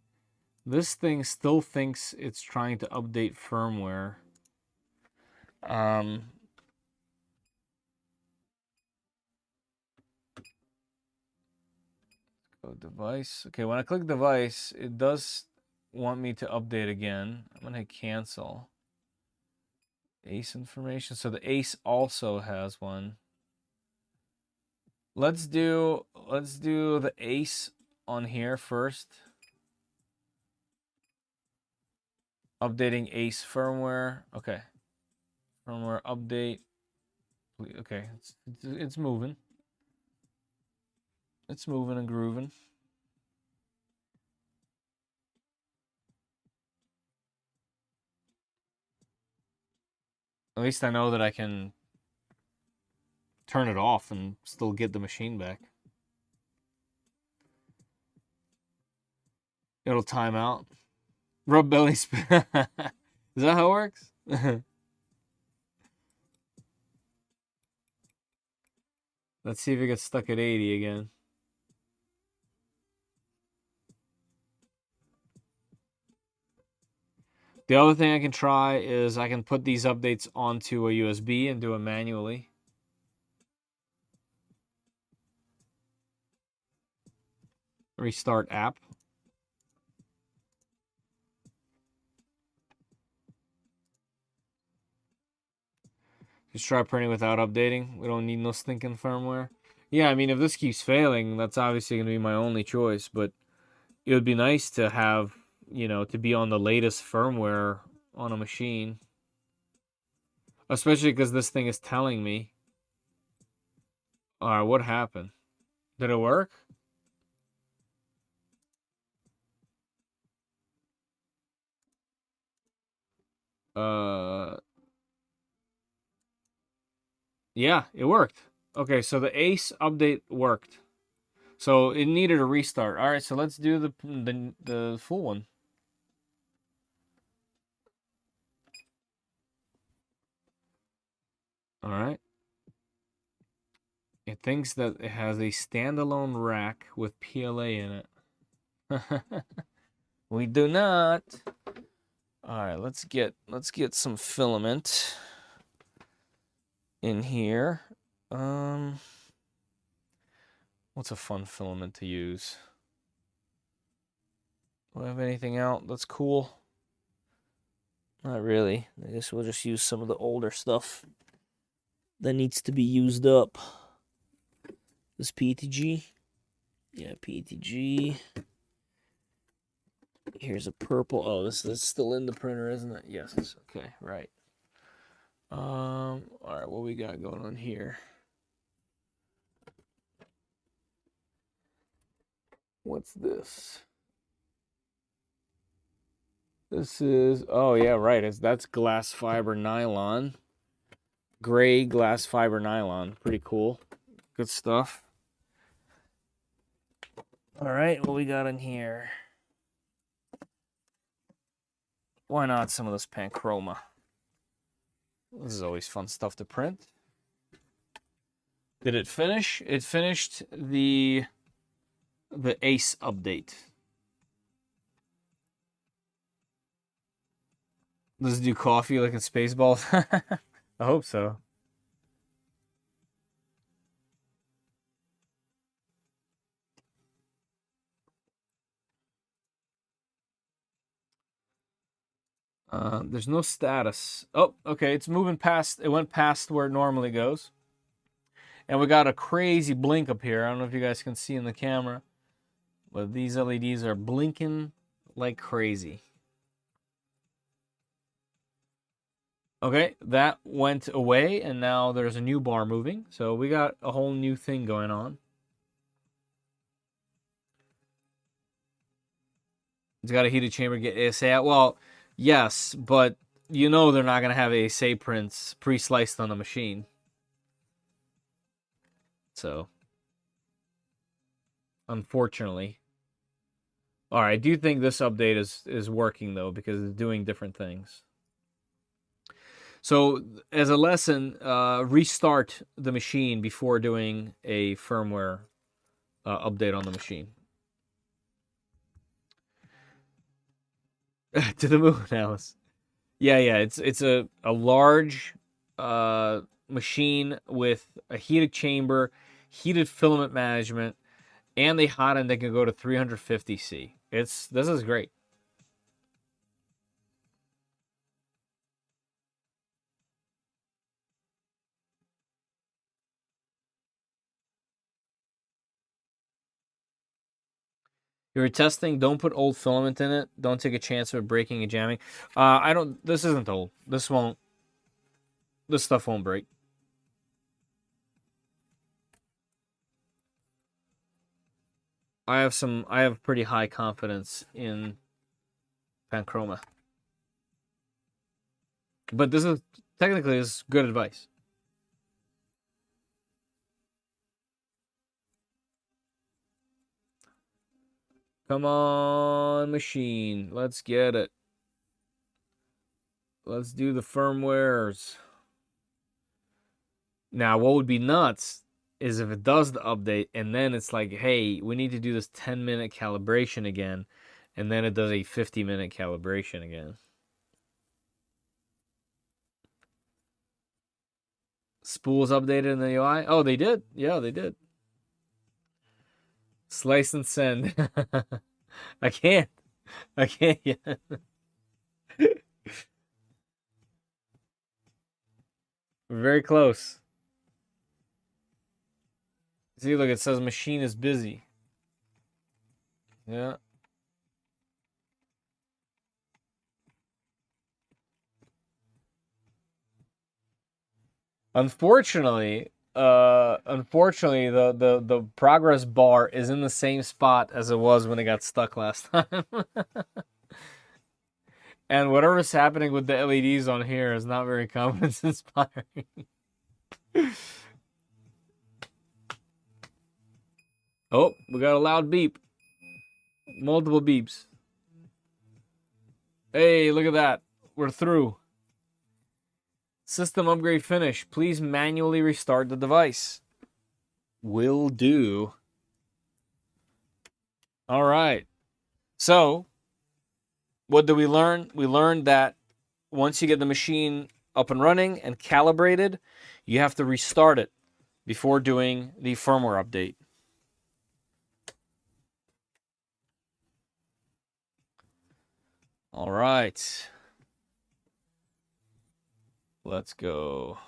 This thing still thinks it's trying to update firmware. Go device. Okay, when I click device, it does want me to update again. I'm gonna hit cancel. ACE information. So the ACE also has one. Let's do the ACE on here first. Updating ACE firmware. Okay. Firmware update. Okay, it's moving. It's moving and grooving. At least I know that I can turn it off and still get the machine back. It'll time out. Rub belly spin. Is that how it works? Let's see if it gets stuck at 80 again. The other thing I can try is I can put these updates onto a USB and do it manually. Restart app. Just try printing without updating. We don't need no stinking firmware. Yeah, I mean, if this keeps failing, that's obviously going to be my only choice. But it would be nice to have, you know, to be on the latest firmware on a machine. Especially because this thing is telling me. Alright, what happened? Did it work? Yeah, it worked. Okay, so the ACE update worked. So it needed a restart. All right, so let's do the full one. All right. It thinks that it has a standalone rack with PLA in it. We do not. All right, let's get some filament in here. What's a fun filament to use? Do I have anything out that's cool? Not really. I guess we'll just use some of the older stuff that needs to be used up. This PETG. Yeah, PETG. Here's a purple. Oh, this is still in the printer, isn't it? Yes. Okay, right. All right, what we got going on here? What's this? This is, oh yeah, right. That's glass fiber nylon. Gray glass fiber nylon. Pretty cool. Good stuff. All right, what we got in here? Why not some of this Panchroma? This is always fun stuff to print. Did it finish? It finished the ACE update. Does it do coffee like in Spaceballs? I hope so. There's no status. Oh, okay. It's moving past. It went past where it normally goes. And we got a crazy blink up here. I don't know if you guys can see in the camera, but these LEDs are blinking like crazy. Okay, that went away, and now there's a new bar moving. So we got a whole new thing going on. It's got a heated chamber, get ASA out. Well, yes, but you know they're not going to have ASA prints pre-sliced on the machine. So, unfortunately. All right, I do think this update is working, though, because it's doing different things. So, as a lesson, restart the machine before doing a firmware update on the machine. To the moon, Alice. Yeah, it's a large machine with a heated chamber, heated filament management, and they hot end that can go to 350C. This is great. You're testing, don't put old filament in it. Don't take a chance of breaking and jamming. This isn't old. This stuff won't break. I have pretty high confidence in Panchroma. But this is technically good advice. Come on, machine. Let's get it. Let's do the firmwares. Now, what would be nuts is if it does the update and then it's like, hey, we need to do this 10-minute calibration again, and then it does a 50-minute calibration again. Spools updated in the UI? Oh, they did? Yeah, they did. Slice and send. I can't yet. We're very close. See, look, it says machine is busy. Yeah. Unfortunately, the progress bar is in the same spot as it was when it got stuck last time. And whatever's happening with the LEDs on here is not very confidence inspiring. Oh, we got a loud beep. Multiple beeps. Hey, look at that. We're through. System upgrade finished. Please manually restart the device. Will do. All right. So, what did we learn? We learned that once you get the machine up and running and calibrated, you have to restart it before doing the firmware update. All right. Let's go.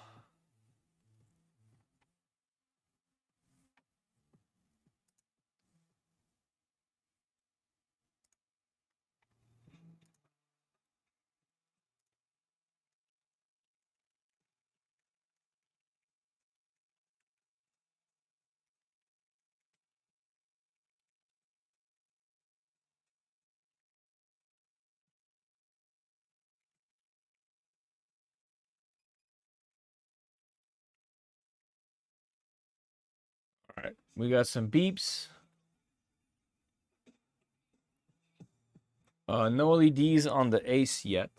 All right. We got some beeps. No LEDs on the Ace yet.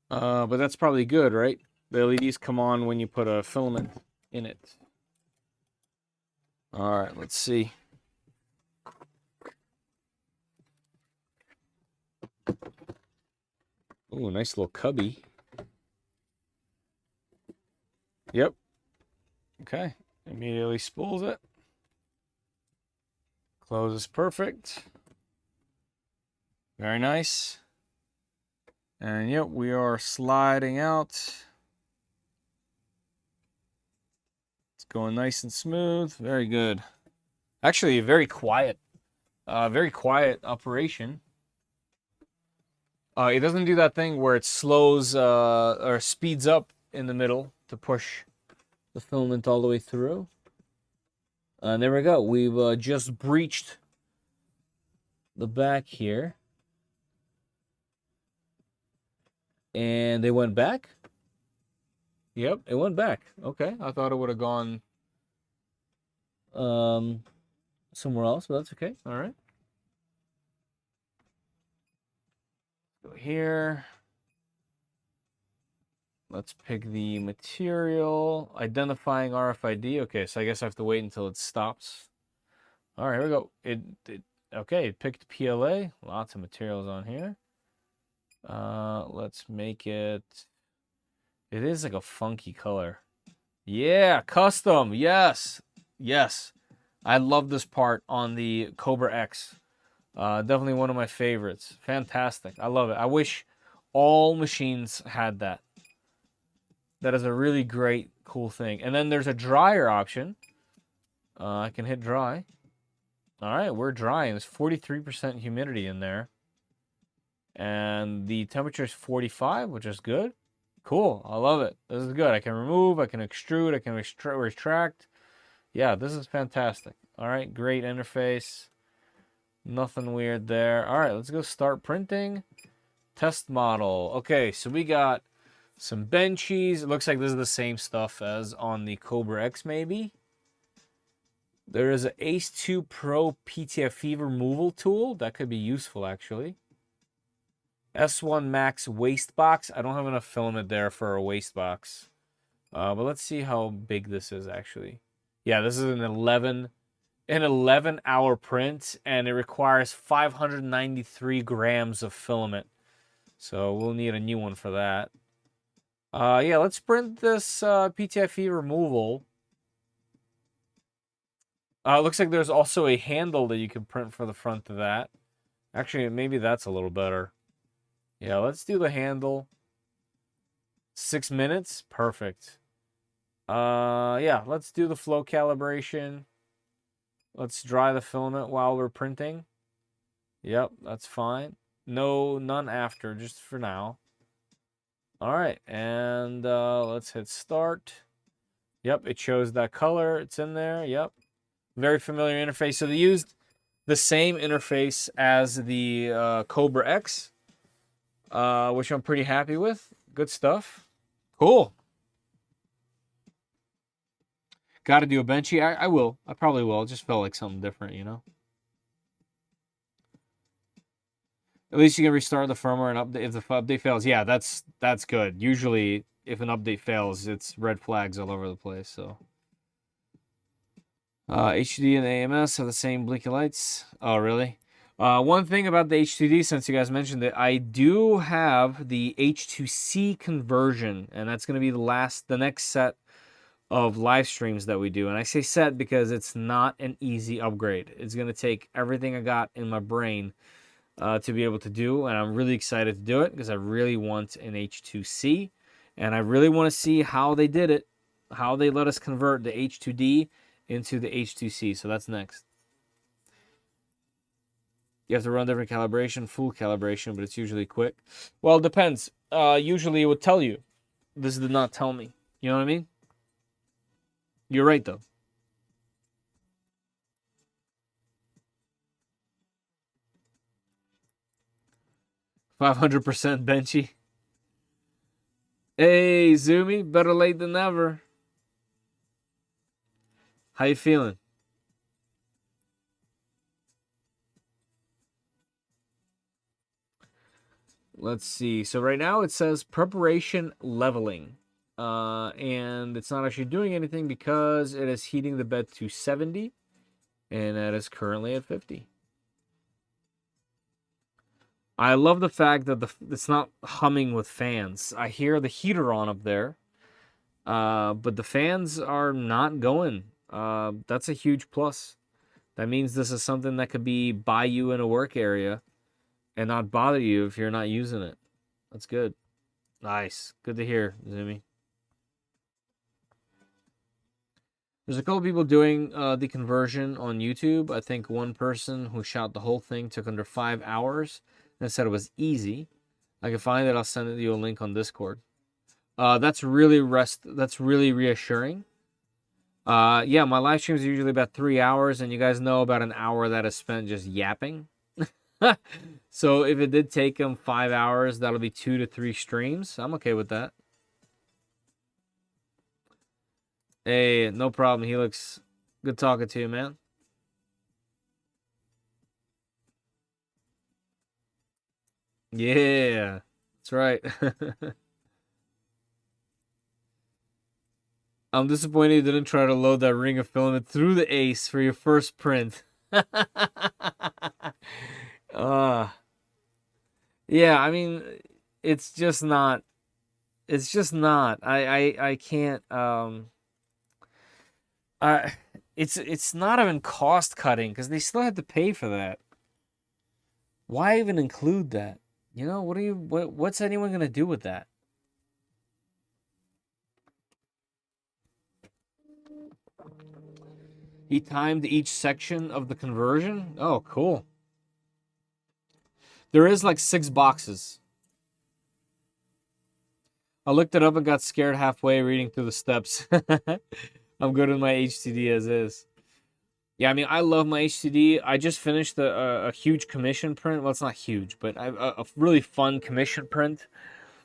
But that's probably good, right? The LEDs come on when you put a filament in it. All right, let's see. Ooh, nice little cubby. Yep. Okay. Immediately spools it. Closes perfect. Very nice. And yep, we are sliding out. It's going nice and smooth. Very good. Actually, very quiet operation. It doesn't do that thing where it slows or speeds up in the middle to push the filament all the way through. And there we go. We've just breached the back here. And they went back? Yep, it went back. Okay, I thought it would have gone somewhere else, but that's okay. All right. Go here. Let's pick the material. Identifying RFID. Okay, so I guess I have to wait until it stops. All right, here we go. Okay, it picked PLA. Lots of materials on here. Let's make it. It is like a funky color. Yeah, custom. Yes. Yes. I love this part on the Cobra X. Definitely one of my favorites. Fantastic. I love it. I wish all machines had that. That is a really great, cool thing. And then there's a dryer option. I can hit dry. All right, we're drying. There's 43% humidity in there. And the temperature is 45, which is good. Cool. I love it. This is good. I can remove, I can extrude, I can retract. Yeah, this is fantastic. All right, great interface. Nothing weird there. All right, let's go start printing. Test model. Okay, so we got some benchies. It looks like this is the same stuff as on the Cobra X, maybe. There is an Ace 2 Pro PTFE removal tool. That could be useful, actually. S1 Max waste box. I don't have enough filament there for a waste box. But let's see how big this is, actually. Yeah, this is an 11-hour print, and it requires 593 grams of filament. So we'll need a new one for that. Yeah, let's print this PTFE removal. Looks like there's also a handle that you can print for the front of that. Actually, maybe that's a little better. Yeah, let's do the handle. 6 minutes? Perfect. Yeah, let's do the flow calibration. Let's dry the filament while we're printing. Yep, that's fine. None after, just for now. All right, and let's hit start. Yep, it shows that color. It's in there. Yep. Very familiar interface. So they used the same interface as the Cobra X, which I'm pretty happy with. Good stuff. Cool. Got to do a benchy. I will. I probably will. It just felt like something different, you know? At least you can restart the firmware and update if the update fails. Yeah, that's good. Usually, if an update fails, it's red flags all over the place, so... HDD and AMS have the same blinky lights. Oh, really? One thing about the H2D, since you guys mentioned it, I do have the H2C conversion, and that's going to be the next set of live streams that we do. And I say set because it's not an easy upgrade. It's going to take everything I got in my brain to be able to do, and I'm really excited to do it because I really want an H2C, and I really want to see how they did it, how they let us convert the H2D into the H2C. So that's next. You have to run different calibration, full calibration, but it's usually quick. Well, it depends. Usually it would tell you. This did not tell me. You know what I mean? You're right, though. $500% benchy. Hey, Zoomy, better late than never. How you feeling? Let's see. So right now it says preparation leveling. And it's not actually doing anything because it is heating the bed to 70. And that is currently at 50. I love the fact that it's not humming with fans. I hear the heater on up there, but the fans are not going. That's a huge plus. That means this is something that could be by you in a work area and not bother you if you're not using it. That's good. Nice. Good to hear, Zimmy. There's a couple people doing the conversion on YouTube. I think one person who shot the whole thing took under 5 hours and said it was easy. I can find it. I'll send you a link on Discord. That's really reassuring. Yeah, my live streams are usually about 3 hours, and you guys know about an hour that is spent just yapping. So if it did take him 5 hours, that'll be 2 to 3 streams. I'm okay with that. Hey, no problem, Helix. Good talking to you, man. Yeah, that's right. I'm disappointed you didn't try to load that ring of filament through the ace for your first print. Yeah, I mean, it's just not. It's just not. I can't. It's not even cost cutting because they still have to pay for that. Why even include that? You know, what's anyone gonna do with that? He timed each section of the conversion. Oh, cool. There is like 6 boxes. I looked it up and got scared halfway reading through the steps. I'm good with my HTD as is. Yeah, I mean, I love my HTD. I just finished a huge commission print. Well, it's not huge, but a really fun commission print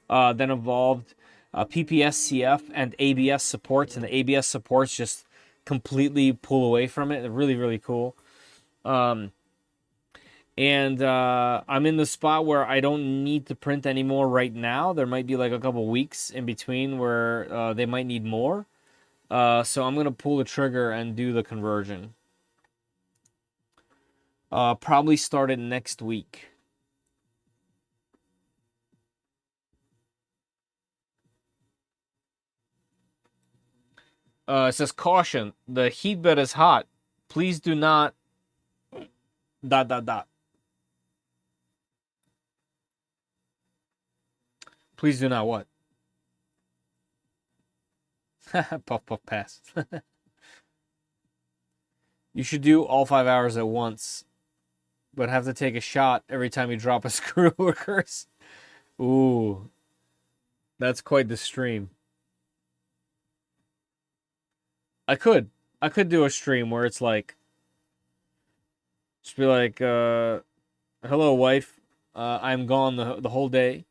that involved PPS, CF, and ABS supports. And the ABS supports just completely pull away from it. They're really, really cool. And I'm in the spot where I don't need to print anymore right now. There might be like a couple weeks in between where they might need more. So I'm going to pull the trigger and do the conversion. Probably start it next week. It says, caution, the heat bed is hot. Please do not... ... Please do not what? Puff, puff, pass. You should do all 5 hours at once, but have to take a shot every time you drop a screw or curse. Ooh. That's quite the stream. I could do a stream where it's like, just be like, hello, wife. I'm gone the whole day.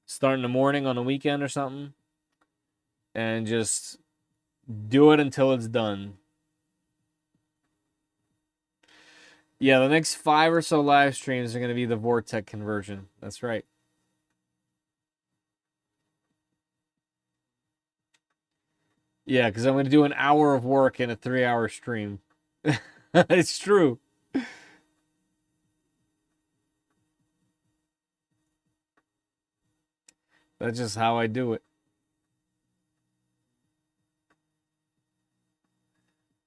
Start in the morning on a weekend or something. And just do it until it's done. Yeah, the next 5 or so live streams are going to be the Vortec conversion. That's right. Yeah, because I'm going to do an hour of work in a 3-hour stream. It's true. That's just how I do it.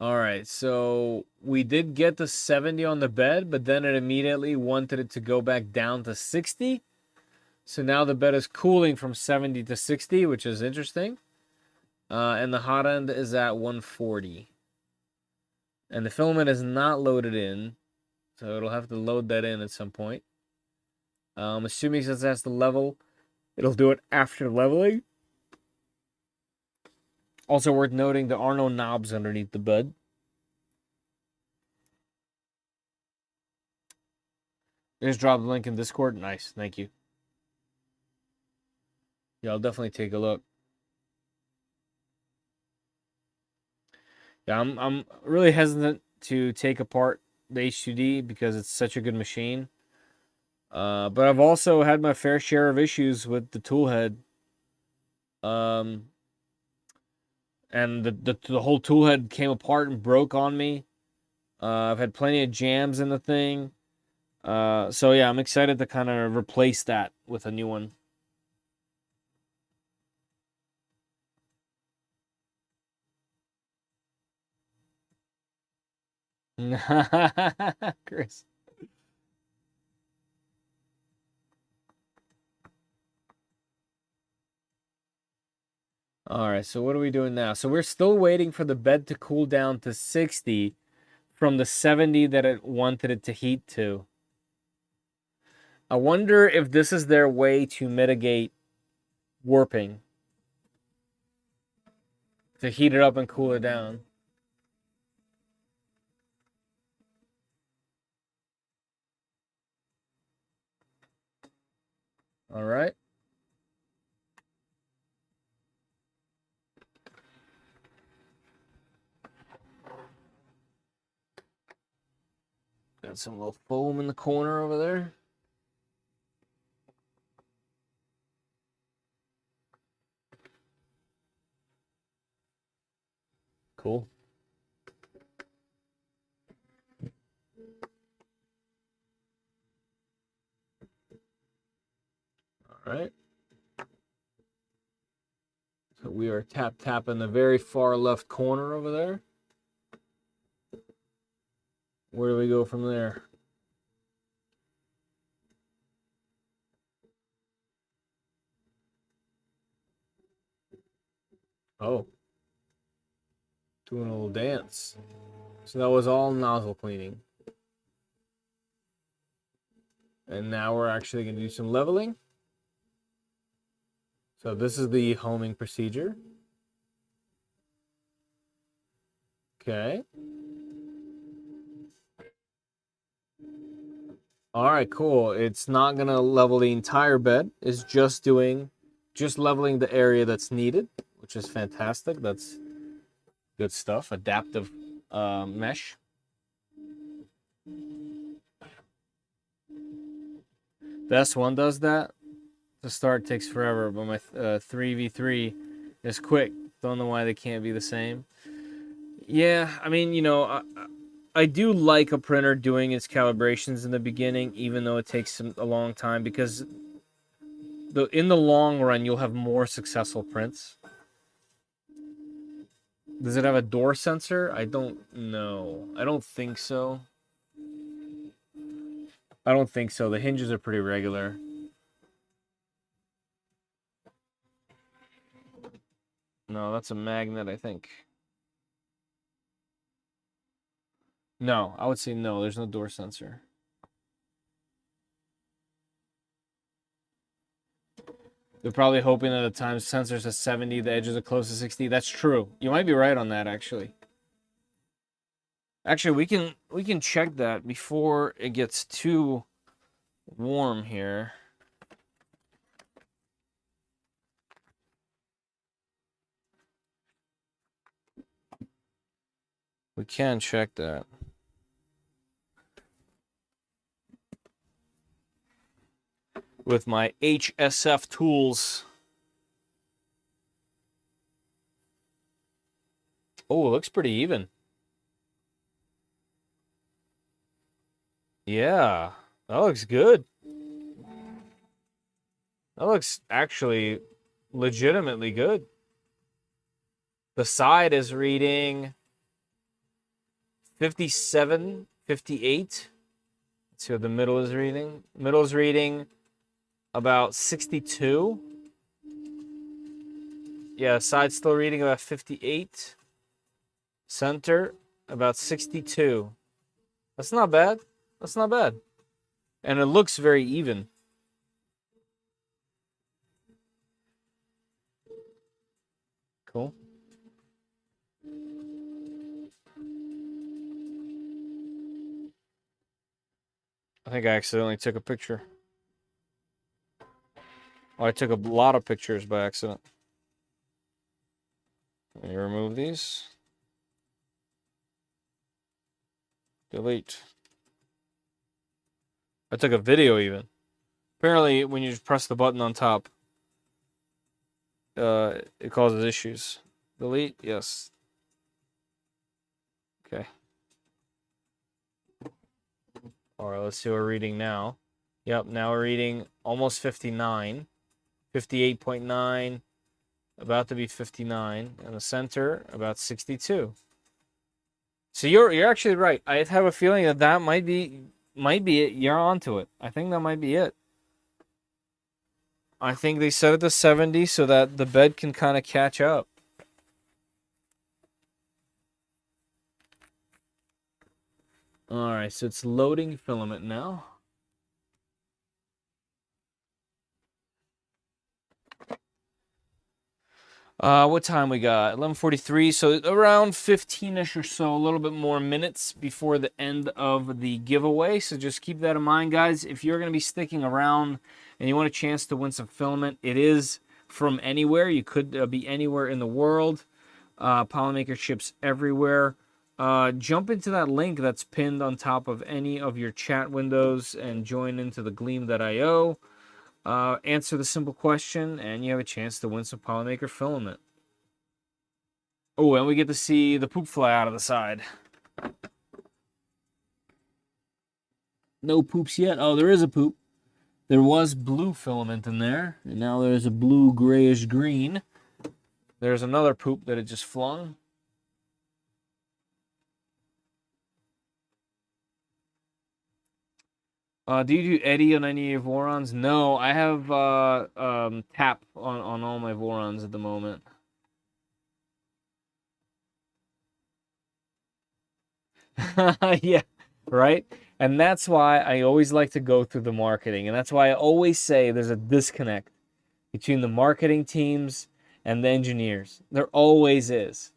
All right, so we did get to 70 on the bed, but then it immediately wanted it to go back down to 60. So now the bed is cooling from 70 to 60, which is interesting. And the hot end is at 140. And the filament is not loaded in, so it'll have to load that in at some point. Assuming since that's the level, it'll do it after leveling. Also worth noting, there are no knobs underneath the bed. Just drop the link in Discord. Nice, thank you. Yeah, I'll definitely take a look. Yeah, I'm really hesitant to take apart the H2D because it's such a good machine. But I've also had my fair share of issues with the tool head. And the whole tool head came apart and broke on me. I've had plenty of jams in the thing. So yeah, I'm excited to kind of replace that with a new one. Chris. All right, so what are we doing now? So we're still waiting for the bed to cool down to 60 from the 70 that it wanted it to heat to. I wonder if this is their way to mitigate warping, to heat it up and cool it down. All right. Got some little foam in the corner over there. Cool. All right. So we are tapping the very far left corner over there. Where do we go from there? Oh. Doing a little dance. So that was all nozzle cleaning. And now we're actually going to do some leveling. So this is the homing procedure. Okay. All right, cool. It's not going to level the entire bed. It's just leveling the area that's needed, which is fantastic. That's good stuff. Adaptive mesh. The S1 does that. The start takes forever, but my 3v3 is quick. Don't know why they can't be the same. Yeah, I mean, you know, I do like a printer doing its calibrations in the beginning, even though it takes a long time, because in the long run, you'll have more successful prints. Does it have a door sensor? I don't know. I don't think so. I don't think so. The hinges are pretty regular. No, that's a magnet, I think. No, I would say no. There's no door sensor. They're probably hoping that the time sensor's at 70, the edges are close to 60. That's true. You might be right on that, actually. Actually, we can check that before it gets too warm here. We can check that. With my HSF tools. Oh, it looks pretty even. Yeah, that looks good. That looks actually legitimately good. The side is reading 57, 58. Let's see what the middle is reading. Middle is reading about 62. Yeah, side's still reading about 58. Center, about 62. That's not bad. That's not bad. And it looks very even. Cool. I think I accidentally took a picture. Oh, I took a lot of pictures by accident. Let me remove these. Delete. I took a video even. Apparently, when you just press the button on top, it causes issues. Delete, yes. Okay. All right, let's see what we're reading now. Yep, now we're reading almost 59. 58.9, about to be 59. And the center, about 62. So you're actually right. I have a feeling that that might be it. You're onto it. I think that might be it. I think they set it to 70 so that the bed can kind of catch up. All right, so it's loading filament now. What time we got? 11:43, so around 15-ish or so, a little bit more minutes before the end of the giveaway. So just keep that in mind, guys. If you're going to be sticking around and you want a chance to win some filament, it is from anywhere. You could be anywhere in the world. Polymaker ships everywhere. Jump into that link that's pinned on top of any of your chat windows and join into the Gleam.io. Answer the simple question, and you have a chance to win some Polymaker filament. Oh, and we get to see the poop fly out of the side. No poops yet. Oh, there is a poop. There was blue filament in there, and now there's a blue grayish green. There's another poop that it just flung. Do you do eddy on any of your Vorons? No, I have tap on all my Vorons at the moment. Yeah, right? And that's why I always like to go through the marketing. And that's why I always say there's a disconnect between the marketing teams and the engineers. There always is.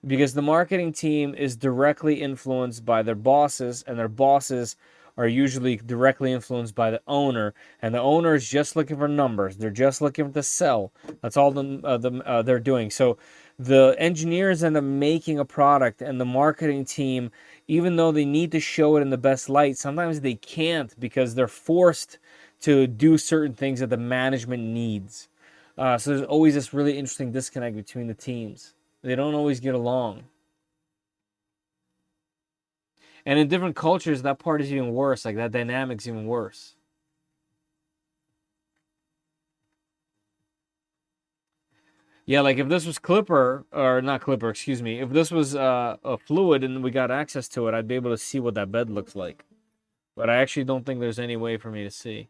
Because the marketing team is directly influenced by their bosses, and their bosses are usually directly influenced by the owner, and the owner is just looking for numbers. They're just looking to sell. That's all they're doing. So the engineers end up making a product, and the marketing team, even though they need to show it in the best light, sometimes they can't because they're forced to do certain things that the management needs. So there's always this really interesting disconnect between the teams. They don't always get along. And in different cultures, that part is even worse. Like, that dynamic's even worse. Yeah, like if this was Clipper, or not Clipper, excuse me. If this was a fluid and we got access to it, I'd be able to see what that bed looks like. But I actually don't think there's any way for me to see.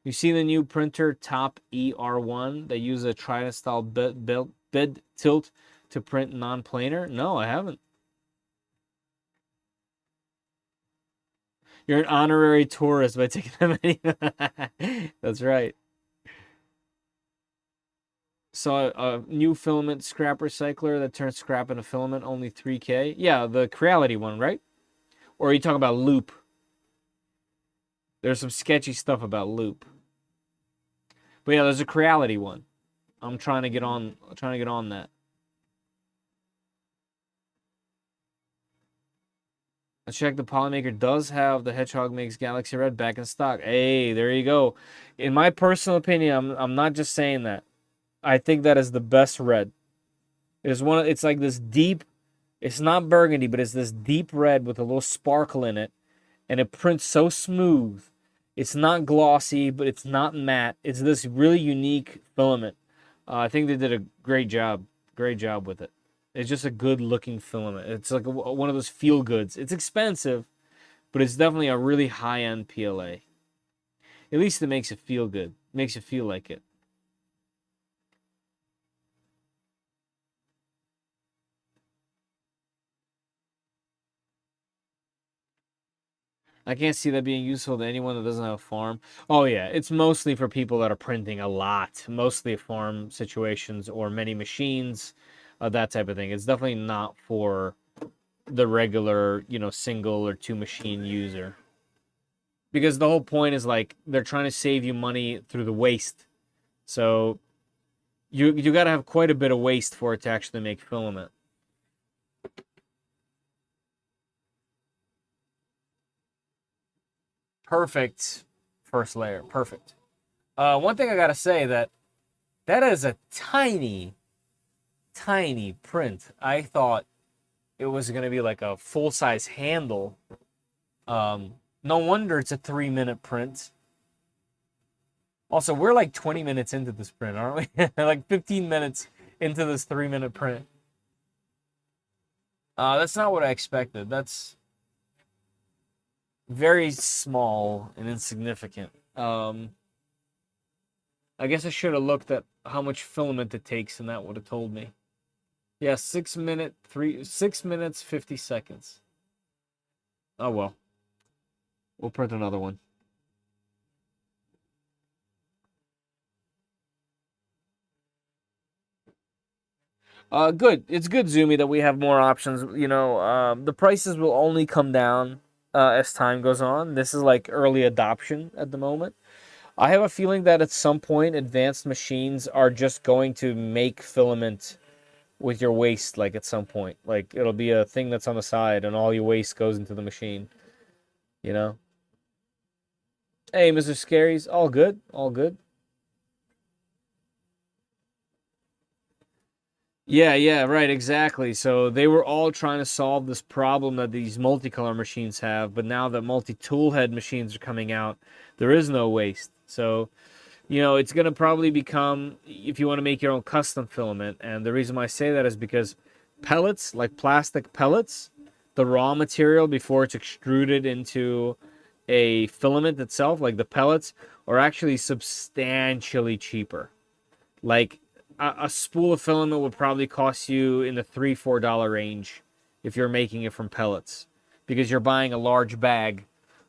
You see the new printer Top ER1? They use a Trident style bed tilt to print non-planar? No, I haven't. You're an honorary tourist by taking that many. That's right. So a new filament scrap recycler that turns scrap into filament, only 3K. Yeah, the Creality one, right? Or are you talking about Loop? There's some sketchy stuff about Loop. But yeah, there's a Creality one. I'm trying to get on that. Let's check. The Polymaker does have the Hedgehog Makes Galaxy Red back in stock. Hey, there you go. In my personal opinion, I'm not just saying that. I think that is the best red. It's like this deep, it's not burgundy, but it's this deep red with a little sparkle in it, and it prints so smooth. It's not glossy, but it's not matte. It's this really unique filament. I think they did a great job with it. It's just a good looking filament. It's like one of those feel goods. It's expensive, but it's definitely a really high end PLA. At least it makes it feel good. Makes you feel like it. I can't see that being useful to anyone that doesn't have a farm. Oh yeah, it's mostly for people that are printing a lot, mostly farm situations or many machines, that type of thing. It's definitely not for the regular, single or two machine user. Because the whole point is like they're trying to save you money through the waste. So you got to have quite a bit of waste for it to actually make filament. Perfect first layer. Perfect. One thing I gotta say that is a tiny, tiny print. I thought it was gonna be like a full-size handle. No wonder it's a 3-minute print. Also, we're like 20 minutes into this print, aren't we? Like 15 minutes into this 3-minute print. That's not what I expected. That's very small and insignificant. I guess I should have looked at how much filament it takes, and that would have told me. Yeah, 6 minutes, 50 seconds. Oh well. We'll print another one. Good. It's good, Zoomy, that we have more options. You know, the prices will only come down as time goes on. This is like early adoption at the moment. I have a feeling that at some point, advanced machines are just going to make filament with your waste, like at some point. Like it'll be a thing that's on the side, and all your waste goes into the machine. You know? Hey, Mr. Scaries, all good, all good. Yeah, right, exactly. So they were all trying to solve this problem that these multicolor machines have, but now that multi-tool head machines are coming out, there is no waste. So, you know, it's going to probably become, if you want to make your own custom filament, and the reason why I say that is because pellets, like plastic pellets, the raw material before it's extruded into a filament itself, like the pellets, are actually substantially cheaper. Like a spool of filament would probably cost you in the $3-4 range if you're making it from pellets, because you're buying a large bag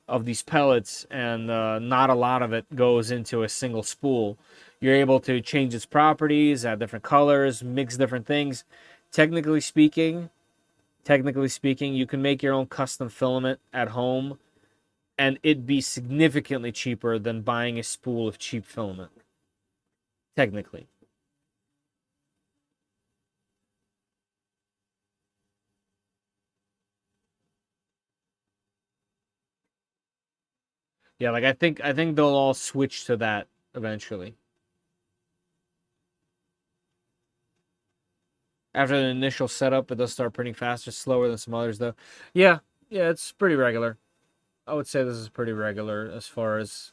of these pellets, and not a lot of it goes into a single spool. You're able to change its properties, add different colors, mix different things. Technically speaking, you can make your own custom filament at home, and it'd be significantly cheaper than buying a spool of cheap filament. Technically. Yeah, like I think they'll all switch to that eventually. After the initial setup, it does start printing faster, slower than some others though. Yeah, it's pretty regular. I would say this is pretty regular as far as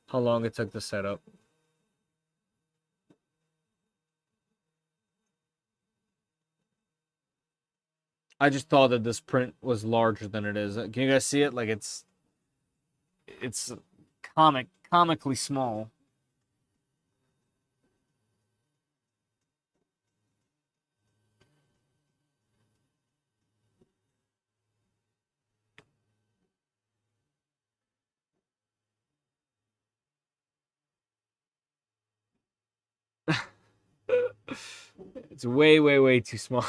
how long it took to set up. I just thought that this print was larger than it is. Can you guys see it? Like it's comically small. It's way too small.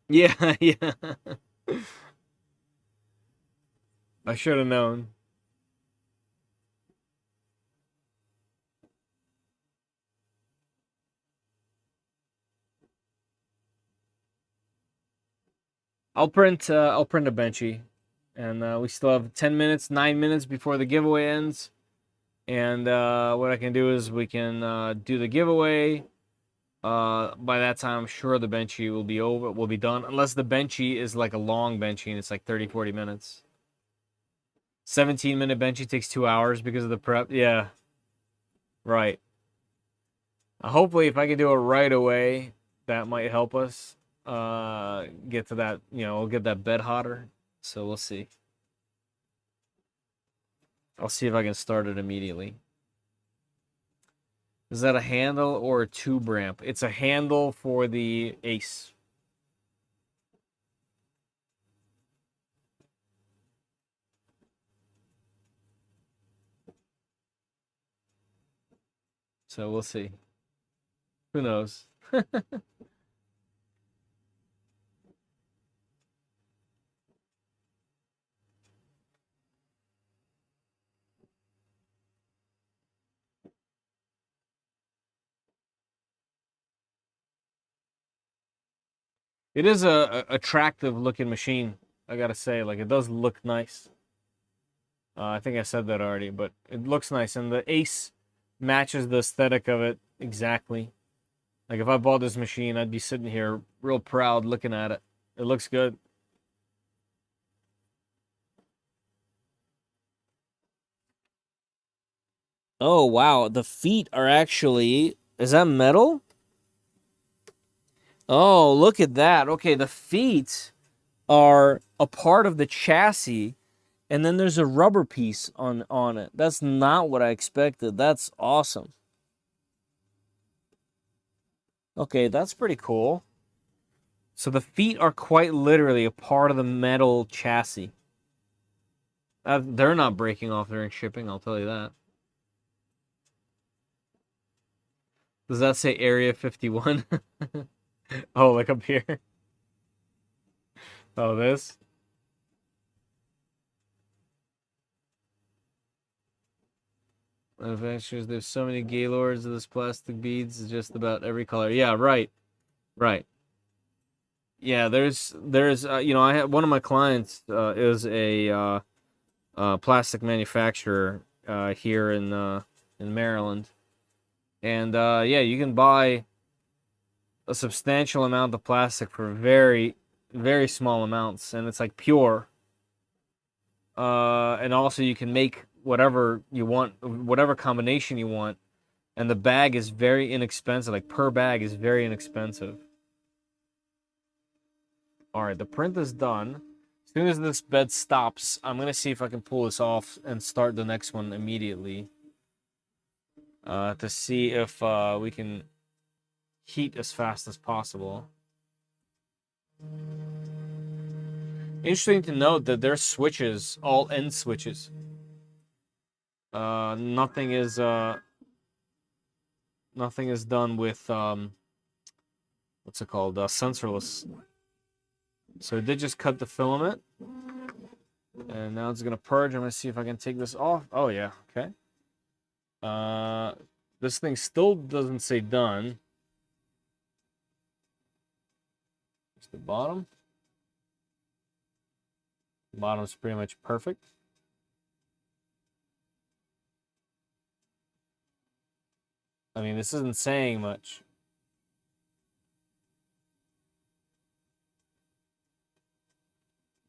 Yeah, yeah. I should have known. I'll print a benchy, and we still have 10 minutes, 9 minutes before the giveaway ends. And what I can do is we can do the giveaway. By that time, I'm sure the benchy will be done, unless the benchy is like a long benchy and it's like 30-40 minutes. 17-minute benchy takes 2 hours because of the prep. Yeah, right. Hopefully, if I can do it right away, that might help us get to that. You know, we'll get that bed hotter. So we'll see. I'll see if I can start it immediately. Is that a handle or a tube ramp? It's a handle for the Ace. So we'll see. Who knows? It is a attractive looking machine, I gotta say. Like, it does look nice. I think I said that already, but it looks nice, and the Ace matches the aesthetic of it exactly. Like, if I bought this machine, I'd be sitting here real proud looking at it. It looks good. Oh, wow. The feet are actually... Is that metal? Oh, look at that. Okay, the feet are a part of the chassis, and then there's a rubber piece on it. That's not what I expected. That's awesome. Okay, that's pretty cool. So the feet are quite literally a part of the metal chassis. They're not breaking off during shipping, I'll tell you that. Does that say Area 51? Oh, like up here? Oh, this? Manufacturers, there's so many gaylords of this plastic beads, just about every color. Yeah, right. Right. Yeah, there's you know, I had one of my clients is a plastic manufacturer here in Maryland. And yeah, you can buy a substantial amount of plastic for very, very small amounts, and it's like pure. And also you can make whatever you want, whatever combination you want, and the bag is very inexpensive. Like, per bag is very inexpensive. All right, the print is done. As soon as this bed stops, I'm gonna see if I can pull this off and start the next one immediately. To see if we can heat as fast as possible. Interesting to note that their switches, all end switches. Nothing is done with what's it called? Sensorless. So it did just cut the filament, and now it's gonna purge. I'm gonna see if I can take this off. Oh yeah, okay. This thing still doesn't say done. It's the bottom. The bottom's pretty much perfect. I mean, this isn't saying much.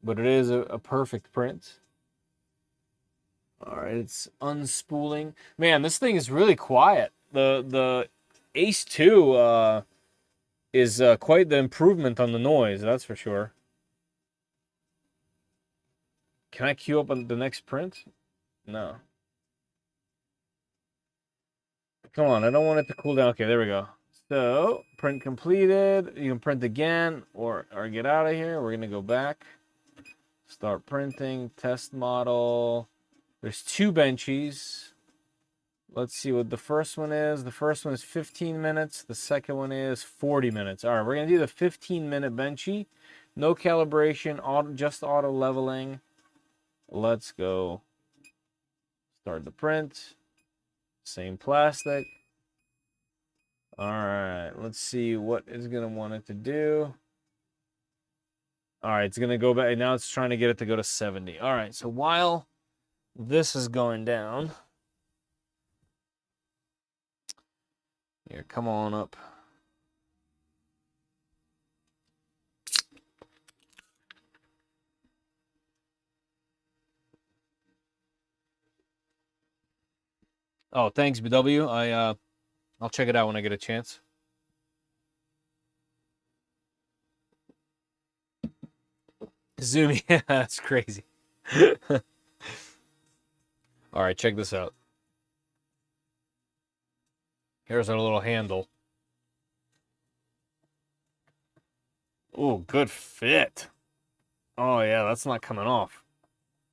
But it is a perfect print. All right, it's unspooling. Man, this thing is really quiet. The Ace 2 is quite the improvement on the noise, that's for sure. Can I queue up on the next print? No. Come on, I don't want it to cool down. Okay, there we go. So, print completed. You can print again or get out of here. We're going to go back. Start printing. Test model. There's 2 benchies. Let's see what the first one is. The first one is 15 minutes. The second one is 40 minutes. All right, we're going to do the 15-minute benchy. No calibration, just auto leveling. Let's go. Start the print. Same plastic. All right, let's see what it's going to want it to do. All right, it's going to go back. Now it's trying to get it to go to 70. All right, so while this is going down, here, come on up. Oh, thanks, BW. I'll check it out when I get a chance. Zoom, yeah, that's crazy. All right, check this out. Here's our little handle. Oh, good fit. Oh, yeah, that's not coming off.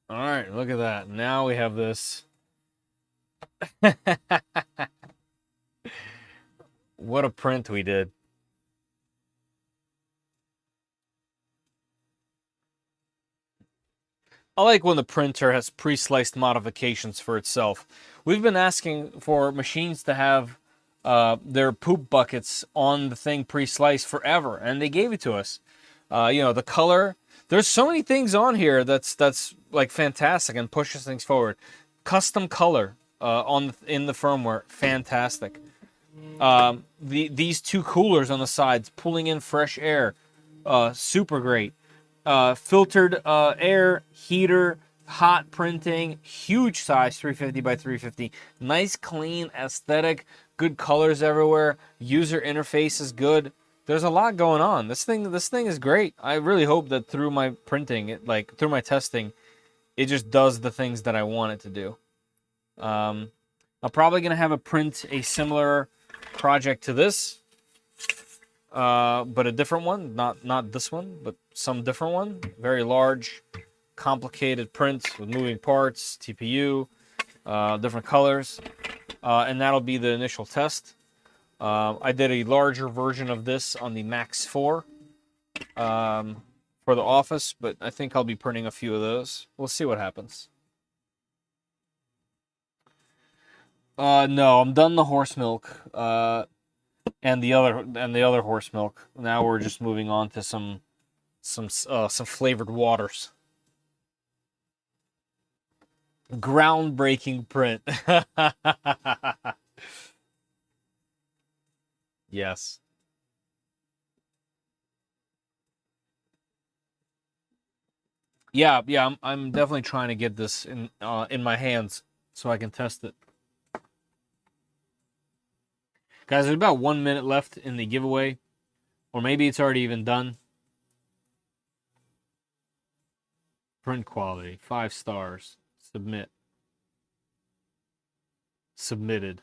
All right, look at that. Now we have this. What a print we did. I like when the printer has pre-sliced modifications for itself. We've been asking for machines to have their poop buckets on the thing pre-sliced forever, and they gave it to us. You know, the color. There's so many things on here that's like fantastic and pushes things forward. Custom color in the firmware, fantastic. These two coolers on the sides pulling in fresh air, super great. Filtered air, heater, hot printing, huge size, 350 by 350. Nice, clean aesthetic, good colors everywhere. User interface is good. There's a lot going on. This thing is great. I really hope that through my printing, through my testing, it just does the things that I want it to do. I'm probably gonna have a similar project to this, but a different one, not this one, but some different one. Very large, complicated print with moving parts, TPU, different colors, and that'll be the initial test. I did a larger version of this on the Max 4 for the office, but I think I'll be printing a few of those. We'll see what happens. No, I'm done the horse milk. And the other horse milk. Now we're just moving on to some flavored waters. Groundbreaking print. Yes. Yeah, I'm definitely trying to get this in my hands so I can test it. Guys, there's about 1 minute left in the giveaway, or maybe it's already even done. Print quality, 5 stars. Submit. Submitted.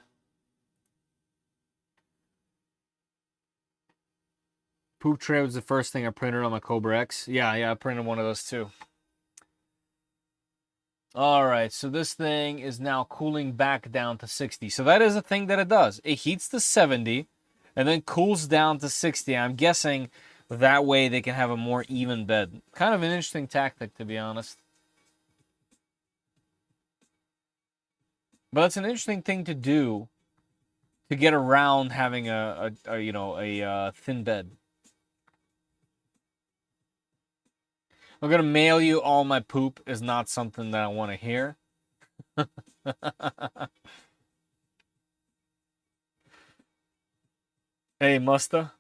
Poop tray was the first thing I printed on my Cobra X. Yeah, I printed one of those too. All right, so this thing is now cooling back down to 60. So that is a thing that it does. It heats to 70 and then cools down to 60. I'm guessing that way they can have a more even bed. Kind of an interesting tactic, to be honest. But it's an interesting thing to do to get around having a thin bed. I'm gonna mail you all my poop is not something that I want to hear. Hey, Musta.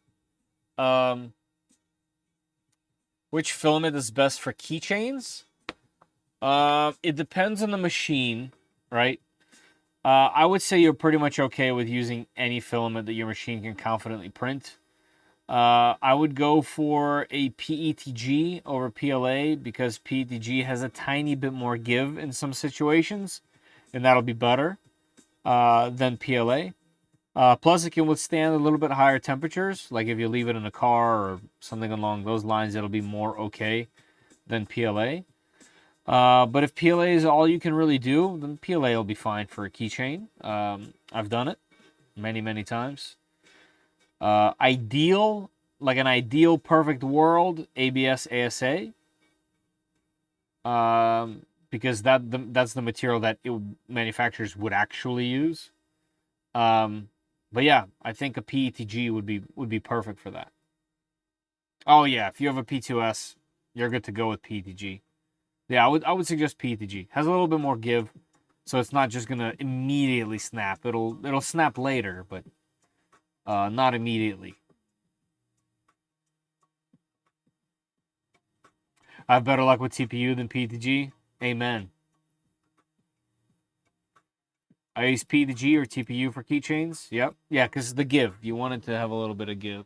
Which filament is best for keychains? It depends on the machine, right? I would say you're pretty much okay with using any filament that your machine can confidently print. I would go for a PETG over PLA because PETG has a tiny bit more give in some situations, and that'll be better than PLA. Plus, it can withstand a little bit higher temperatures, like if you leave it in a car or something along those lines, it'll be more okay than PLA. But if PLA is all you can really do, then PLA will be fine for a keychain. I've done it many, many times. Ideal, like an ideal perfect world, ABS ASA. Because that's the material that manufacturers would actually use. But yeah, I think a PETG would be perfect for that. Oh yeah, if you have a P2S, you're good to go with PETG. Yeah, I would suggest PETG. Has a little bit more give, so it's not just gonna immediately snap. It'll snap later, but not immediately. I have better luck with TPU than PETG. Amen. I use PETG or TPU for keychains. Yep. Yeah, because the give. You want it to have a little bit of give.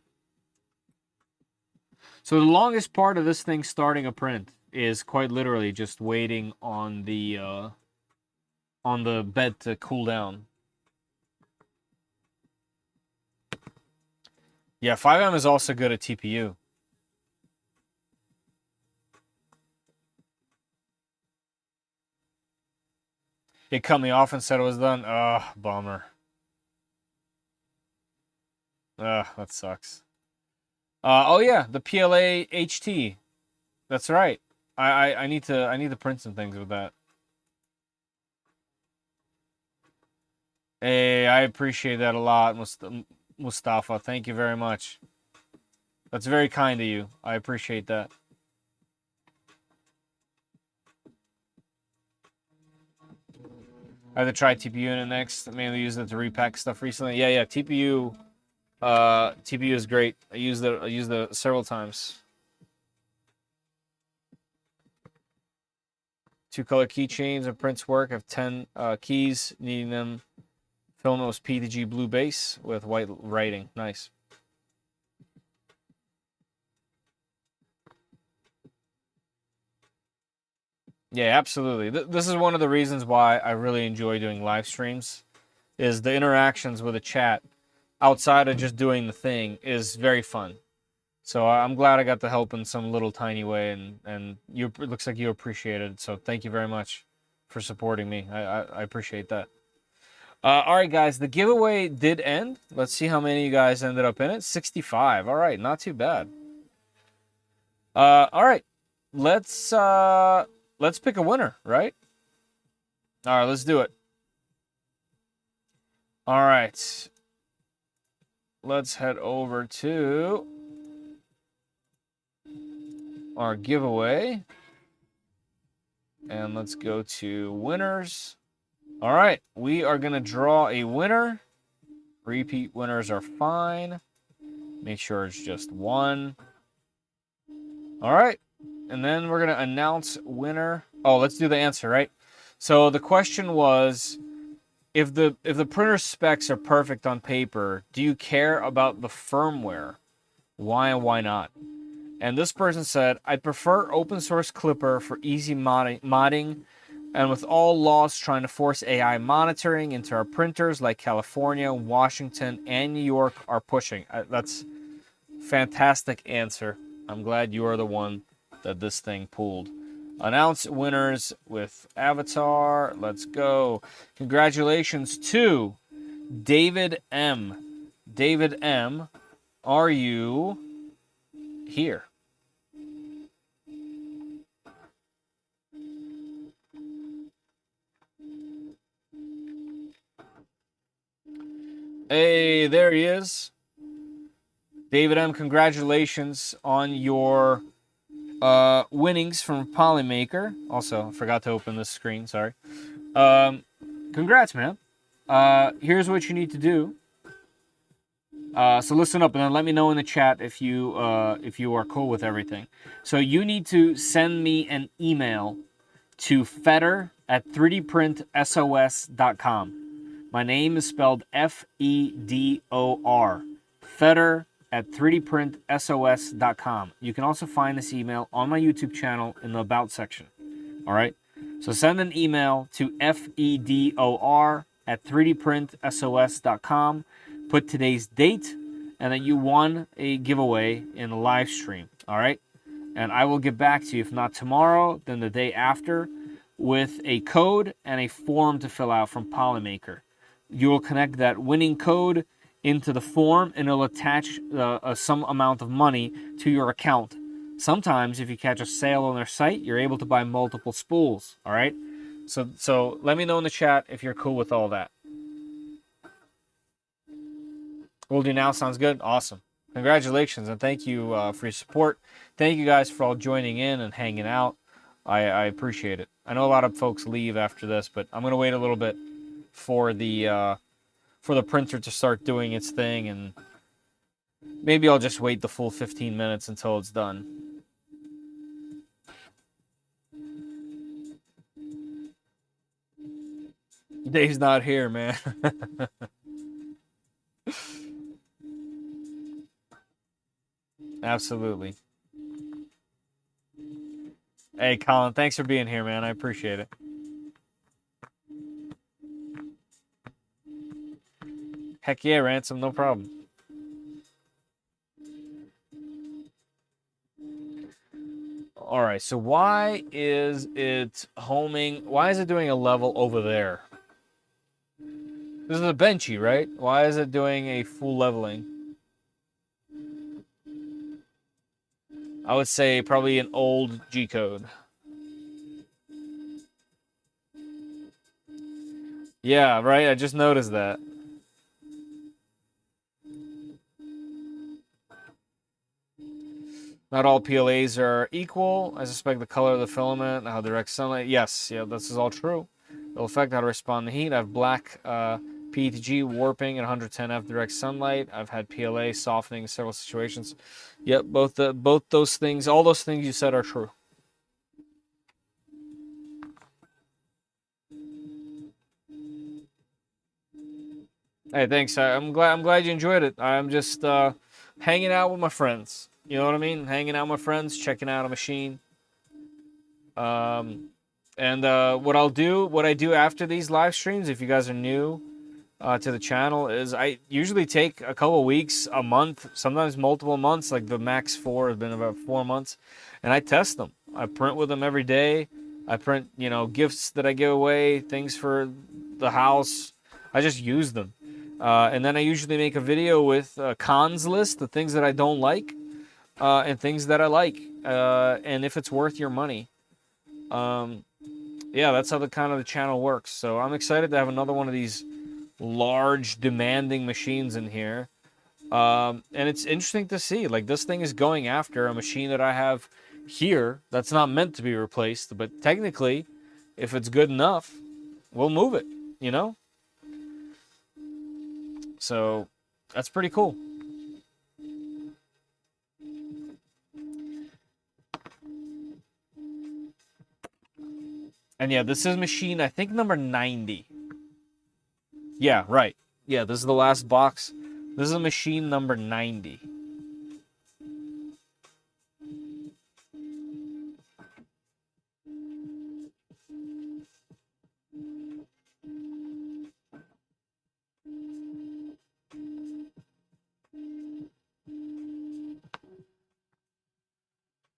So the longest part of this thing starting a print is quite literally just waiting on the bed to cool down. Yeah, 5M is also good at TPU. It cut me off and said it was done. Ugh, bummer. Ugh, that sucks. Oh yeah, the PLA HT. That's right. I need to print some things with that. Hey, I appreciate that a lot, Mustafa. Thank you very much. That's very kind of you. I appreciate that. I have to try TPU unit next. I mainly use it to repack stuff recently. Yeah, TPU. TPU is great. I used it several times. 2-color keychains and prints work. I have 10 keys, needing them. Filament was P to G blue base with white writing. Nice. Yeah, absolutely. This is one of the reasons why I really enjoy doing live streams, is the interactions with the chat outside of just doing the thing is very fun. So I'm glad I got to help in some little tiny way, and it looks like you appreciate it. So thank you very much for supporting me. I appreciate that. All right, guys, the giveaway did end. Let's see how many of you guys ended up in it. 65. All right, not too bad. All right, let's pick a winner, right? All right, let's do it. All right, let's head over to our giveaway, and let's go to winners. All right, we are going to draw a winner. Repeat winners are fine. Make sure it's just one. All right, and then we're going to announce winner. Oh, let's do the answer, right? So the question was, if the printer specs are perfect on paper, do you care about the firmware? Why and why not? And this person said, I prefer open source Clipper for easy modding, and with all laws trying to force AI monitoring into our printers like California, Washington, and New York are pushing. That's fantastic answer. I'm glad you are the one that this thing pulled. Announce winners with avatar. Let's go. Congratulations to David M. David M, are you here? Hey, there he is. David M, congratulations on your winnings from Polymaker. Also, I forgot to open this screen, sorry. Congrats, man. Here's what you need to do. So listen up and then let me know in the chat if you are cool with everything. So you need to send me an email to fedor@3dprintsos.com. My name is spelled Fedor. Fedor@3dprintsos.com. You can also find this email on my YouTube channel in the About section. All right? So send an email to fedor@3dprintsos.com. Put today's date and that you won a giveaway in a live stream. All right? And I will get back to you, if not tomorrow, then the day after, with a code and a form to fill out from Polymaker. You will connect that winning code into the form and it'll attach some amount of money to your account. Sometimes if you catch a sale on their site, you're able to buy multiple spools. All right? So let me know in the chat if you're cool with all that. Will do now. Sounds good. Awesome. Congratulations and thank you for your support. Thank you guys for all joining in and hanging out. I appreciate it. I know a lot of folks leave after this, but I'm gonna wait a little bit for the printer to start doing its thing, and maybe I'll just wait the full 15 minutes until it's done. Dave's not here, man. Absolutely. Hey, Colin, thanks for being here, man. I appreciate it. Heck yeah, Ransom, no problem. All right, so why is it homing? Why is it doing a level over there? This is a benchy, right? Why is it doing a full leveling? I would say probably an old G-code. Yeah, right? I just noticed that. Not all PLAs are equal. I suspect the color of the filament, how direct sunlight. Yes, yeah, this is all true. It'll affect how to respond to heat. I have black PETG warping at 110F direct sunlight. I've had PLA softening in several situations. Yep, both those things, all those things you said are true. Hey, thanks. I'm glad you enjoyed it. I'm just hanging out with my friends. You know what I mean? Hanging out with my friends, checking out a machine. And what I do after these live streams, if you guys are new to the channel, is I usually take a couple weeks, a month, sometimes multiple months. Like the max 4 has been about 4 months, and I test them. I print with them every day. I print, gifts that I give away, things for the house. I just use them. And then I usually make a video with a cons list, the things that I don't like, and things that I like, and if it's worth your money. Yeah, that's how the channel works. So I'm excited to have another one of these large, demanding machines in here. And it's interesting to see. Like, this thing is going after a machine that I have here that's not meant to be replaced. But technically, if it's good enough, we'll move it, So that's pretty cool. And yeah, this is machine, I think, number 90. Yeah, right. Yeah, this is the last box. This is machine number 90.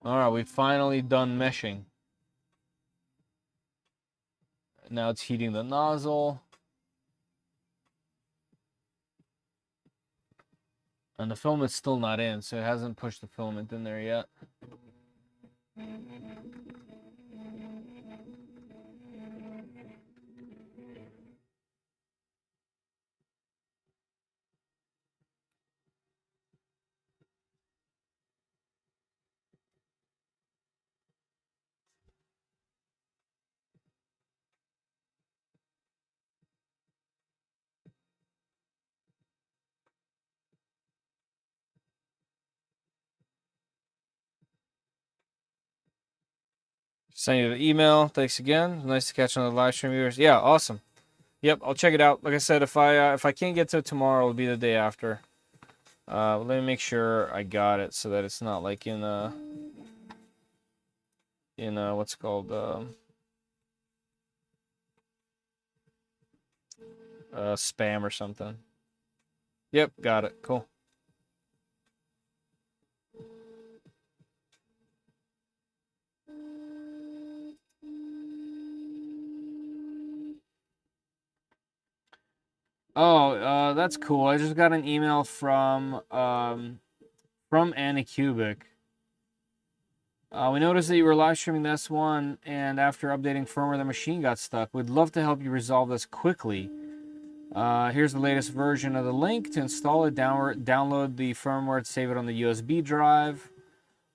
All right, we've finally done meshing. Now it's heating the nozzle. And the filament's still not in, so it hasn't pushed the filament in there yet. Send you the email. Thanks again. Nice to catch on the live stream viewers. Yeah, awesome. Yep, I'll check it out. Like I said, if I can't get to it tomorrow, it'll be the day after. Let me make sure I got it so that it's not like in what's it called spam or something. Yep, got it. Cool. Oh, that's cool. I just got an email from AnyCubic. We noticed that you were live streaming the S1, and after updating firmware, the machine got stuck. We'd love to help you resolve this quickly. Here's the latest version of the link. To install it, download the firmware to save it on the USB drive.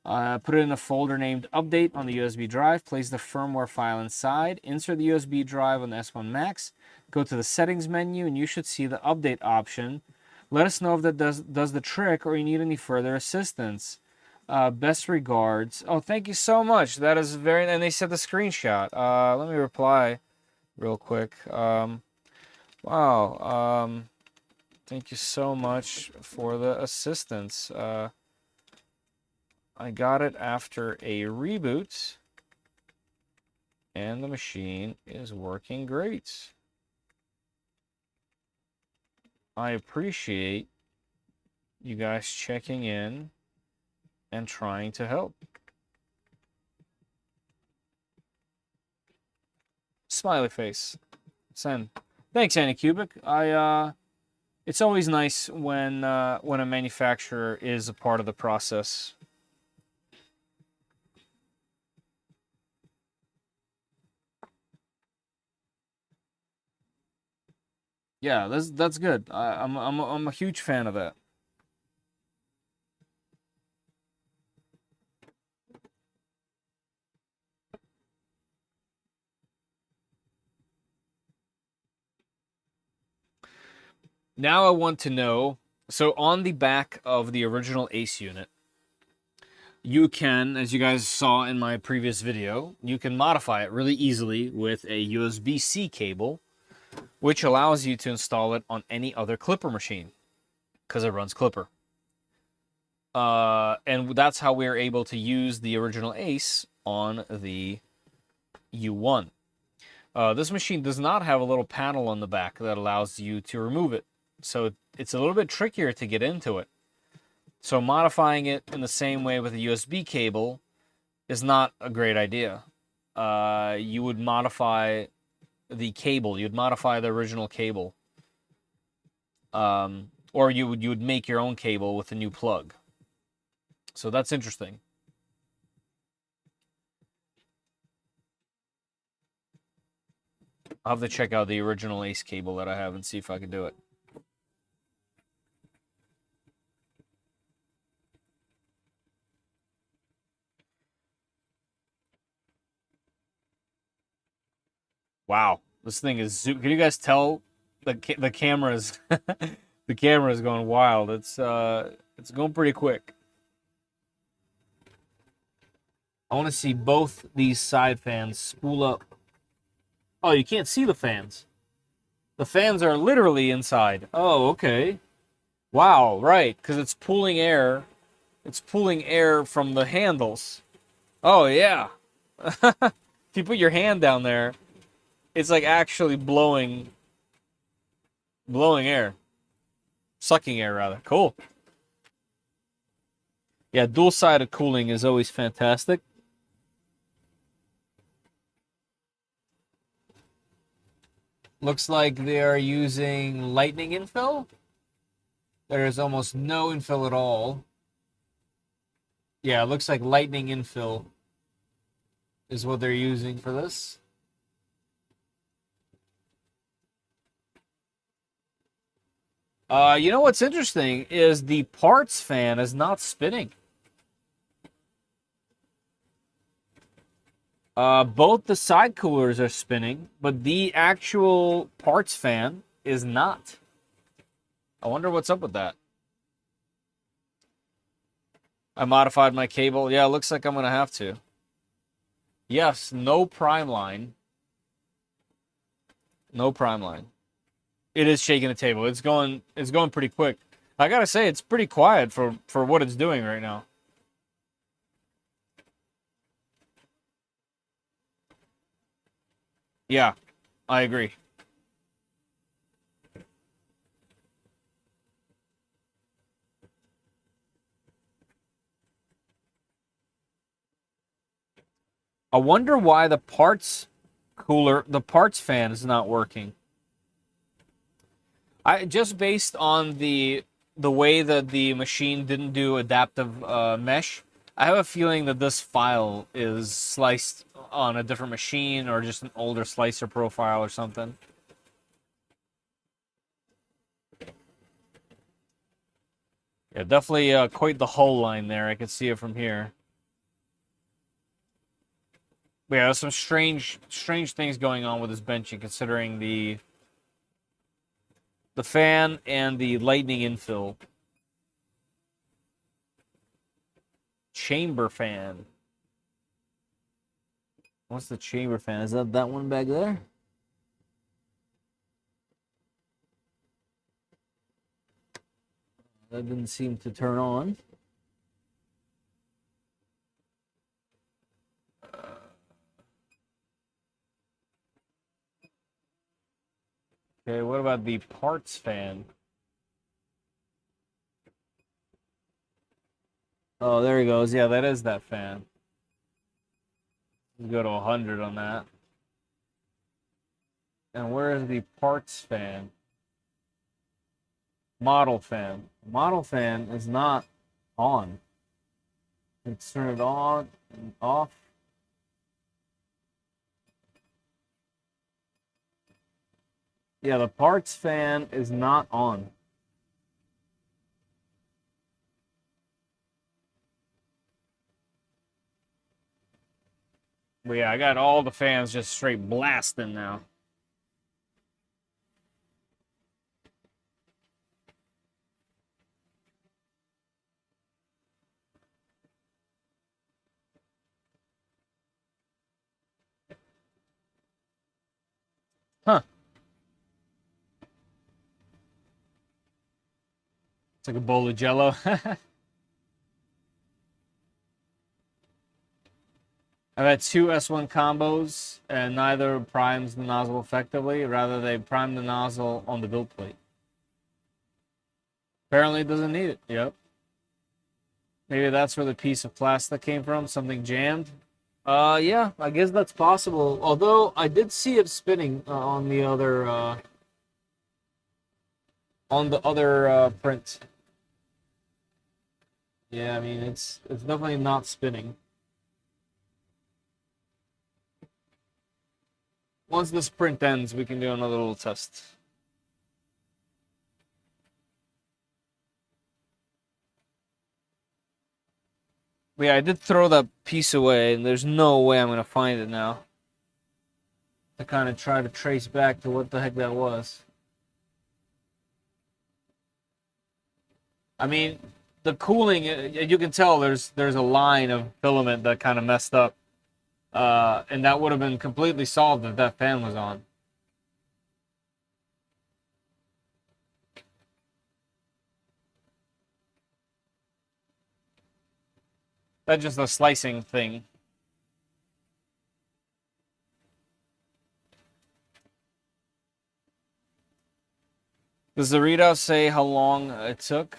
Put it in a folder named Update on the USB drive. Place the firmware file inside. Insert the USB drive on the S1 Max. Go to the settings menu, and you should see the update option. Let us know if that does the trick or you need any further assistance. Best regards. Oh, thank you so much. That is very... And they sent the screenshot. Let me reply real quick. Wow. Thank you so much for the assistance. I got it after a reboot, and the machine is working great. I appreciate you guys checking in and trying to help. Smiley face. Send. Thanks, AnyCubic. It's always nice when a manufacturer is a part of the process. Yeah, that's good. I'm a huge fan of that. Now I want to know, so on the back of the original Ace unit, you can, as you guys saw in my previous video, you can modify it really easily with a USB-C cable, which allows you to install it on any other Clipper machine, because it runs Clipper. And that's how we are able to use the original Ace on the U1. This machine does not have a little panel on the back that allows you to remove it. So it's a little bit trickier to get into it. So modifying it in the same way with a USB cable is not a great idea. You would modify the cable. You'd modify the original cable. Or you would make your own cable with a new plug. So that's interesting. I'll have to check out the original Ace cable that I have and see if I can do it. Wow, this thing is zoom. Can you guys tell the camera's the camera is going wild? It's going pretty quick. I want to see both these side fans spool up. Oh, you can't see the fans. The fans are literally inside. Oh, okay. Wow, right, because it's pulling air. It's pulling air from the handles. Oh yeah. If you put your hand down there, it's like actually blowing air. Sucking air, rather. Cool. Yeah, dual-sided cooling is always fantastic. Looks like they are using lightning infill. There is almost no infill at all. Yeah, it looks like lightning infill is what they're using for this. You know what's interesting is the parts fan is not spinning. Both the side coolers are spinning, but the actual parts fan is not. I wonder what's up with that. I modified my cable. Yeah, it looks like I'm going to have to. Yes, no prime line. No prime line. It is shaking the table. It's going pretty quick. I gotta say, it's pretty quiet for what it's doing right now. Yeah, I agree. I wonder why the parts fan is not working. I just based on the way that the machine didn't do adaptive mesh, I have a feeling that this file is sliced on a different machine or just an older slicer profile or something. Yeah, definitely quite the hull line there. I can see it from here. But yeah, there's some strange things going on with this benching, considering the fan and the lightning infill. Chamber fan. What's the chamber fan? Is that one back there? That didn't seem to turn on. Okay, what about the parts fan? Oh, there he goes. Yeah, that is that fan. Let's go to 100 on that. And where is the parts fan? Model fan. Model fan is not on. Let's turn it on and off. Yeah, the parts fan is not on. But yeah, I got all the fans just straight blasting now. It's like a bowl of Jello. I've had two S1 combos, and neither primes the nozzle effectively. Rather, they prime the nozzle on the build plate. Apparently, it doesn't need it. Yep. Maybe that's where the piece of plastic came from. Something jammed. Yeah, I guess that's possible. Although I did see it spinning on the other print. Yeah, I mean it's definitely not spinning. Once this print ends, we can do another little test. But yeah, I did throw that piece away, and there's no way I'm gonna find it now. To kind of try to trace back to what the heck that was. I mean, the cooling, you can tell there's a line of filament that kind of messed up. And that would have been completely solved if that fan was on. That's just a slicing thing. Does the readout say how long it took?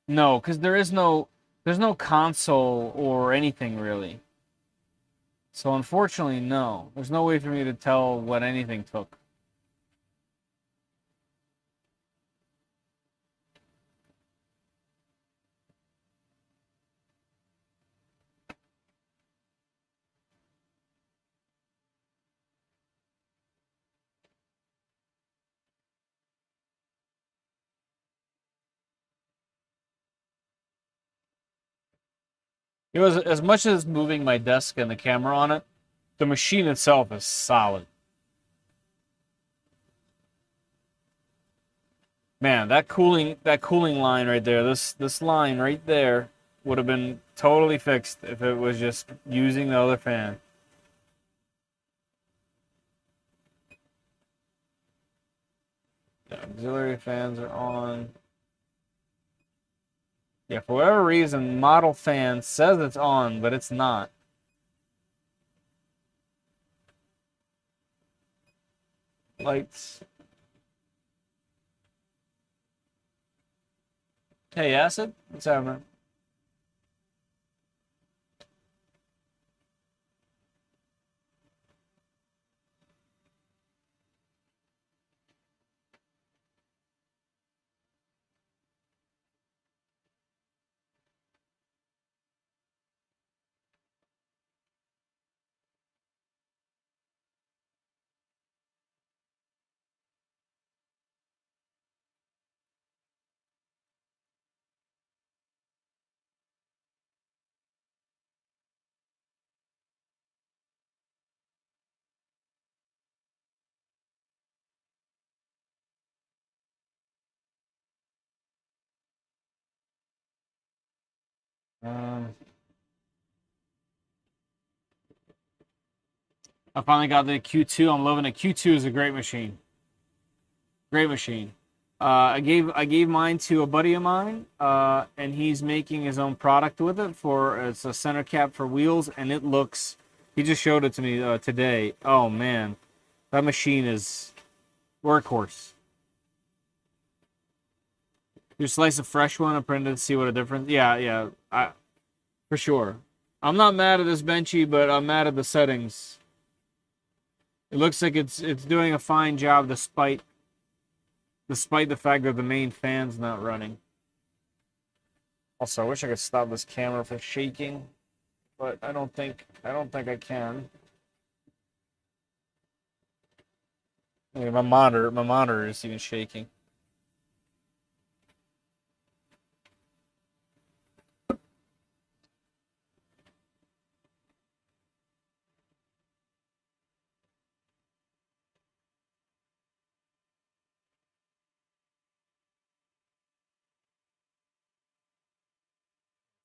No, because there's no console or anything really. So unfortunately, no. There's no way for me to tell what anything took. It was as much as moving my desk and the camera on it, the machine itself is solid. Man, that cooling line right there, this line right there would have been totally fixed if it was just using the other fan. The auxiliary fans are on. Yeah, for whatever reason, model fan says it's on, but it's not. Lights. Hey, Acid? What's happening? Um, I finally got the Q2. I'm loving it. Q2 is a great machine. Great machine. I gave mine to a buddy of mine, and he's making his own product with it. It's a center cap for wheels, and it looks. He just showed it to me today. Oh man, that machine is workhorse. You slice a fresh one and print it to see what a difference. Yeah, yeah, for sure. I'm not mad at this benchy, but I'm mad at the settings. It looks like it's doing a fine job despite the fact that the main fan's not running. Also, I wish I could stop this camera from shaking, but I don't think I can. I mean, my monitor is even shaking.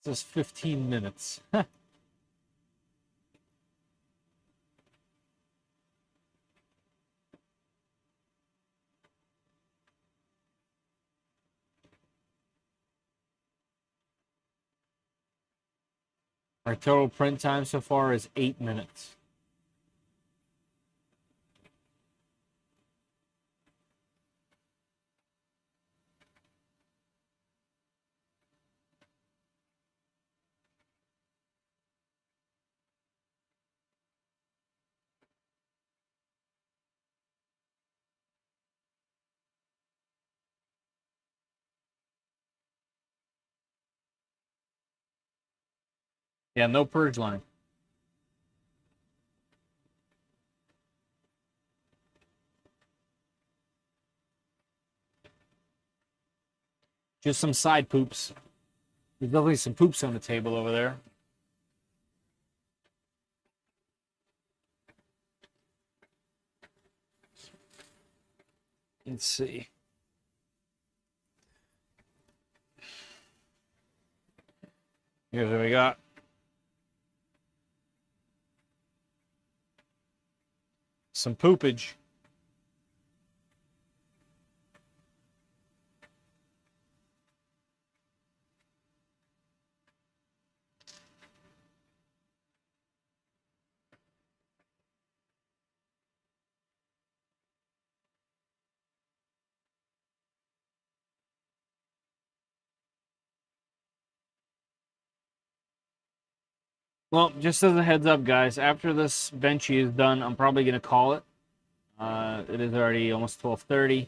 It says 15 minutes. Our total print time so far is 8 minutes. Yeah, no purge line. Just some side poops. There's definitely some poops on the table over there. Let's see. Here's what we got. Some poopage. Well, just as a heads up, guys, after this benchy is done, I'm probably going to call it. It is already almost 12:30.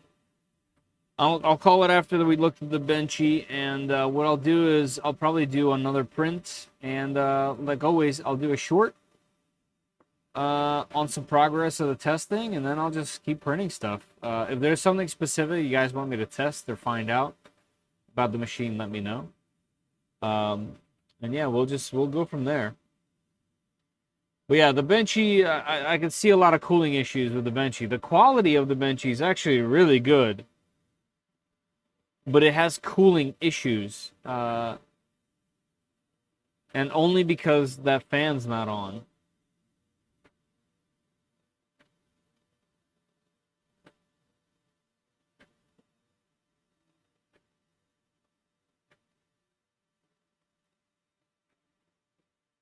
I'll call it after we looked at the benchy, and what I'll do is I'll probably do another print, and like always, I'll do a short on some progress of the testing, and then I'll just keep printing stuff. If there's something specific you guys want me to test or find out about the machine, let me know. And yeah, we'll go from there. But yeah, the benchy, I can see a lot of cooling issues with the benchy. The quality of the benchy is actually really good, but it has cooling issues, and only because that fan's not on.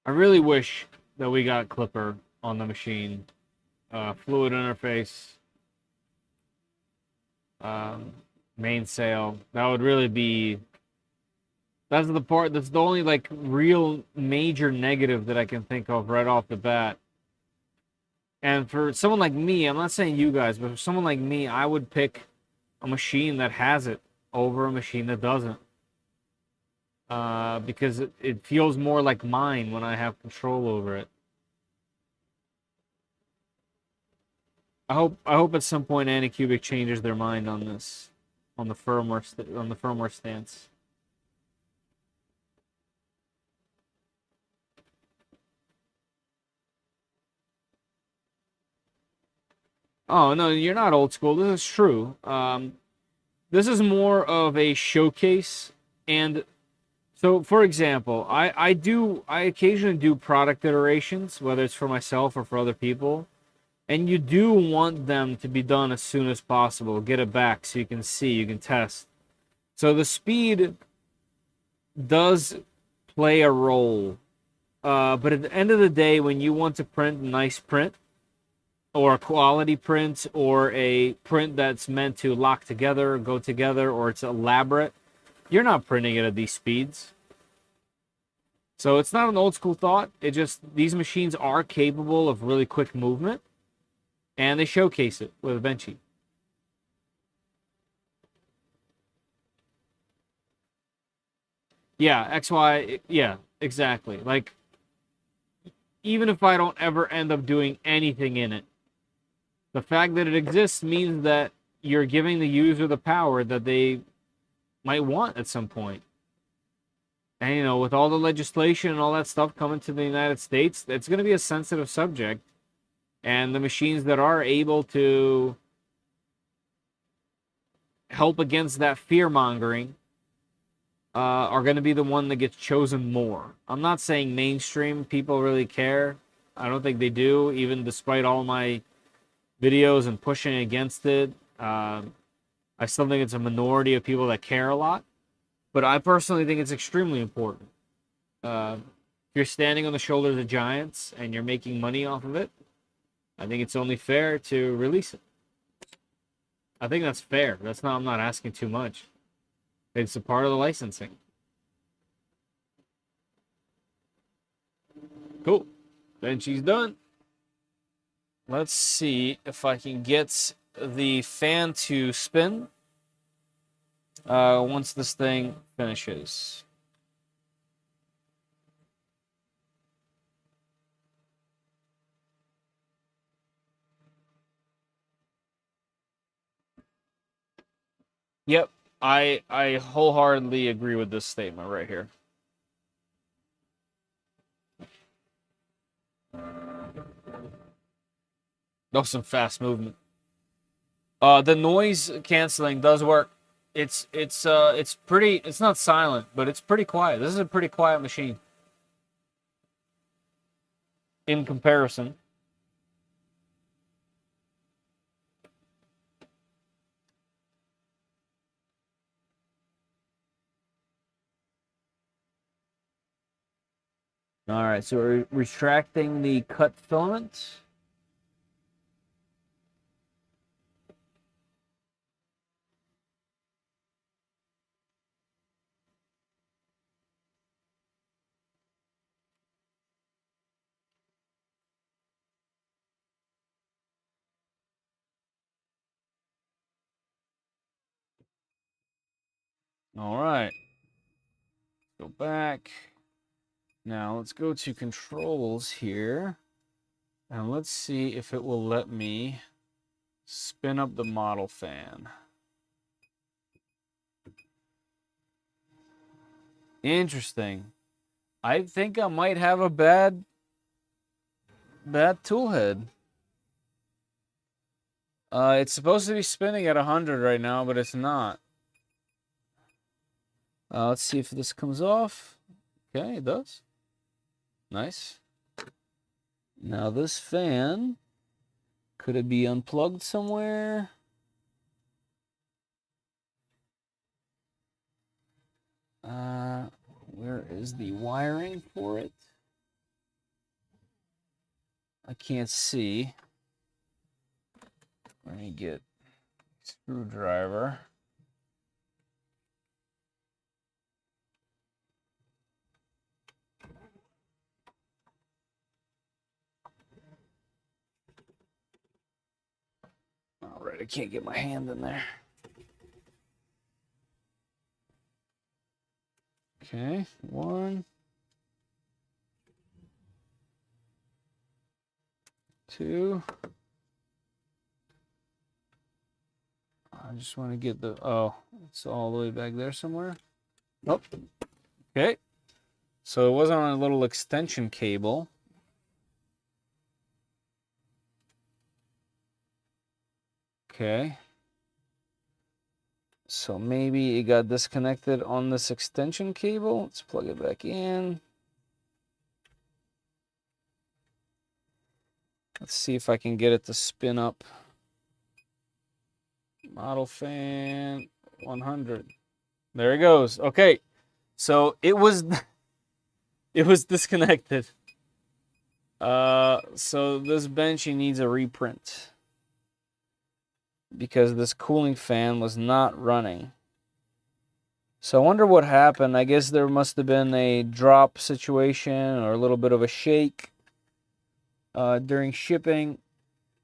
I really wish that we got Clipper on the machine. Fluid interface, mainsail. That would really be. That's the part. That's the only like real major negative that I can think of right off the bat. And for someone like me, I'm not saying you guys, but for someone like me, I would pick a machine that has it over a machine that doesn't. Because it feels more like mine when I have control over it. I hope at some point AnyCubic changes their mind on this, on the firmware stance. Oh no, you're not old school. This is true. This is more of a showcase, and so for example, I occasionally do product iterations, whether it's for myself or for other people. And you do want them to be done as soon as possible. Get it back so you can see, you can test. So the speed does play a role. But at the end of the day, when you want to print a nice print, or a quality print, or a print that's meant to lock together, go together, or it's elaborate, you're not printing it at these speeds. So it's not an old school thought. It just, these machines are capable of really quick movement. And they showcase it with a benchy. Yeah, XY, yeah, exactly. Like, even if I don't ever end up doing anything in it, the fact that it exists means that you're giving the user the power that they might want at some point. And, you know, with all the legislation and all that stuff coming to the United States, it's going to be a sensitive subject. And the machines that are able to help against that fear-mongering are going to be the one that gets chosen more. I'm not saying mainstream people really care. I don't think they do, even despite all my videos and pushing against it. I still think it's a minority of people that care a lot. But I personally think it's extremely important. If you're standing on the shoulders of giants and you're making money off of it, I think it's only fair to release it. I think that's fair. I'm not asking too much. It's a part of the licensing. Cool. Then she's done. Let's see if I can get the fan to spin once this thing finishes. Yep, I wholeheartedly agree with this statement right here. Oh, some fast movement. The noise canceling does work. It's pretty. It's not silent, but it's pretty quiet. This is a pretty quiet machine in comparison. All right, so we're retracting the cut filament. All right, go back. Now let's go to controls here, and let's see if it will let me spin up the model fan. Interesting. I think I might have a bad tool head. It's supposed to be spinning at 100 right now, but it's not. Let's see if this comes off. Okay, it does. Nice. Now this fan, could it be unplugged somewhere? Where is the wiring for it? I can't see. Let me get a screwdriver. All right, I can't get my hand in there. Okay, 1, 2. I just want to get the, oh, it's all the way back there somewhere. Nope. Okay. So it was on a little extension cable. Okay. So maybe it got disconnected on this extension cable. Let's plug it back in. Let's see if I can get it to spin up. Model fan 100. There it goes. Okay. So it was disconnected. So this benchy needs a reprint because this cooling fan was not running. So I wonder what happened. I guess there must have been a drop situation or a little bit of a shake during shipping,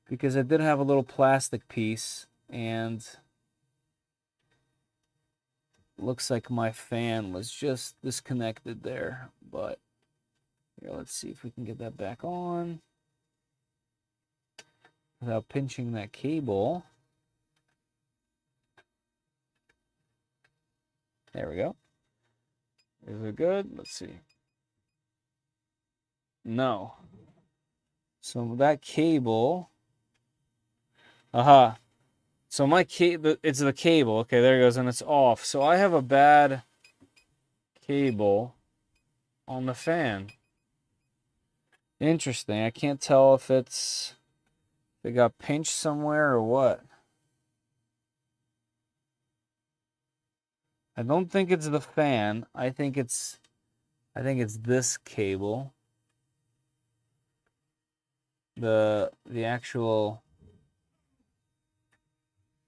because I did have a little plastic piece, and looks like my fan was just disconnected there. But here, let's see if we can get that back on without pinching that cable. There we go. Is it good? Let's see. No. So that cable. Aha. So my cable, it's the cable. Okay, there it goes, and it's off. So I have a bad cable on the fan. Interesting. I can't tell if it got pinched somewhere or what. I don't think it's the fan. I think it's I think it's this cable. The actual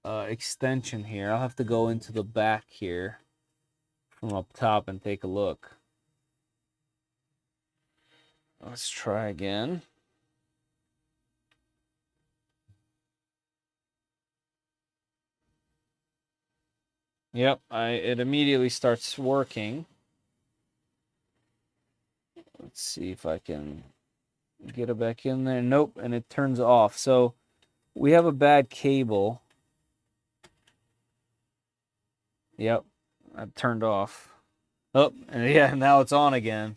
extension here. I'll have to go into the back here from up top and take a look. Let's try again. Yep, it immediately starts working. Let's see if I can get it back in there. Nope, and it turns off. So we have a bad cable. Yep, I turned off. Oh, and yeah, now it's on again.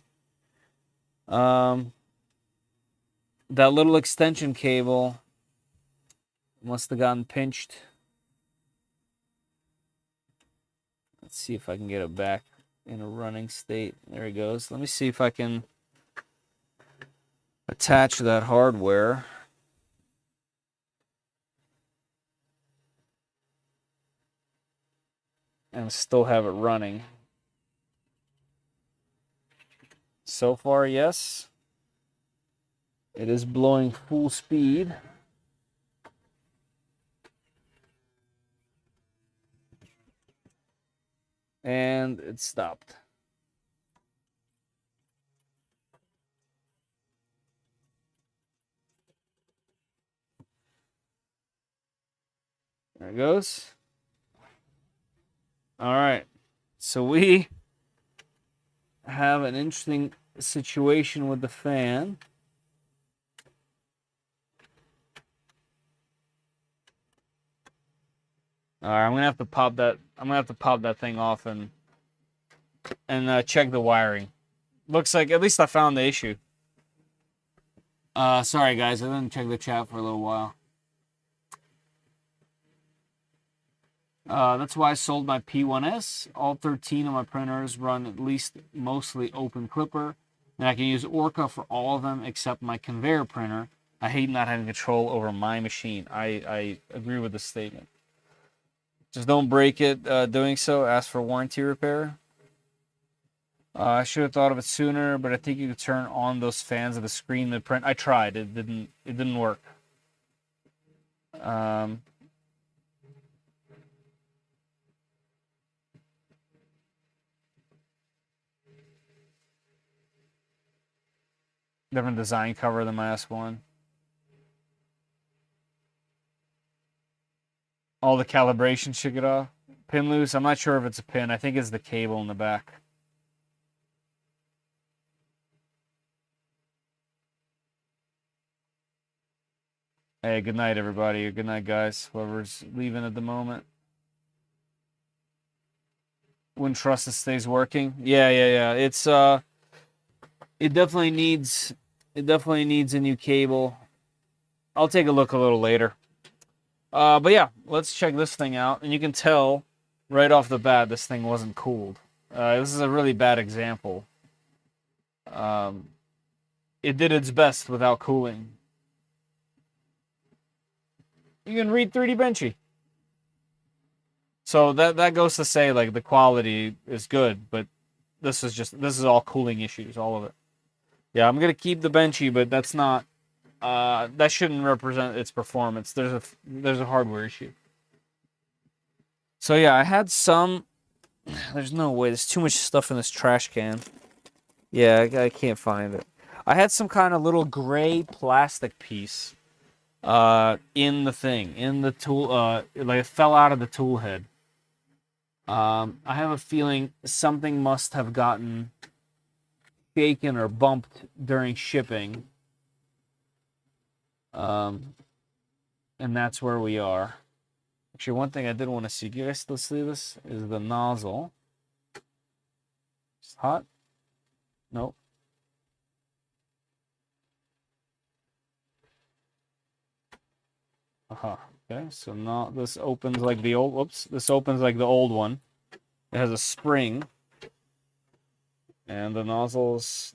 That little extension cable must have gotten pinched. Let's see if I can get it back in a running state. There it goes. Let me see if I can attach that hardware. And still have it running. So far, yes. It is blowing full speed. And it stopped. There it goes. All right. So we have an interesting situation with the fan. All right, I'm gonna have to pop that. I'm gonna have to pop that thing off and check the wiring. Looks like at least I found the issue. Sorry guys, I didn't check the chat for a little while. That's why I sold my P1S. All 13 of my printers run at least mostly open clipper, and I can use Orca for all of them except my conveyor printer. I hate not having control over my machine. I agree with the statement. Just don't break it doing so. Ask for warranty repair. I should have thought of it sooner, but I think you could turn on those fans of the screen that print. I tried. It didn't work. Different design cover than my S1. All the calibration should get off. Pin loose. I'm not sure if it's a pin. I think it's the cable in the back. Hey, good night, everybody. Good night, guys. Whoever's leaving at the moment. Wouldn't trust it stays working. Yeah. It's it definitely needs a new cable. I'll take a look a little later. But yeah, let's check this thing out. And you can tell right off the bat this thing wasn't cooled. This is a really bad example. It did its best without cooling. You can read 3D Benchy. So that goes to say, like, the quality is good, but this is all cooling issues, all of it. Yeah, I'm gonna keep the Benchy, but that's not that shouldn't represent its performance. There's a hardware issue. So yeah, I had some. There's no way. There's too much stuff in this trash can. Yeah, I can't find it. I had some kind of little gray plastic piece in the tool, like it fell out of the tool head. I have a feeling something must have gotten shaken or bumped during shipping. And that's where we are. Actually, one thing I did want to see, do you guys still see this? Is the nozzle. It's hot? Nope. Okay, so now this opens like the old, this opens like the old one. It has a spring. And the nozzle's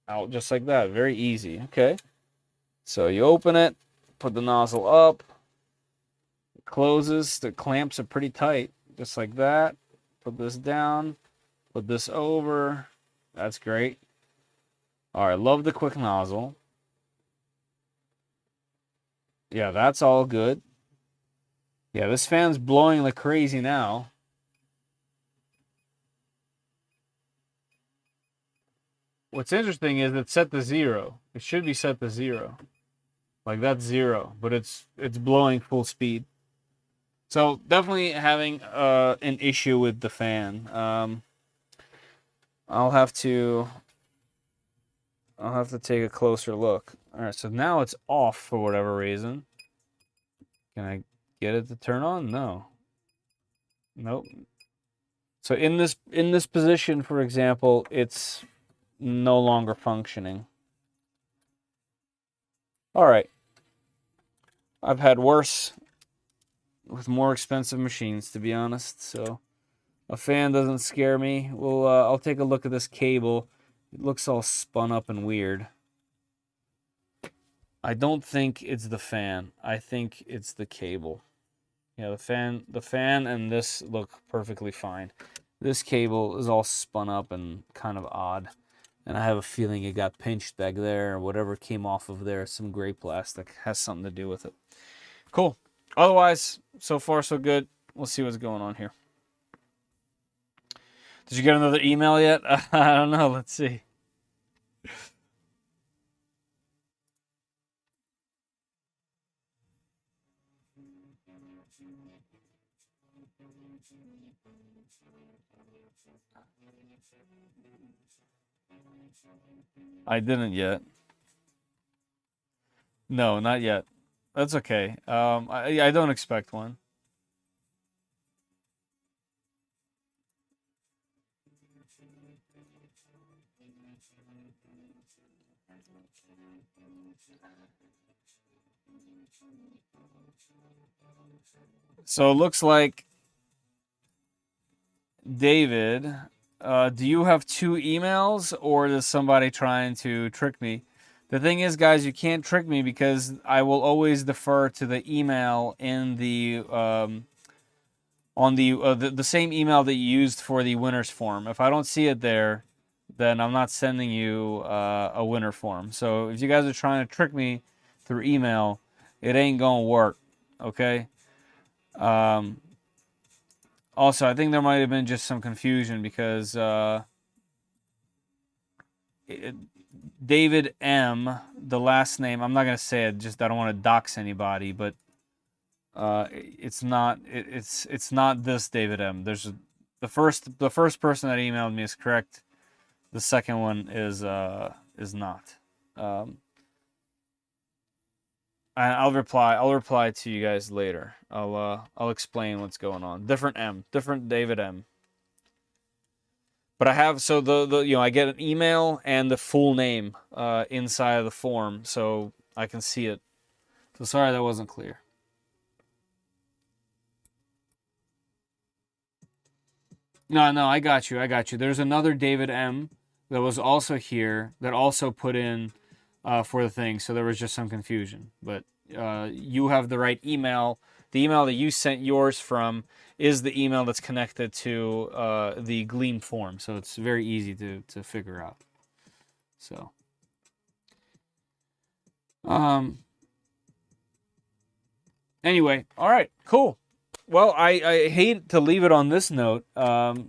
out just like that. Very easy. Okay. So you open it, put the nozzle up, it closes, the clamps are pretty tight, just like that. Put this down, put this over, That's great. All right, love the quick nozzle. Yeah, that's all good. Yeah, this fan's blowing like crazy now. What's interesting is it's set to 0. It should be set to 0. Like that's 0, but it's blowing full speed. So definitely having an issue with the fan. I'll have to take a closer look. All right, so now it's off for whatever reason. Can I get it to turn on? No. Nope. So in this position, for example, it's no longer functioning. All right. I've had worse with more expensive machines, to be honest. So a fan doesn't scare me. Well, I'll take a look at this cable. It looks all spun up and weird. I don't think it's the fan. I think it's the cable. Yeah, the fan and this look perfectly fine. This cable is all spun up and kind of odd. And I have a feeling it got pinched back there, or whatever came off of there, some gray plastic, has something to do with it. Cool. Otherwise, so far so good. We'll see what's going on here. Did you get another email yet? I don't know. Let's see. I didn't yet. No, not yet. That's okay. I don't expect one. So it looks like David, do you have 2 emails, or is somebody trying to trick me? The thing is, guys, you can't trick me because I will always defer to the email in the on the same email that you used for the winner's form. If I don't see it there, then I'm not sending you a winner form. So if you guys are trying to trick me through email, it ain't gonna work. Okay. Also, I think there might have been just some confusion because David M, the last name, I'm not gonna say it. Just I don't want to dox anybody, but it's not this David M. There's the first person that emailed me is correct. The second one is not. I'll reply to you guys later. I'll explain what's going on. Different David M. But I have, so I get an email and the full name inside of the form, so I can see it. So sorry that wasn't clear. No, I got you. There's another David M that was also here that also put in for the thing, so there was just some confusion. But you have the right email. The email that you sent yours from is the email that's connected to the Gleam form, so it's very easy to figure out. So, anyway, all right, cool. Well, I hate to leave it on this note, but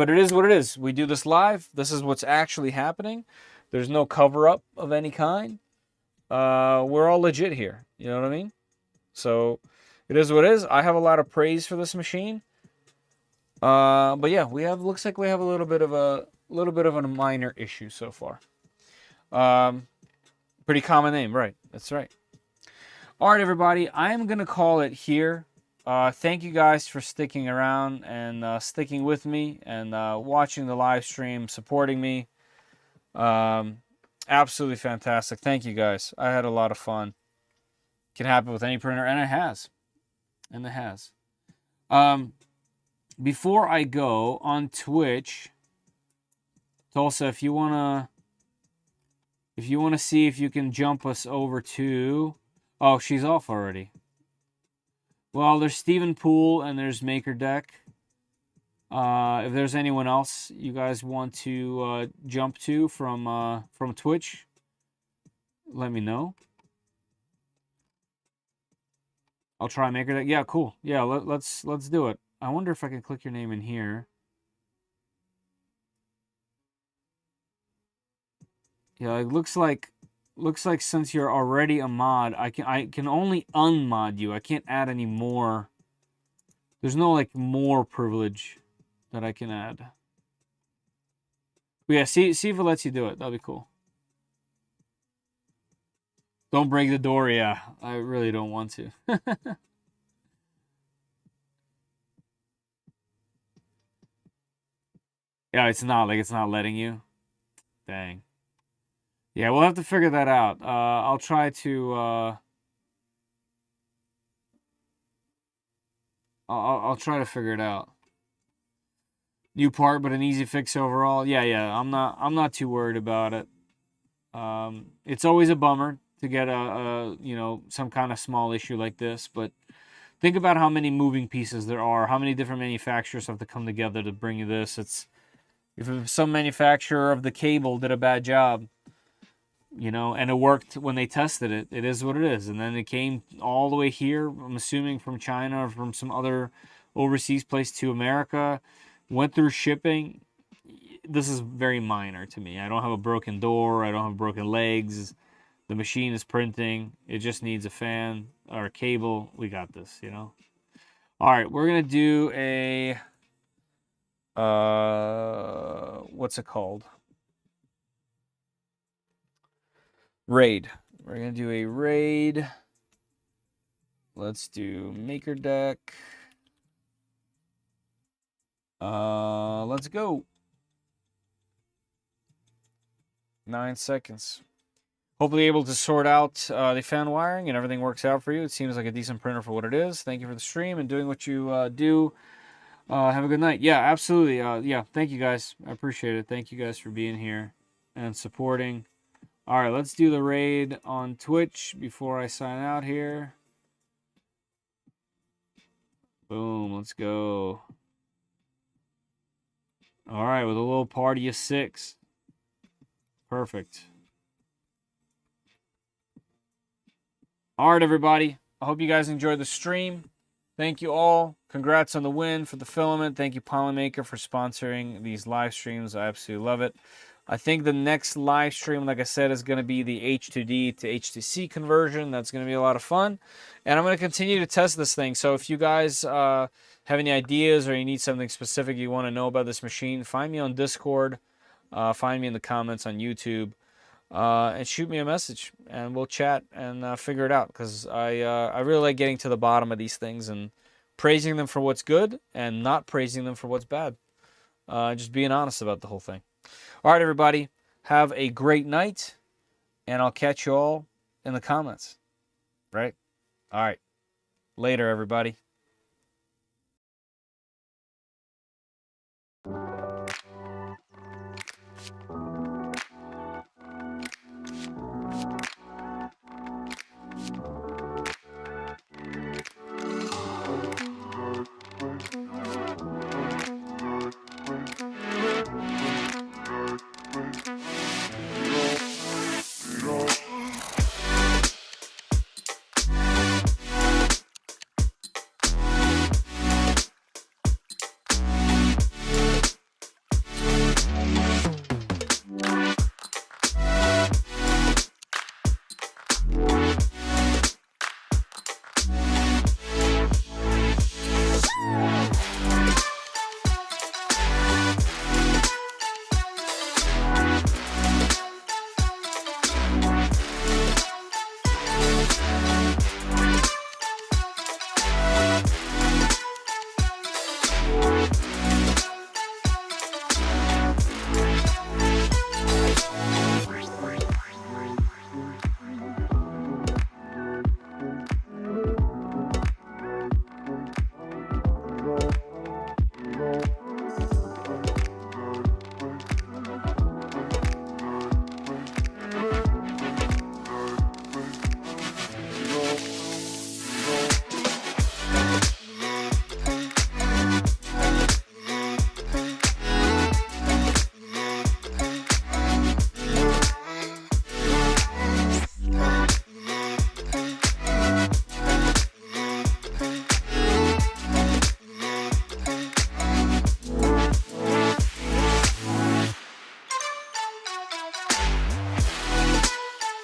it is what it is. We do this live. This is what's actually happening. There's no cover-up of any kind. We're all legit here. You know what I mean? So it is what it is. I have a lot of praise for this machine. But yeah, looks like we have a little bit of a minor issue so far. Pretty common name, right? That's right. All right, everybody. I am gonna call it here. Thank you guys for sticking around and sticking with me and watching the live stream, supporting me. Absolutely fantastic. Thank you guys. I had a lot of fun. Can happen with any printer, and it has. Before I go on Twitch, Tulsa, if you wanna see if you can jump us over to, oh, she's off already. Well, there's Stephen Poole and there's Maker Deck. If there's anyone else you guys want to jump to from Twitch, let me know. I'll try Maker Deck. Yeah, cool. Yeah, let's do it. I wonder if I can click your name in here. Yeah, it looks like since you're already a mod, I can only unmod you. I can't add any more. There's no like more privilege that I can add. But yeah, see if it lets you do it. That'll be cool. Don't break the door. Yeah, I really don't want to. Yeah, it's not letting you. Dang. Yeah, we'll have to figure that out. I'll try to. I'll try to figure it out. New part, but an easy fix overall. Yeah. I'm not too worried about it. It's always a bummer to get a some kind of small issue like this, but think about how many moving pieces there are, how many different manufacturers have to come together to bring you this. It's if some manufacturer of the cable did a bad job, and it worked when they tested it, it is what it is. And then it came all the way here, I'm assuming from China or from some other overseas place to America, went through shipping. This is very minor to me. I don't have a broken door. I don't have broken legs. The machine is printing. It just needs a fan or a cable. We got this, All right, we're going to do a, what's it called? Raid. We're going to do a raid. Let's do Maker Deck. Let's go. 9 seconds. Hopefully able to sort out the fan wiring and everything works out for you. It seems like a decent printer for what it is. Thank you for the stream and doing what you do. Have a good night. Yeah, absolutely. Yeah, thank you guys. I appreciate it. Thank you guys for being here and supporting. All right, let's do the raid on Twitch before I sign out here. Boom, let's go. All right, with a little party of 6. Perfect. All right, everybody. I hope you guys enjoyed the stream. Thank you all. Congrats on the win for the Filament. Thank you, Polymaker, for sponsoring these live streams. I absolutely love it. I think the next live stream, like I said, is going to be the H2D to H2C conversion. That's going to be a lot of fun. And I'm going to continue to test this thing. So if you guys have any ideas or you need something specific you want to know about this machine, find me on Discord. Find me in the comments on YouTube. And shoot me a message. And we'll chat and figure it out. Because I really like getting to the bottom of these things and praising them for what's good and not praising them for what's bad. Just being honest about the whole thing. All right, everybody. Have a great night. And I'll catch you all in the comments. Right? All right. Later, everybody.